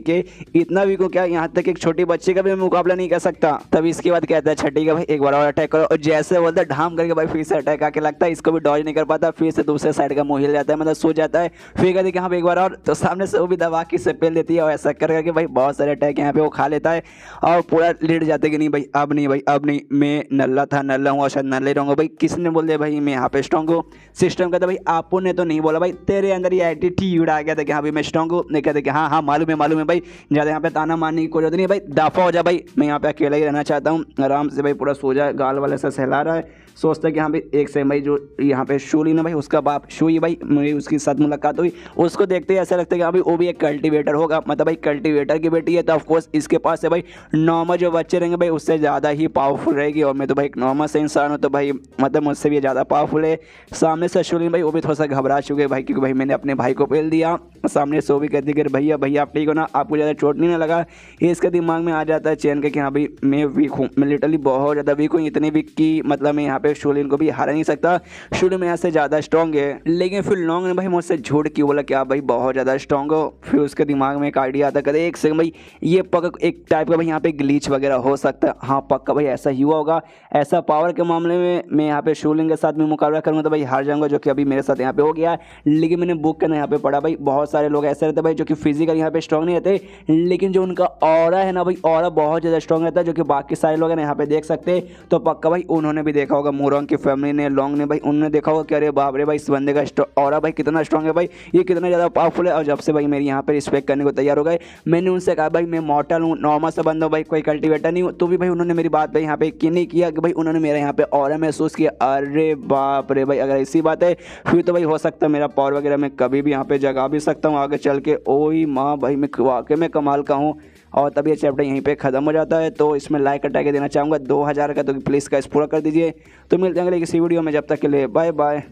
है इतना वीक हो क्या, यहाँ तक एक छोटी बच्चे का भी मुकाबला नहीं कर सकता। तब इसके बाद कहता है अच्छा ठीक है भाई एक बार और अटैक करो, और जैसे बोलता है ढाम करके भाई फिर से अटैक आके लगता है, इसको भी डॉज नहीं कर पाता, फिर से दूसरे साइड का मुंह हिल जाता है, मतलब सो जाता है। फिर कहते कि हाँ एक बार और, तो सामने से वो भी दबा के से पेल देती है, और ऐसा करके भाई बहुत सारे अटैक यहाँ पे वो खा लेता है और पूरा लेट जाते कि नहीं भाई अब नहीं मैं नल्ला हूँ और शायद नल्ले रहूँगा भाई, किसने बोल दिया भाई मैं यहाँ पे स्ट्रॉन्ग हूँ। सिस्टम कहता भाई आपो ने तो नहीं बोला भाई, तेरे अंदर ये एटीट्यूड आ गया था कि हाँ भाई मैं स्ट्रॉन्ग हूँ। नहीं कहते कि हाँ मालूम है भाई, ज़्यादा यहाँ पे ताना मारने की कोई जरूरत नहीं भाई, दफा हो जा भाई, मैं यहाँ पे अकेला ही रहना चाहता हूँ, आराम से भाई पूरा सो जा, गाल वाले से सहला रहा है। सोचता है कि हाँ भाई एक से भाई जो यहाँ पे शूली ना भाई उसका बाप शूई भाई, मेरी उसके साथ मुलाकात हुई, उसको देखते ही ऐसा लगता है कि हाँ भाई वो भी एक कल्टीवेटर होगा, मतलब भाई कल्टीवेटर की बेटी है तो ऑफकोर्स इसके पास है भाई नॉर्मल जो बच्चे रहेंगे भाई उससे ज़्यादा ही पावरफुल रहेगी, और मैं तो भाई एक नॉर्मल से इंसान हूँ तो भाई मतलब मुझसे भी ज़्यादा पावरफुल है। सामने से शूलिन भाई वो भी थोड़ा सा घबरा चुके भाई, क्योंकि भाई मैंने अपने भाई को पेल दिया। सामने से वो भी कहती कि भैया आप ठीक हो ना, आपको ज़्यादा चोट नहीं ना लगा। ये इसके दिमाग में आ जाता है चैन के कि हाँ भाई मैं वीक हूँ, मैं लिटरली बहुत ज़्यादा वीक हूँ, इतनी वीक की मतलब मैं यहाँ पे शूलिन को भी हरा नहीं सकता, शूलिन मेरे से ज़्यादा स्ट्रॉन्ग है। लेकिन फिर लॉन्ग ने भाई मुझसे झूठ क्यों बोला कि आप भाई बहुत ज़्यादा स्ट्रॉन्ग हो। फिर उसके दिमाग में एक आइडिया आता, कहते एक सेकंड भाई ये पक्का एक टाइप का भाई यहाँ पे ग्लिच वगैरह हो सकता है, हाँ पक्का भाई ऐसा ही हुआ होगा, ऐसा पावर के मामले में मैं यहाँ पे शूलिन के साथ में मुकाबला करूँगा तो भाई हार जाऊँगा, जो कि अभी मेरे साथ यहाँ पे हो गया है। लेकिन मैंने बुक करना यहाँ पे पढ़ा भाई बहुत सारे लोग ऐसे रहते भाई जो कि फिजिकल यहाँ पे स्ट्रॉन्ग नहीं रहते, लेकिन जो उनका ऑरा है ना भाई ऑरा बहुत ज़्यादा स्ट्रॉन्ग रहता है, जो कि बाकी सारे लोग हैं ना यहाँ पे देख सकते। तो पक्का भाई उन्होंने भी देखा होगा, मोरंग की फैमिली ने लॉन्ग ने भाई उन्होंने देखा होगा कि अरे बाप रे भाई इस बंदे का ऑरा भाई कितना स्ट्रॉन्ग है भाई, ये कितना ज़्यादा पावरफुल है। और जब से भाई मेरी यहाँ पे रिस्पेक्ट करने को तैयार हो गए, मैंने उनसे कहा भाई मैं मॉर्टल हूँ, नॉर्मल सा बंदा हूँ भाई, कोई कल्टीवेटर नहीं हूँ, तो भी भाई उन्होंने मेरी बात पे यहाँ पे यकीन नहीं किया कि भाई उन्होंने मेरा यहाँ पे ऑरा महसूस किया। अरे बाप रे भाई अगर ऐसी बात है फिर तो भाई हो सकता है मेरा पावर वगैरह मैं कभी भी यहाँ पे जगा भी सकता हूँ आगे चल के। ओही माँ भाई मैं वाकई में कमाल का हूँ। और तब ये चैप्टर यहीं पे ख़त्म हो जाता है। तो इसमें लाइक हटा के देना चाहूँगा 2000 का, तो प्लीज़ का इस पूरा कर दीजिए। तो मिलते हैं अगले किसी वीडियो में, जब तक के लिए बाय बाय।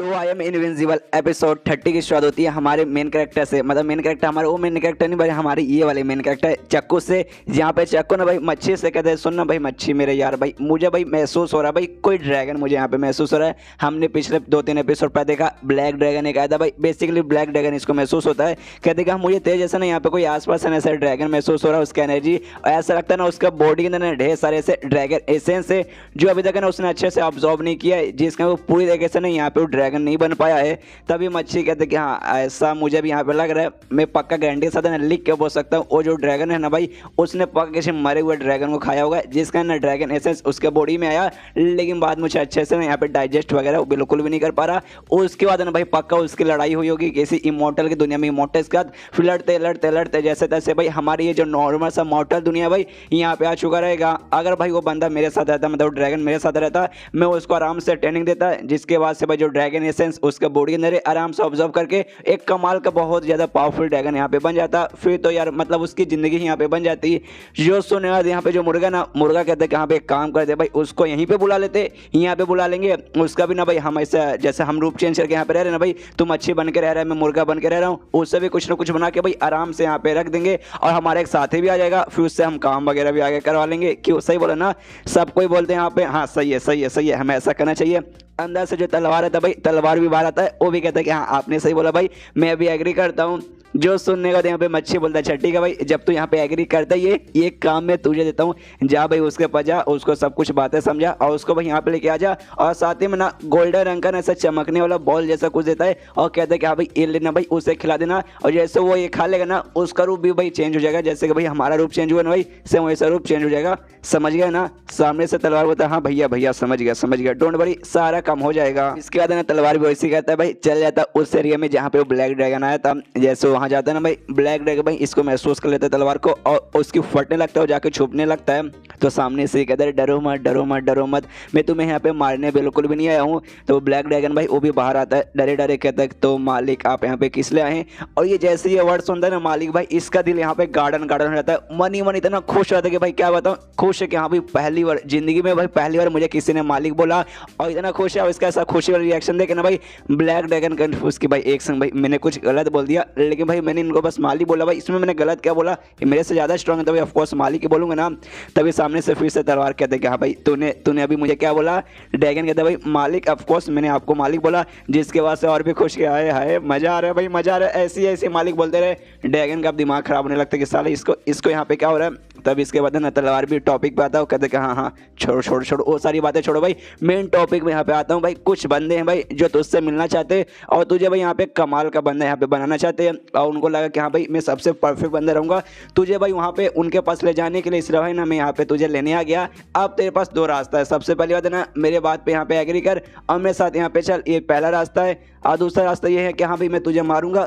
तो आई एम इनविंसिबल एपिसोड 30 की शुरुआत होती है हमारे मेन कैरेक्टर से। मतलब मेन कैरेक्टर हमारे वो मेन कैरेक्टर नहीं भाई, हमारे ये वाले मेन कैरेक्टर चक्कू से। जहाँ पे चक्कू ना भाई मच्छी से कहते हैं सुन ना भाई मच्छी मेरे यार भाई मुझे भाई महसूस हो रहा है भाई कोई ड्रैगन मुझे यहाँ पे महसूस हो रहा है। हमने पिछले 2-3 एपिसोड पर देखा ब्लैक ड्रैगन एक आया था भाई, बेसिकली ब्लैक ड्रैगन इसको महसूस होता है। कहते कि मुझे तेज जैसा ना यहाँ पे कोई आसपास है ऐसा ड्रैगन महसूस हो रहा है, उसका एनर्जी ऐसा लगता है ना उसका बॉडी के अंदर ढेर सारे ऐसे ड्रैगन एसेंस है जो अभी तक ना उसने अच्छे से ऑब्जॉर्व नहीं किया है, जिसका वो पूरी तरीके से ना यहाँ पे वो ड्रैगन नहीं बन पाया है। तभी मच्छी कहते कि हाँ ऐसा मुझे भी यहाँ पे लग रहा है। मैं पक्का गारंटी के साथ ना लिख के बोल सकता हूँ वो जो ड्रैगन है ना भाई उसने पक्का किसी मरे हुए ड्रैगन को खाया होगा, जिसका ना ड्रैगन एसेंस उसके बॉडी में आया, लेकिन बाद मुझे अच्छे से ना यहाँ पे डाइजेस्ट वगैरह बिल्कुल भी नहीं कर पा रहा। उसके बाद ना भाई पक्का उसकी लड़ाई हुई होगी किसी इमोर्टल की दुनिया में। इमोर्टल्स के बाद फिर लड़ते लड़ते लड़ते जैसे तैसे भाई हमारी ये जो नॉर्मल सा मॉर्टल दुनिया भाई यहाँ पे आ चुका रहेगा। अगर भाई वो बंदा मेरे साथ रहता, मतलब ड्रैगन मेरे साथ रहता, मैं उसको आराम से ट्रेनिंग देता, जिसके बाद से भाई जो ड्रैगन एसेंस उसके बॉडी के अंदर आराम से ऑब्जर्व करके एक कमाल का बहुत ज़्यादा पावरफुल ड्रैगन यहाँ पे बन जाता। फिर तो यार मतलब उसकी ज़िंदगी यहाँ पे बन जाती। जो सुने यार यहाँ पे जो मुर्गा ना, मुर्गा कहते हैं कि यहाँ पे एक काम करते भाई उसको यहीं पे बुला लेते, यहाँ पे बुला लेंगे उसका भी ना भाई। हम ऐसा जैसे हम रूप चेंज करके यहाँ पे रह रहे हैं ना भाई, तुम मच्छी बन के रह रहा है मैं मुर्गा बन के रह रहा हूँ, उससे भी कुछ ना कुछ बना के भाई आराम से यहाँ पे रख देंगे और हमारा एक साथी भी आ जाएगा, फिर उससे हम काम वगैरह भी आगे करवा लेंगे। क्यों सही बोला ना, सब कोई बोलते हैं यहाँ पे हाँ सही है सही है सही है, हमें ऐसा करना चाहिए। अंदर से जो तलवार आता है भाई, तलवार भी बाहर आता है, वो भी कहता है कि हाँ आपने सही बोला भाई, मैं भी एग्री करता हूँ। जो सुनने का यहाँ पे मच्छी बोलता है छठी का भाई जब तू यहाँ पे एग्री करता है ये काम मैं तुझे देता हूँ, जा भाई उसके पास जा, उसको सब कुछ बातें समझा और उसको भाई यहाँ पे लेके आ जा। और साथ ही में ना गोल्डन रंग का ऐसा चमकने वाला बॉल जैसा कुछ देता है और कहता है कि हाँ भाई ये लेना भाई, उसे खिला देना। और जैसे वो ये खा लेगा ना उसका रूप भी भाई चेंज हो जाएगा, जैसे कि भाई हमारा रूप चेंज हुआ ना भाई सेम वैसा रूप चेंज हो जाएगा। समझ गया ना, सामने से तलवार बोलता है हाँ भैया भैया समझ गया डोंट वरी सारा काम हो जाएगा। इसके बाद ना तलवार भी वैसे कहता है भाई चल जाता उस एरिया में जहाँ पे वो ब्लैक ड्रैगन आया था। जैसे वहाँ जाता है ना भाई ब्लैक ड्रैगन भाई इसको महसूस कर लेता है तलवार को और उसकी फटने लगता है और जाके छुपने लगता है। तो सामने से कहता है डरो मत डरो मत डरो मत, मैं तुम्हें यहाँ पे मारने बिल्कुल भी नहीं आया हूँ। तो ब्लैक ड्रैगन भाई वो भी बाहर आता है डरे डरे, कहता है तो मालिक आप यहाँ पे किस लिए आए हैं। और ये जैसे ये वर्ड सुनता है ना मालिक भाई इसका दिल यहाँ पे गार्डन गार्डन हो जाता है, मन ही मन इतना खुश रहता है कि भाई क्या बताऊँ, खुश है कि हाँ भाई पहली बार जिंदगी में भाई पहली बार मुझे किसी ने मालिक बोला और इतना खुश है। और इसका ऐसा खुशी वाला रिएक्शन देखे ना भाई ब्लैक ड्रैगन कंफ्यूज की भाई एक संग भाई मैंने कुछ गलत बोल दिया, लेकिन भाई मैंने इनको बस मालिक बोला भाई, इसमें मैंने गलत क्या बोला, ये मेरे से ज़्यादा स्ट्रॉन्ग है तो भाई ऑफकोर्स मालिक ही बोलूँगा ना। तभी सामने से फिर से तलवार कहते कि हाँ भाई तूने अभी मुझे क्या बोला। ड्रैगन कहता है भाई मालिक ऑफकोर्स मैंने आपको मालिक बोला, जिसके बाद से और भी खुश किया है हाय मज़ा आ रहा है भाई मज़ा आ रहा है, ऐसे ऐसे मालिक बोलते रहे। ड्रैगन का अब दिमाग खराब होने लगता है कि साले इसको यहाँ पे क्या हो रहा है। तब इसके बाद ना तलवार भी टॉपिक पे आता है, कहते कि हाँ छोड़ो वो सारी बातें छोड़ो भाई, मेन टॉपिक में यहाँ पे आता हूँ भाई। कुछ बंदे हैं भाई जो तुझसे मिलना चाहते हैं और तुझे भाई यहाँ पे कमाल का बंदा यहाँ पे बनाना चाहते हैं और उनको लगा कि हाँ भाई मैं सबसे परफेक्ट बंदा रहूँगा तुझे भाई वहाँ पे उनके पास ले जाने के लिए, इसलिए भाई ना मैं यहाँ पे तुझे लेने आ गया। अब तेरे पास 2 रास्ता है, सबसे पहली बात है ना मेरे बात पे यहाँ पे एग्री कर और मेरे साथ यहाँ पे चल, ये पहला रास्ता है। और दूसरा रास्ता ये है कि हाँ भाई मैं तुझे मारूंगा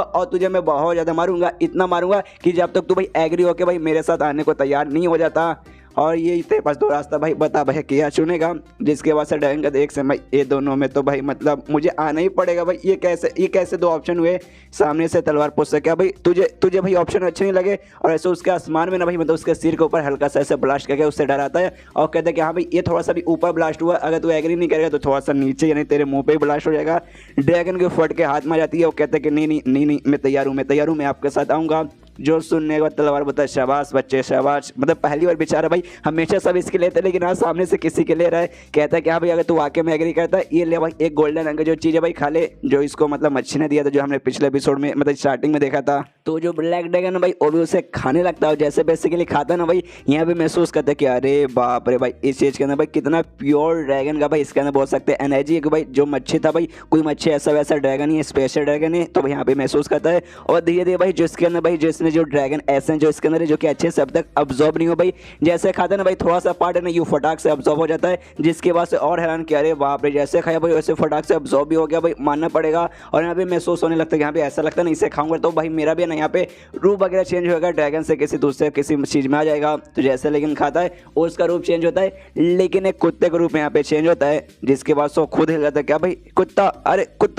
और तुझे मैं बहुत ज़्यादा मारूंगा, इतना मारूंगा कि जब तक तू भाई एग्री होके भाई मेरे साथ आने को तैयार नहीं हो जाता। और ये तेरे पास 2 रास्ता भाई, बता भाई क्या चुनेगा। जिसके बाद से ड्रैगन का एक से भाई ये दोनों में तो भाई मतलब मुझे आना ही पड़ेगा भाई। ये कैसे 2 ऑप्शन हुए। सामने से तलवार पूछ सके भाई तुझे भाई ऑप्शन अच्छे नहीं लगे और ऐसे उसके आसमान में ना भाई मतलब उसके सिर के ऊपर हल्का सा ऐसे ब्लास्ट करके उससे डराता है और कहता है कि हाँ भाई ये थोड़ा सा भी ऊपर ब्लास्ट हुआ, अगर तू एग्री नहीं करेगा तो थोड़ा सा नीचे यानी तेरे मुंह पे ही ब्लास्ट हो जाएगा। ड्रैगन के फट के हाथ में जाती है, वो कहता है कि नहीं मैं तैयार हूँ मैं आपके साथ आऊँगा। जो सुनने के बाद तलवार बोलता है शाबाश बच्चे शाबाश, मतलब पहली बार बेचारा भाई हमेशा सब इसके लेते लेकिन आज सामने से किसी के ले रहा है। कहता है कि हाँ भाई अगर तू वाकई में एग्री करता है ये ले भाई एक गोल्डन रंग का जो चीज़ है भाई खा ले, जो इसको मतलब मच्छी ने दिया था जो हमने पिछले एपिसोड में मतलब स्टार्टिंग में देखा था। तो जो ब्लैक ड्रैगन भाई वो भी उसे खाने लगता है, जैसे बेसिकली खाता है ना भाई यहाँ पे महसूस करता है कि अरे बाप रे भाई इस चीज़ के अंदर भाई कितना प्योर ड्रैगन का भाई इसके अंदर बोल सकते हैं एनर्जी है कि भाई जो मच्छी था भाई कोई मच्छी ऐसा वैसा ड्रैगन ही है, स्पेशल ड्रैगन है। तो भाई यहाँ पे महसूस करता है और धीरे धीरे भाई जिसके अंदर भाई जिसने जो ड्रैगन जो इसके अंदर है जो कि अच्छे से अब तक अब्जॉर्ब नहीं हो भाई, जैसे खाता है ना भाई थोड़ा सा पार्ट है ना यूं फटाक से अब्जॉर्ब हो जाता है, जिसके बाद से और हैरान किया अरे बाप रे जैसे खाया भाई वैसे फटाक से अब्जॉर्ब भी हो गया भाई, मानना पड़ेगा। और यहाँ पे महसूस होने लगता है यहाँ पे ऐसा लगता है ना इसे खाऊंगा तो भाई मेरा भी ना यहाँ पे रूप वगैरह चेंज होगा, ड्रैगन से किसी दूसरे किसी चीज़ में आ जाएगा। तो जैसे लेकिन खाता है उसका रूप चेंज होता है, लेकिन एक कुत्ते का रूप में यहाँ पे चेंज होता है, जिसके बाद सो खुद हिल जाता है क्या भाई कुत्ता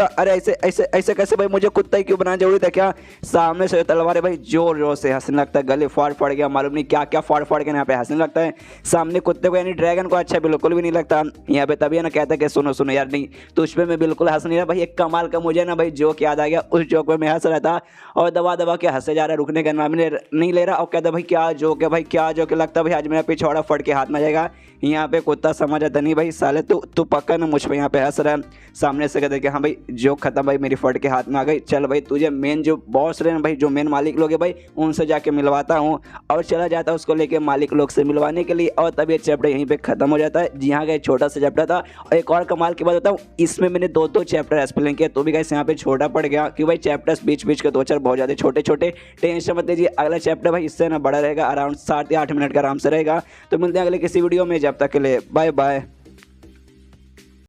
अरे ऐसे कैसे भाई मुझे कुत्ता ही क्यों बनाना जरूरी था क्या। सामने से तलवार है भाई जोर जोर से हंसने लगता है, गले फाड़ गया, मालूम नहीं क्या क्या फाड़ के यहाँ पे हंसने लगता है। सामने कुत्ते को यानी ड्रैगन को अच्छा बिल्कुल भी नहीं लगता यहाँ पे। तभी है ना कहता है कि सुनो सुनो यार, नहीं तो उस पर मैं बिल्कुल हंस नहीं रहा भाई। एक कमाल का मुझे ना भाई जोक याद आ गया, उस जोक में मैं हंस रहा था और दबा के हंसे जा रहा, रुकने का नाम नहीं ले रहा। और कहता भाई क्या जोक है भाई, क्या जोक है, लगता है भाई आज मेरा पिछवाड़ा फट के हाथ में जाएगा। यहाँ पे कुत्ता समझ आता नहीं भाई, साले तू पक्का ना मुझ पे यहाँ पे हंस रहा है। सामने से कहते कि हाँ भाई जोक खत्म भाई, मेरी फट के हाथ में आ गई, चल भाई तुझे मेन जो बॉस रहे भाई, जो मेन मालिक लोग है भाई, उनसे जाके मिलवाता हूँ। और चला जाता है उसको लेके मालिक लोग से मिलवाने के लिए। और तब ये चैप्टर यहीं पे खत्म हो जाता है। जी हाँ गाइस, छोटा सा चैप्टर था। और एक और कमाल की बात बताऊँ, इसमें मैंने दो चैप्टर एक्सप्लेन किया, तो भी गाइस यहाँ पे छोटा पड़ गया कि भाई चैप्टर्स बीच के 2-4 बहुत ज़्यादा छोटे। टेंशन मत लीजिए, अगला चैप्टर भाई इससे ना बड़ा रहेगा, अराउंड 7 या 8 मिनट का आराम से रहेगा। तो मिलते हैं अगले किसी वीडियो में, जब तक के लिए बाय बाय।